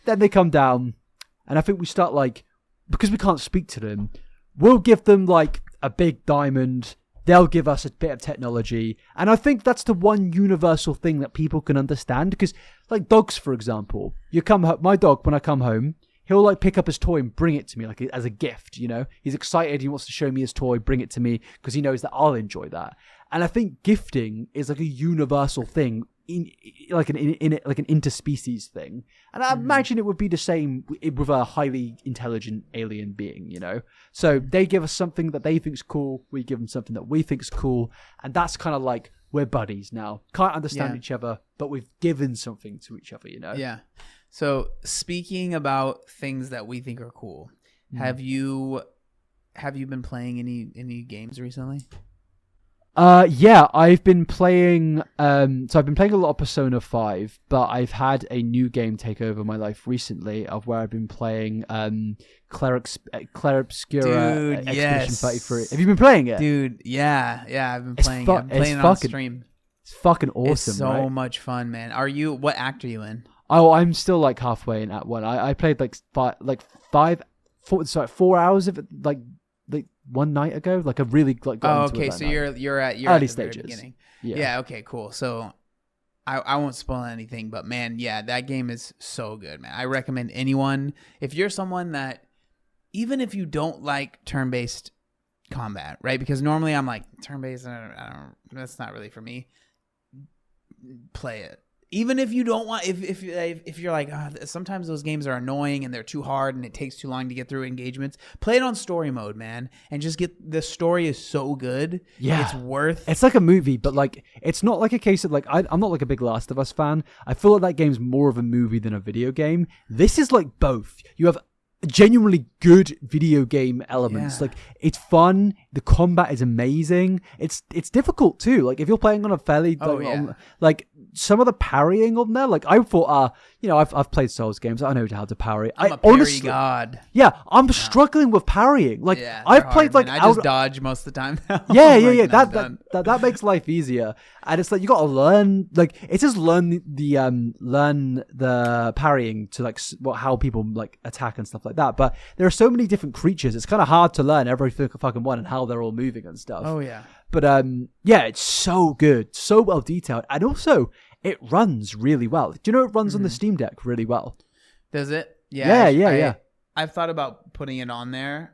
B: Then they come down, and I think we start like, because we can't speak to them, we'll give them like a big diamond. They'll give us a bit of technology. And I think that's the one universal thing that people can understand. Because like dogs, for example, my dog, when I come home, he'll like pick up his toy and bring it to me like as a gift, you know? He's excited, he wants to show me his toy, bring it to me because he knows that I'll enjoy that. And I think gifting is like a universal thing, like an interspecies thing. And I imagine it would be the same with a highly intelligent alien being, you know? So they give us something that they think's cool, we give them something that we think's cool, and that's kind of like we're buddies now. Can't understand
A: Yeah.
B: each other, but we've given something to each other, you know?
A: Yeah. So speaking about things that we think are cool, have you been playing any games recently?
B: Yeah, I've been playing so I've been playing a lot of Persona 5, but I've had a new game take over my life recently of where I've been playing Clair Obscura
A: Dude,
B: Expedition
A: yes.
B: 33. Have you been playing it?
A: Dude, yeah, I've been
B: It's
A: playing.
B: fu-
A: I'm playing
B: it's
A: it on
B: fucking
A: stream.
B: It's fucking awesome,
A: It's so
B: right?
A: much fun, man. What act are you in?
B: Oh, I'm still like halfway in Act 1. I played like 4 hours of it like one night ago. Like I really like got
A: Oh,
B: into
A: okay.
B: it that
A: So
B: night.
A: you're at
B: Early
A: the very
B: stages.
A: beginning.
B: Yeah.
A: Yeah. Okay. Cool. So I won't spoil anything, but man, yeah, that game is so good, man. I recommend anyone, if you're someone that, even if you don't like turn-based combat, right? Because normally I'm like turn-based, I don't, that's not really for me. Play it. Even if you don't want, if you're like, sometimes those games are annoying and they're too hard and it takes too long to get through engagements, play it on story mode, man, and just the story is so good.
B: Yeah.
A: It's worth.
B: It's like a movie, but like it's not like a case of like I'm not like a big Last of Us fan. I feel like that game's more of a movie than a video game. This is like both. You have genuinely good video game elements.
A: Yeah.
B: Like it's fun. The combat is amazing. It's difficult too. Like if you're playing on a fairly like some of the parrying on there. Like I thought, I've played Souls games. I know how to parry.
A: I'm a
B: honestly,
A: parry god.
B: yeah, I'm struggling with parrying. Like
A: Yeah,
B: I've
A: they're
B: played
A: hard,
B: like
A: man. I just dodge most of the time now.
B: yeah,
A: I'm
B: yeah,
A: like,
B: yeah.
A: nah, I'm done.
B: That makes life easier. And it's like you got to learn. Like it says learn the parrying to like how people like attack and stuff like that. But there are so many different creatures. It's kind of hard to learn every fucking one and how they're all moving and stuff.
A: Oh yeah.
B: But yeah, it's so good, so well detailed, and also it runs really well. Do you know it runs on the Steam Deck really well?
A: Does it?
B: Yeah, yeah.
A: I've thought about putting it on there.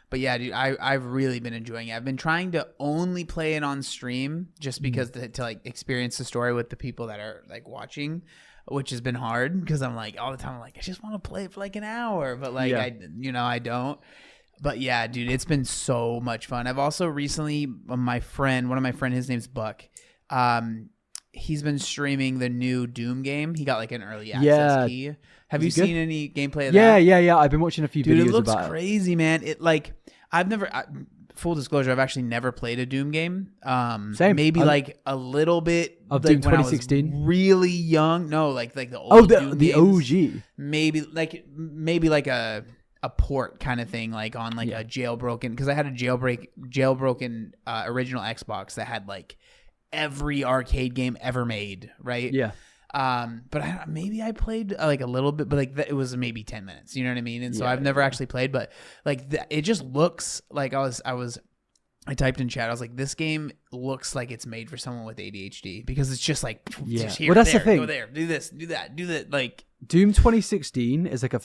A: But yeah, dude, I've really been enjoying it. I've been trying to only play it on stream just because to like experience the story with the people that are like watching, which has been hard because I'm like all the time I'm like I just want to play it for like an hour, but like I don't. But yeah, dude, it's been so much fun. I've also recently one of my friend, his name's Buck. He's been streaming the new Doom game. He got like an early access key. Have you seen any gameplay of that?
B: Yeah. I've been watching a few
A: Dude,
B: videos
A: it looks
B: about
A: crazy, man. It like full disclosure, I've actually never played a Doom game.
B: Same.
A: Maybe like a little bit
B: Of
A: like
B: Doom
A: when I was
B: 2016?
A: really young. No, like the old
B: Oh,
A: Doom
B: the
A: games.
B: OG.
A: Maybe like a port kind of thing, like on like a jailbroken, because I had a jailbroken original Xbox that had like every arcade game ever made, right?
B: Yeah.
A: But maybe I played like a little bit, but like it was maybe 10 minutes, you know what I mean? And so I've never actually played, but like it just looks like I typed in chat, I was like, this game looks like it's made for someone with ADHD, because it's just like, just here,
B: Well, that's
A: there,
B: the thing.
A: go there, do this, do that, do that. Like
B: Doom 2016 is like a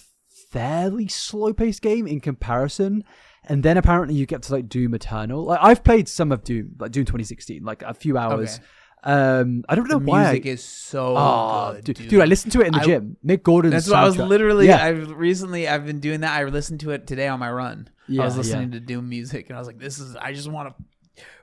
B: fairly slow-paced game in comparison, and then apparently you get to like Doom Eternal. Like I've played some of Doom, like Doom 2016, like a few hours.
A: Okay.
B: I don't know
A: the
B: why.
A: music is so good,
B: dude, I listened to it in the gym. Mick Gordon's
A: That's what I was
B: soundtrack.
A: literally.
B: Yeah.
A: I've been doing that. I listened to it today on my run.
B: Yeah,
A: I was listening
B: yeah.
A: to Doom music, and I was like, I just want to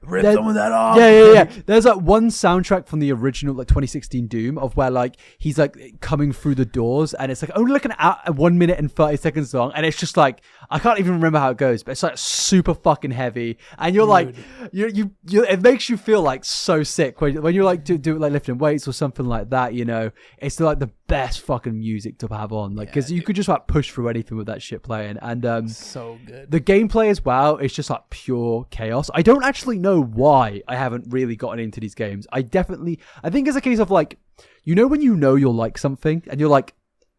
A: rip
B: There-
A: some of that off.
B: Yeah. There's like one soundtrack from the original like 2016 Doom of where like he's like coming through the doors, and it's like only like 1 minute and 30 seconds long, and it's just like I can't even remember how it goes, but it's like super fucking heavy, and you're like you it makes you feel like so sick when you're like do like lifting weights or something like that. You know, it's like the best fucking music to have on, like because you could just like push through anything with that shit playing, and
A: So good.
B: the gameplay as well is just like pure chaos. I don't actually know why I haven't really gotten into these games. I think it's a case of like, when you'll like something and you're like,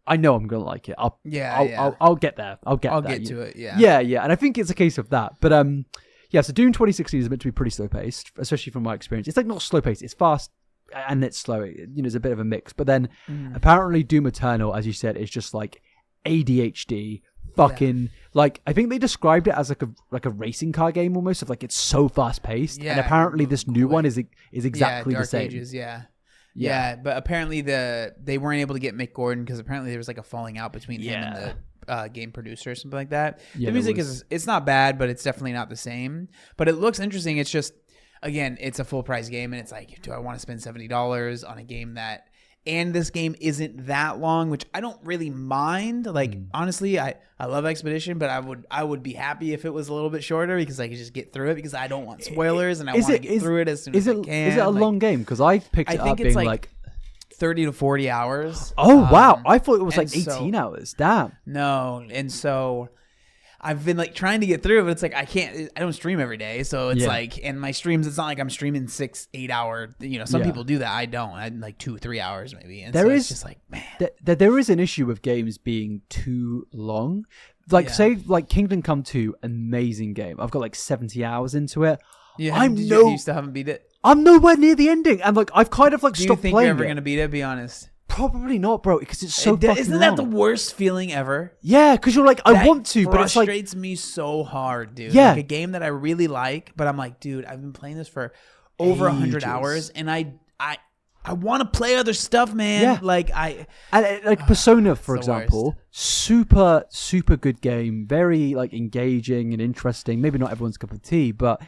B: I know I'm gonna like it. I'll get there. I'll get
A: to it. Yeah.
B: Yeah. And I think it's a case of that. But so Doom 2016 is meant to be pretty slow paced, especially from my experience. It's like not slow paced. It's fast and it's slow. It's a bit of a mix. But then apparently Doom Eternal, as you said, is just like ADHD. Fucking like I think they described it as like a racing car game almost, of like it's so fast paced, and apparently this new one is exactly
A: Dark
B: the same.
A: Ages, yeah, but apparently they weren't able to get Mick Gordon because apparently there was like a falling out between him and the game producer or something like that.
B: Yeah,
A: the music it's not bad, but it's definitely not the same. But it looks interesting. It's just, again, it's a full price game, and it's like, do I want to spend $70 on a game that? And this game isn't that long, which I don't really mind. Like honestly, I love Expedition, but I would be happy if it was a little bit shorter, because I could just get through it, because I don't want spoilers and I want to get through it as soon as I can.
B: Is it a long game? Because I picked it up being like
A: 30 to 40 hours.
B: Oh wow! I thought it was like
A: and so-
B: 18 hours. Damn.
A: No, and so I've been like trying to get through it, but it's like I don't stream every day, so it's like, and my streams, it's not like I'm streaming 6-8 hour. Some people do that. I don't. I like 2-3 hours maybe. And it's just like, man,
B: there is an issue with games being too long. Like say like Kingdom Come 2, amazing game. I've got like 70 hours into it.
A: Yeah, you still haven't beat it.
B: I'm nowhere near the ending, and like I've kind of like
A: Do you
B: stopped
A: think
B: playing
A: you're ever
B: it.
A: gonna beat it? Be honest.
B: Probably not, bro, because it's so fucking
A: Isn't that the
B: long.
A: worst feeling ever?
B: Yeah, because you're like, I
A: That
B: want to, but it's like,
A: frustrates me so hard, dude.
B: Yeah.
A: Like a game that I really like, but I'm like, dude, I've been playing this for over 100
B: Ages.
A: hours, and I want to play other stuff, man.
B: Yeah.
A: Like
B: like Persona, for
A: it's the
B: example, super good game, very like engaging and interesting. Maybe not everyone's cup of tea, but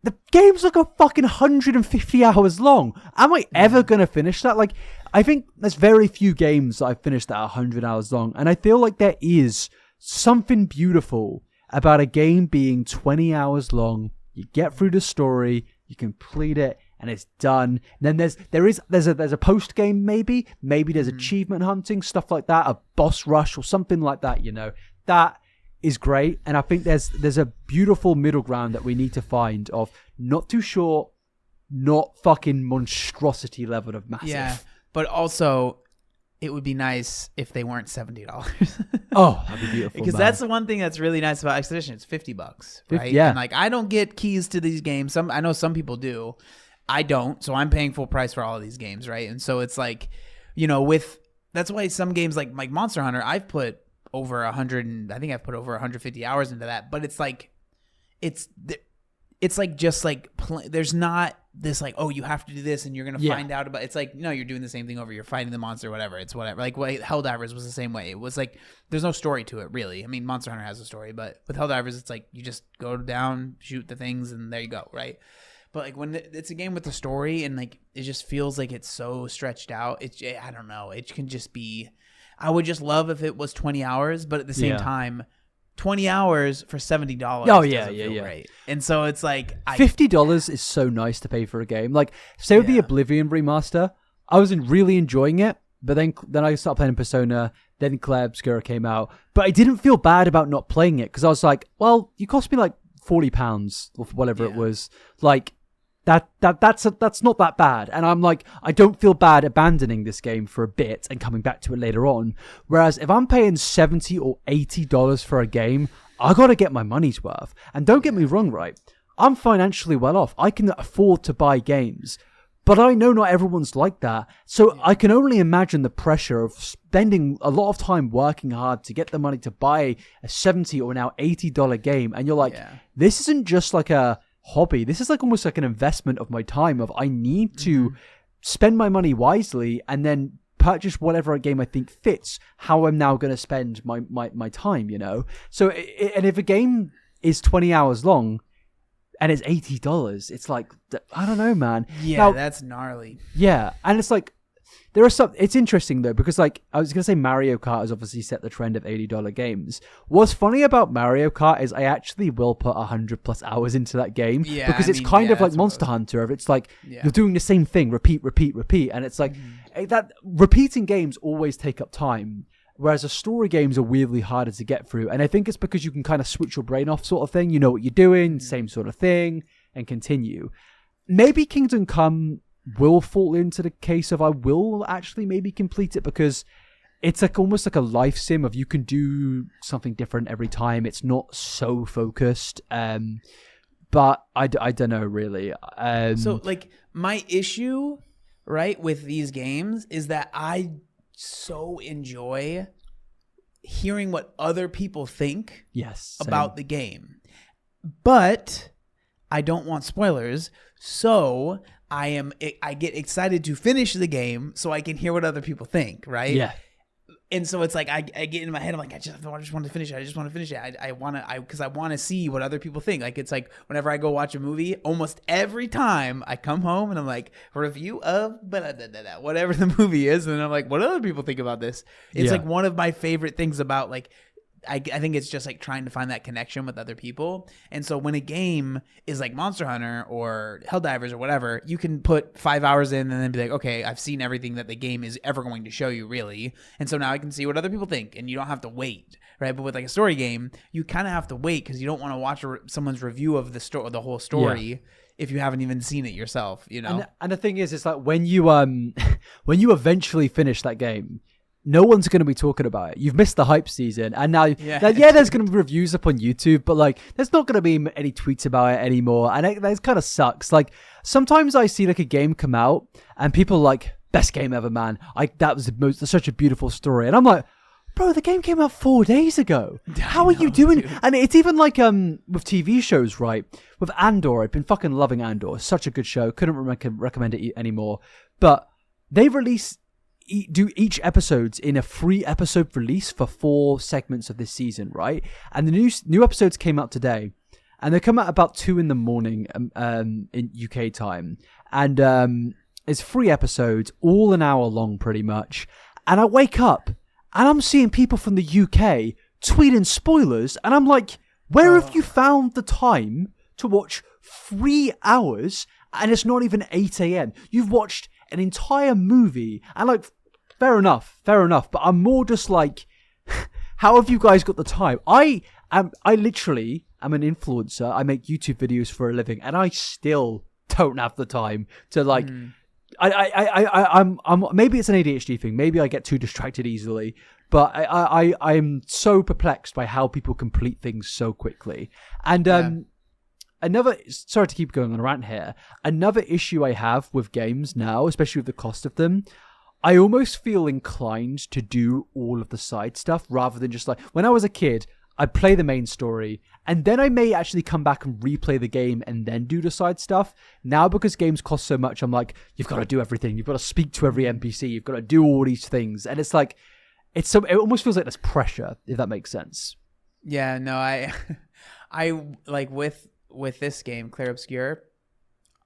B: the game's like a fucking 150 hours long. Am I ever gonna finish that? Like, I think there's very few games that I've finished that are 100 hours long, and I feel like there is something beautiful about a game being 20 hours long. You get through the story, you complete it, and it's done. And then there's a post game, maybe there's achievement hunting, stuff like that, a boss rush or something like that. That is great, and I think there's a beautiful middle ground that we need to find of not too short, not fucking monstrosity level of massive.
A: yeah, but also it would be nice if they weren't $70.
B: Oh, that'd be beautiful.
A: Because
B: man.
A: that's the one thing that's really nice about Expedition. It's $50, right?
B: Yeah.
A: And like, I don't get keys to these games. I know some people do. I don't. So I'm paying full price for all of these games, right? And so it's like, that's why some games like Monster Hunter, I've put over 100, I think I've put over 150 hours into that. But it's like, it's like just like there's not this like, oh, you have to do this and you're gonna find out about. It's like, no, you're doing the same thing over. You're fighting the monster, whatever. It's whatever. Like Helldivers was the same way. It was like there's no story to it really. I mean, Monster Hunter has a story, but with Helldivers, it's like you just go down, shoot the things, and there you go, right? But like when it's a game with a story and like it just feels like it's so stretched out. I don't know. It can just be. I would just love if it was 20 hours, but at the same time, 20 hours for $70.
B: Oh, yeah,
A: doesn't
B: yeah,
A: feel
B: yeah.
A: Great. And so it's like
B: $50 is so nice to pay for a game. Like, say with the
A: Yeah.
B: Oblivion remaster, I was really enjoying it, but then I started playing Persona, then Claire Obscura came out, but I didn't feel bad about not playing it because I was like, well, you cost me like £40 or whatever it was. Like, that's not that bad. And I'm like, I don't feel bad abandoning this game for a bit and coming back to it later on. Whereas if I'm paying $70 or $80 for a game, I got to get my money's worth. And don't get me wrong, right? I'm financially well off. I can afford to buy games. But I know not everyone's like that. So I can only imagine the pressure of spending a lot of time working hard to get the money to buy a $70 or now $80 game. And you're like, this isn't just like a hobby. This is like almost like an investment of my time of I need to spend my money wisely and then purchase whatever game I think fits how I'm now going to spend my time, you know? So, and if a game is 20 hours long, and it's $80. It's like, I don't know, man.
A: Yeah,
B: now,
A: that's gnarly.
B: Yeah, and it's like, there are some. It's interesting though because like I was gonna say Mario Kart has obviously set the trend of $80 games. What's funny about Mario Kart is I actually will put 100+ hours into that game because it's kind of like Monster Hunter. It's like you're doing the same thing, repeat, and it's like that repeating games always take up time. Whereas the story games are weirdly harder to get through. And I think it's because you can kind of switch your brain off sort of thing. You know what you're doing, same sort of thing, and continue. Maybe Kingdom Come will fall into the case of I will actually maybe complete it because it's like almost like a life sim of you can do something different every time. It's not so focused. But I don't know really.
A: So like my issue, right, with these games is that I so enjoy hearing what other people think about the game, but I don't want spoilers, so I get excited to finish the game so I can hear what other people think, right?
B: Yeah.
A: And so it's like I get in my head. I'm like, I just want to finish it. I just want to finish it. Because I want to see what other people think. Like it's like whenever I go watch a movie, almost every time I come home and I'm like, review of whatever the movie is, and I'm like, what do other people think about this? It's like one of my favorite things about like. I think it's just like trying to find that connection with other people. And so when a game is like Monster Hunter or Helldivers or whatever, you can put 5 hours in and then be like, okay, I've seen everything that the game is ever going to show you, really. And so now I can see what other people think, and you don't have to wait, right? But with like a story game, you kind of have to wait because you don't want to watch someone's review of the whole story if you haven't even seen it yourself, you know?
B: And the thing is, it's like when you when you eventually finish that game, no one's going to be talking about it. You've missed the hype season. And now, there's going to be reviews up on YouTube, but like, there's not going to be any tweets about it anymore. And that kind of sucks. Like, sometimes I see like a game come out and people are like, best game ever, man. That was such a beautiful story. And I'm like, bro, the game came out 4 days ago. How are you doing? Dude. And it's even like with TV shows, right? With Andor, I've been fucking loving Andor. Such a good show. Couldn't recommend it anymore. But they do each episodes in a free episode release for 4 segments of this season, right? And the new episodes came out today, and they come out about 2 a.m. in UK time, and it's 3 episodes, all an hour long, pretty much. And I wake up, and I'm seeing people from the UK tweeting spoilers, and I'm like, where have you found the time to watch 3 hours? And it's not even 8 a.m. You've watched an entire movie, and like. Fair enough. But I'm more just like, how have you guys got the time? I literally am an influencer. I make YouTube videos for a living, and I still don't have the time to like. I'm maybe it's an ADHD thing. Maybe I get too distracted easily. But I'm so perplexed by how people complete things so quickly. And sorry to keep going on a rant here. Another issue I have with games now, especially with the cost of them. I almost feel inclined to do all of the side stuff rather than just like when I was a kid, I'd play the main story and then I may actually come back and replay the game and then do the side stuff. Now, because games cost so much, I'm like, you've got to do everything. You've got to speak to every NPC. You've got to do all these things. And it's like, it almost feels like there's pressure, if that makes sense.
A: Yeah, no, I like with this game, Claire Obscure,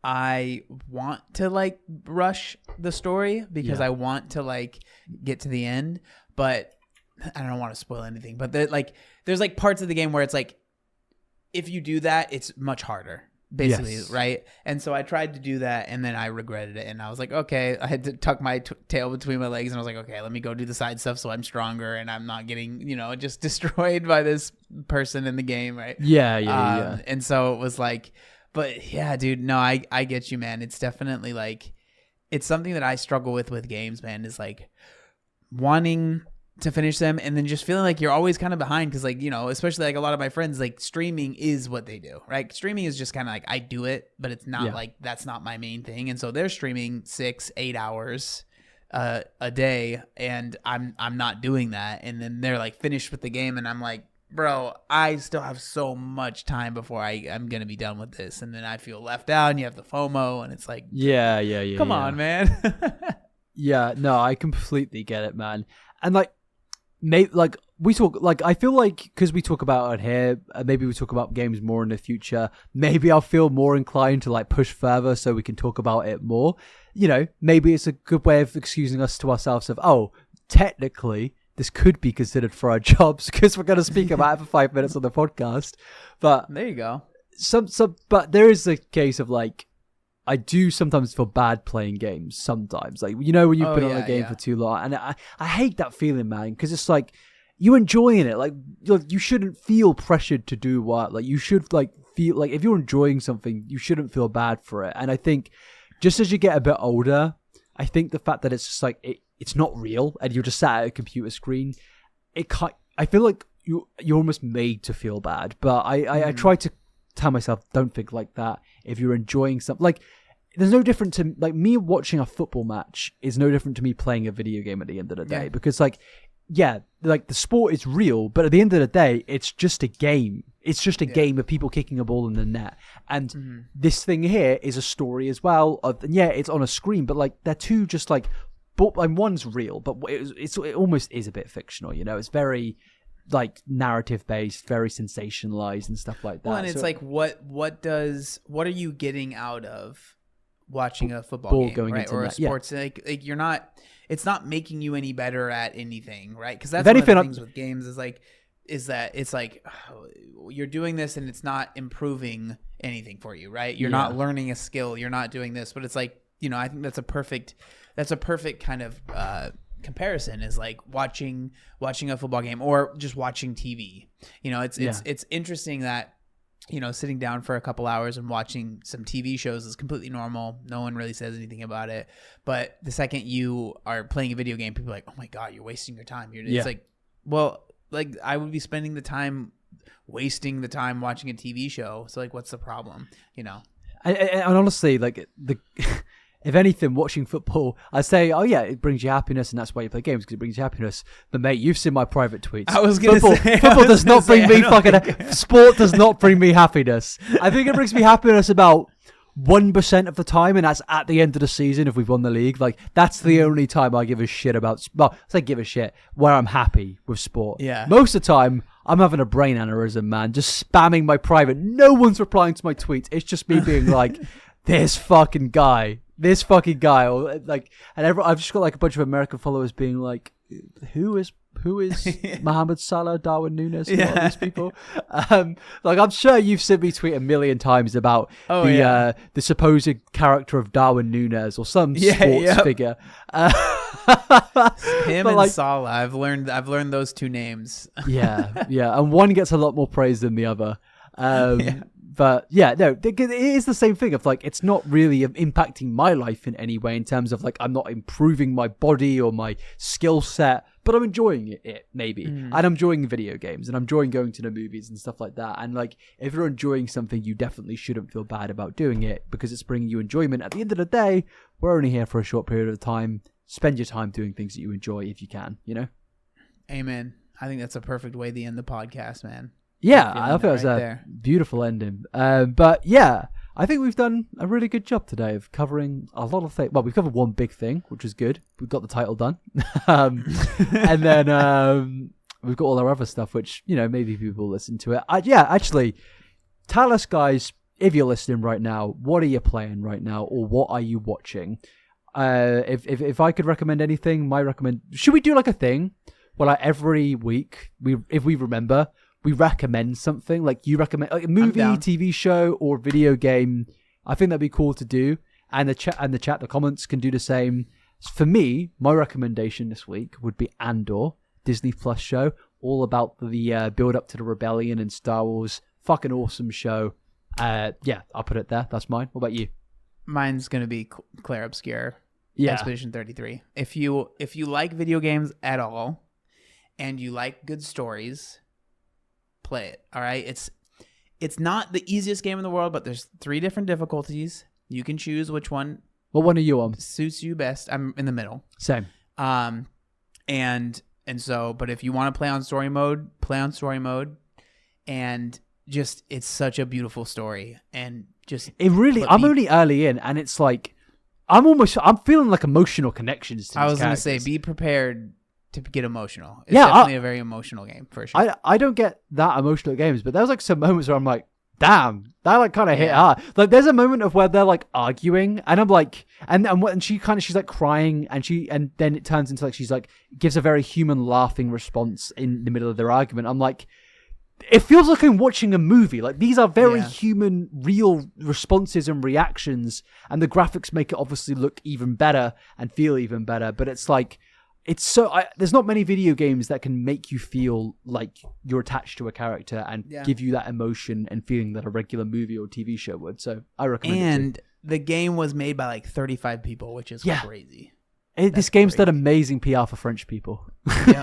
A: I want to like rush the story because I want to like get to the end, but I don't want to spoil anything, but there's like parts of the game where it's like, if you do that, it's much harder, basically,
B: Yes.
A: right? And so I tried to do that, and then I regretted it, and I was like, okay, I had to tuck my tail between my legs, and I was like, okay, let me go do the side stuff so I'm stronger, and I'm not getting, just destroyed by this person in the game, right?
B: Yeah.
A: And so it was like, but yeah, dude, no, I get you, man. It's definitely like, it's something that I struggle with games, man, is like wanting to finish them and then just feeling like you're always kind of behind because, like, especially like a lot of my friends, like streaming is what they do, right? Streaming is just kind of like, I do it, but it's not like, that's not my main thing. And so they're streaming 6-8 hours a day, and I'm not doing that. And then they're like finished with the game, and I'm like, bro, I still have so much time before I'm gonna be done with this. And then I feel left out, and you have the FOMO, and it's like,
B: Yeah.
A: come on, man.
B: Yeah, no, I completely get it, man. And like, like we talk, like I feel like because we talk about it here, maybe we talk about games more in the future. Maybe I'll feel more inclined to like push further so we can talk about it more. Maybe it's a good way of excusing us to ourselves of, oh, technically this could be considered for our jobs because we're going to speak about it for 5 minutes on the podcast. But
A: There you go.
B: but there is a case of like, I do sometimes feel bad playing games sometimes. Like, when you've been on a game for too long. And I hate that feeling, man, because it's like, you're enjoying it. Like, you shouldn't feel pressured to do what. Like, you should, like, feel like if you're enjoying something, you shouldn't feel bad for it. And I think just as you get a bit older, I think the fact that it's just like, it's not real and you're just sat at a computer screen, I feel like you're almost made to feel bad. But I try to tell myself, don't think like that. If you're enjoying something, like, there's no different to, like, me watching a football match is no different to me playing a video game at the end of the day. Because, like, yeah, like, the sport is real, but at the end of the day, it's just a game. It's just a game of people kicking a ball in the net. And this thing here is a story as well. It's on a screen, but, like, they're two just, like, one's real, but it almost is a bit fictional, It's very, like, narrative based, very sensationalized and stuff like that.
A: Well, and it's like, what are you getting out of watching a football game,
B: going
A: right?
B: into
A: Or a
B: that, yeah.
A: sports, like you're not, it's not making you any better at anything, right? Because that's
B: If
A: one of the
B: anything,
A: things with games is that it's like, you're doing this and it's not improving anything for you, right? You're not learning a skill, you're not doing this, but it's like, I think that's a perfect kind of comparison, is like watching a football game or just watching TV. It's interesting that, sitting down for a couple hours and watching some TV shows is completely normal. No one really says anything about it. But the second you are playing a video game, people are like, oh my God, you're wasting your time. It's like, well, like, I would be spending the time wasting the time watching a TV show. So, like, what's the problem?
B: And honestly, like, if anything, watching football, I say, oh yeah, it brings you happiness, and that's why you play games, because it brings you happiness. But mate, you've seen my private tweets.
A: I was gonna say,
B: football does not bring me fucking. Sport does not bring me happiness. I think it brings me happiness about 1% of the time, and that's at the end of the season if we've won the league. Like, that's the only time I give a shit about. Well, I say give a shit where I'm happy with sport.
A: Yeah.
B: Most of the time, I'm having a brain aneurysm, man. Just spamming my private. No one's replying to my tweets. It's just me being like, this fucking guy, or like, and I've just got like a bunch of American followers being like, who is Mohamed Salah, Darwin Núñez, a lot of these people. Like, I'm sure you've seen me tweet a million times about the supposed character of Darwin Núñez or some sports figure.
A: Him and Salah. I've learned those two names.
B: yeah, and one gets a lot more praise than the other. But yeah, no, it is the same thing of like, it's not really impacting my life in any way in terms of like, I'm not improving my body or my skill set, but I'm enjoying it maybe. And I'm enjoying video games, and I'm enjoying going to the movies and stuff like that. And like, if you're enjoying something, you definitely shouldn't feel bad about doing it because it's bringing you enjoyment. At the end of the day, we're only here for a short period of time. Spend your time doing things that you enjoy if you can,
A: Amen. I think that's a perfect way to end the podcast, man.
B: Yeah, I thought it was a beautiful ending. But yeah, I think we've done a really good job today of covering a lot of things. Well, we've covered one big thing, which was good. We've got the title done. And then we've got all our other stuff, which, maybe people listen to it. Actually, tell us, guys, if you're listening right now, what are you playing right now, or what are you watching? If I could recommend anything, should we do like a thing where like every week if we remember, we recommend something. Like you recommend like a movie,
A: down.
B: TV show, or video game. I think that'd be cool to do. And the comments can do the same. For me, my recommendation this week would be Andor, Disney Plus show, all about the build up to the rebellion in Star Wars. Fucking awesome show. Yeah, I'll put it there. That's mine. What about you?
A: Mine's gonna be Claire Obscure.
B: Yeah.
A: Expedition 33. If you like video games at all, and you like good stories, play it. All right. It's not the easiest game in the world, but there's 3 different difficulties. You can choose which one
B: What one are you on?
A: suits you best. I'm in the middle.
B: Same.
A: And so, but if you want to play on story mode, play on story mode. And just, it's such a beautiful story. And just,
B: It really.
A: but
B: I'm
A: be-
B: only early in, and it's like I'm feeling like emotional connections to
A: I
B: these
A: was going to say,
B: characters.
A: be prepared to get emotional. It's
B: Yeah,
A: definitely a very emotional game for sure.
B: I don't get that emotional at games, but there was like some moments where I'm like, damn, that like kind of hit
A: Yeah.
B: hard. Like there's a moment of where they're like arguing, and I'm like, and she's like crying, and then it turns into like she's like gives a very human laughing response in the middle of their argument. I'm like, it feels like I'm watching a movie. Like these are very
A: Yeah.
B: human, real responses and reactions, and the graphics make it obviously look even better and feel even better. But it's like, there's not many video games that can make you feel like you're attached to a character and
A: Yeah.
B: give you that emotion and feeling that a regular movie or TV show would. So I recommend it.
A: And the game was made by like 35 people, which is
B: Yeah.
A: crazy.
B: This game's done amazing PR for French people.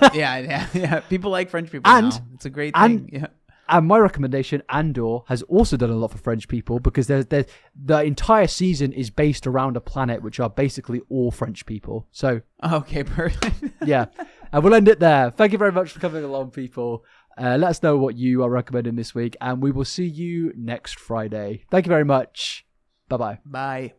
A: Yeah. People like French people
B: And-
A: now. It's a great
B: and-
A: thing. Yeah.
B: And my recommendation, Andor, has also done a lot for French people because the entire season is based around a planet which are basically all French people. So
A: Okay, perfect.
B: yeah, and we'll end it there. Thank you very much for coming along, people. Let us know what you are recommending this week, and we will see you next Friday. Thank you very much. Bye-bye.
A: Bye.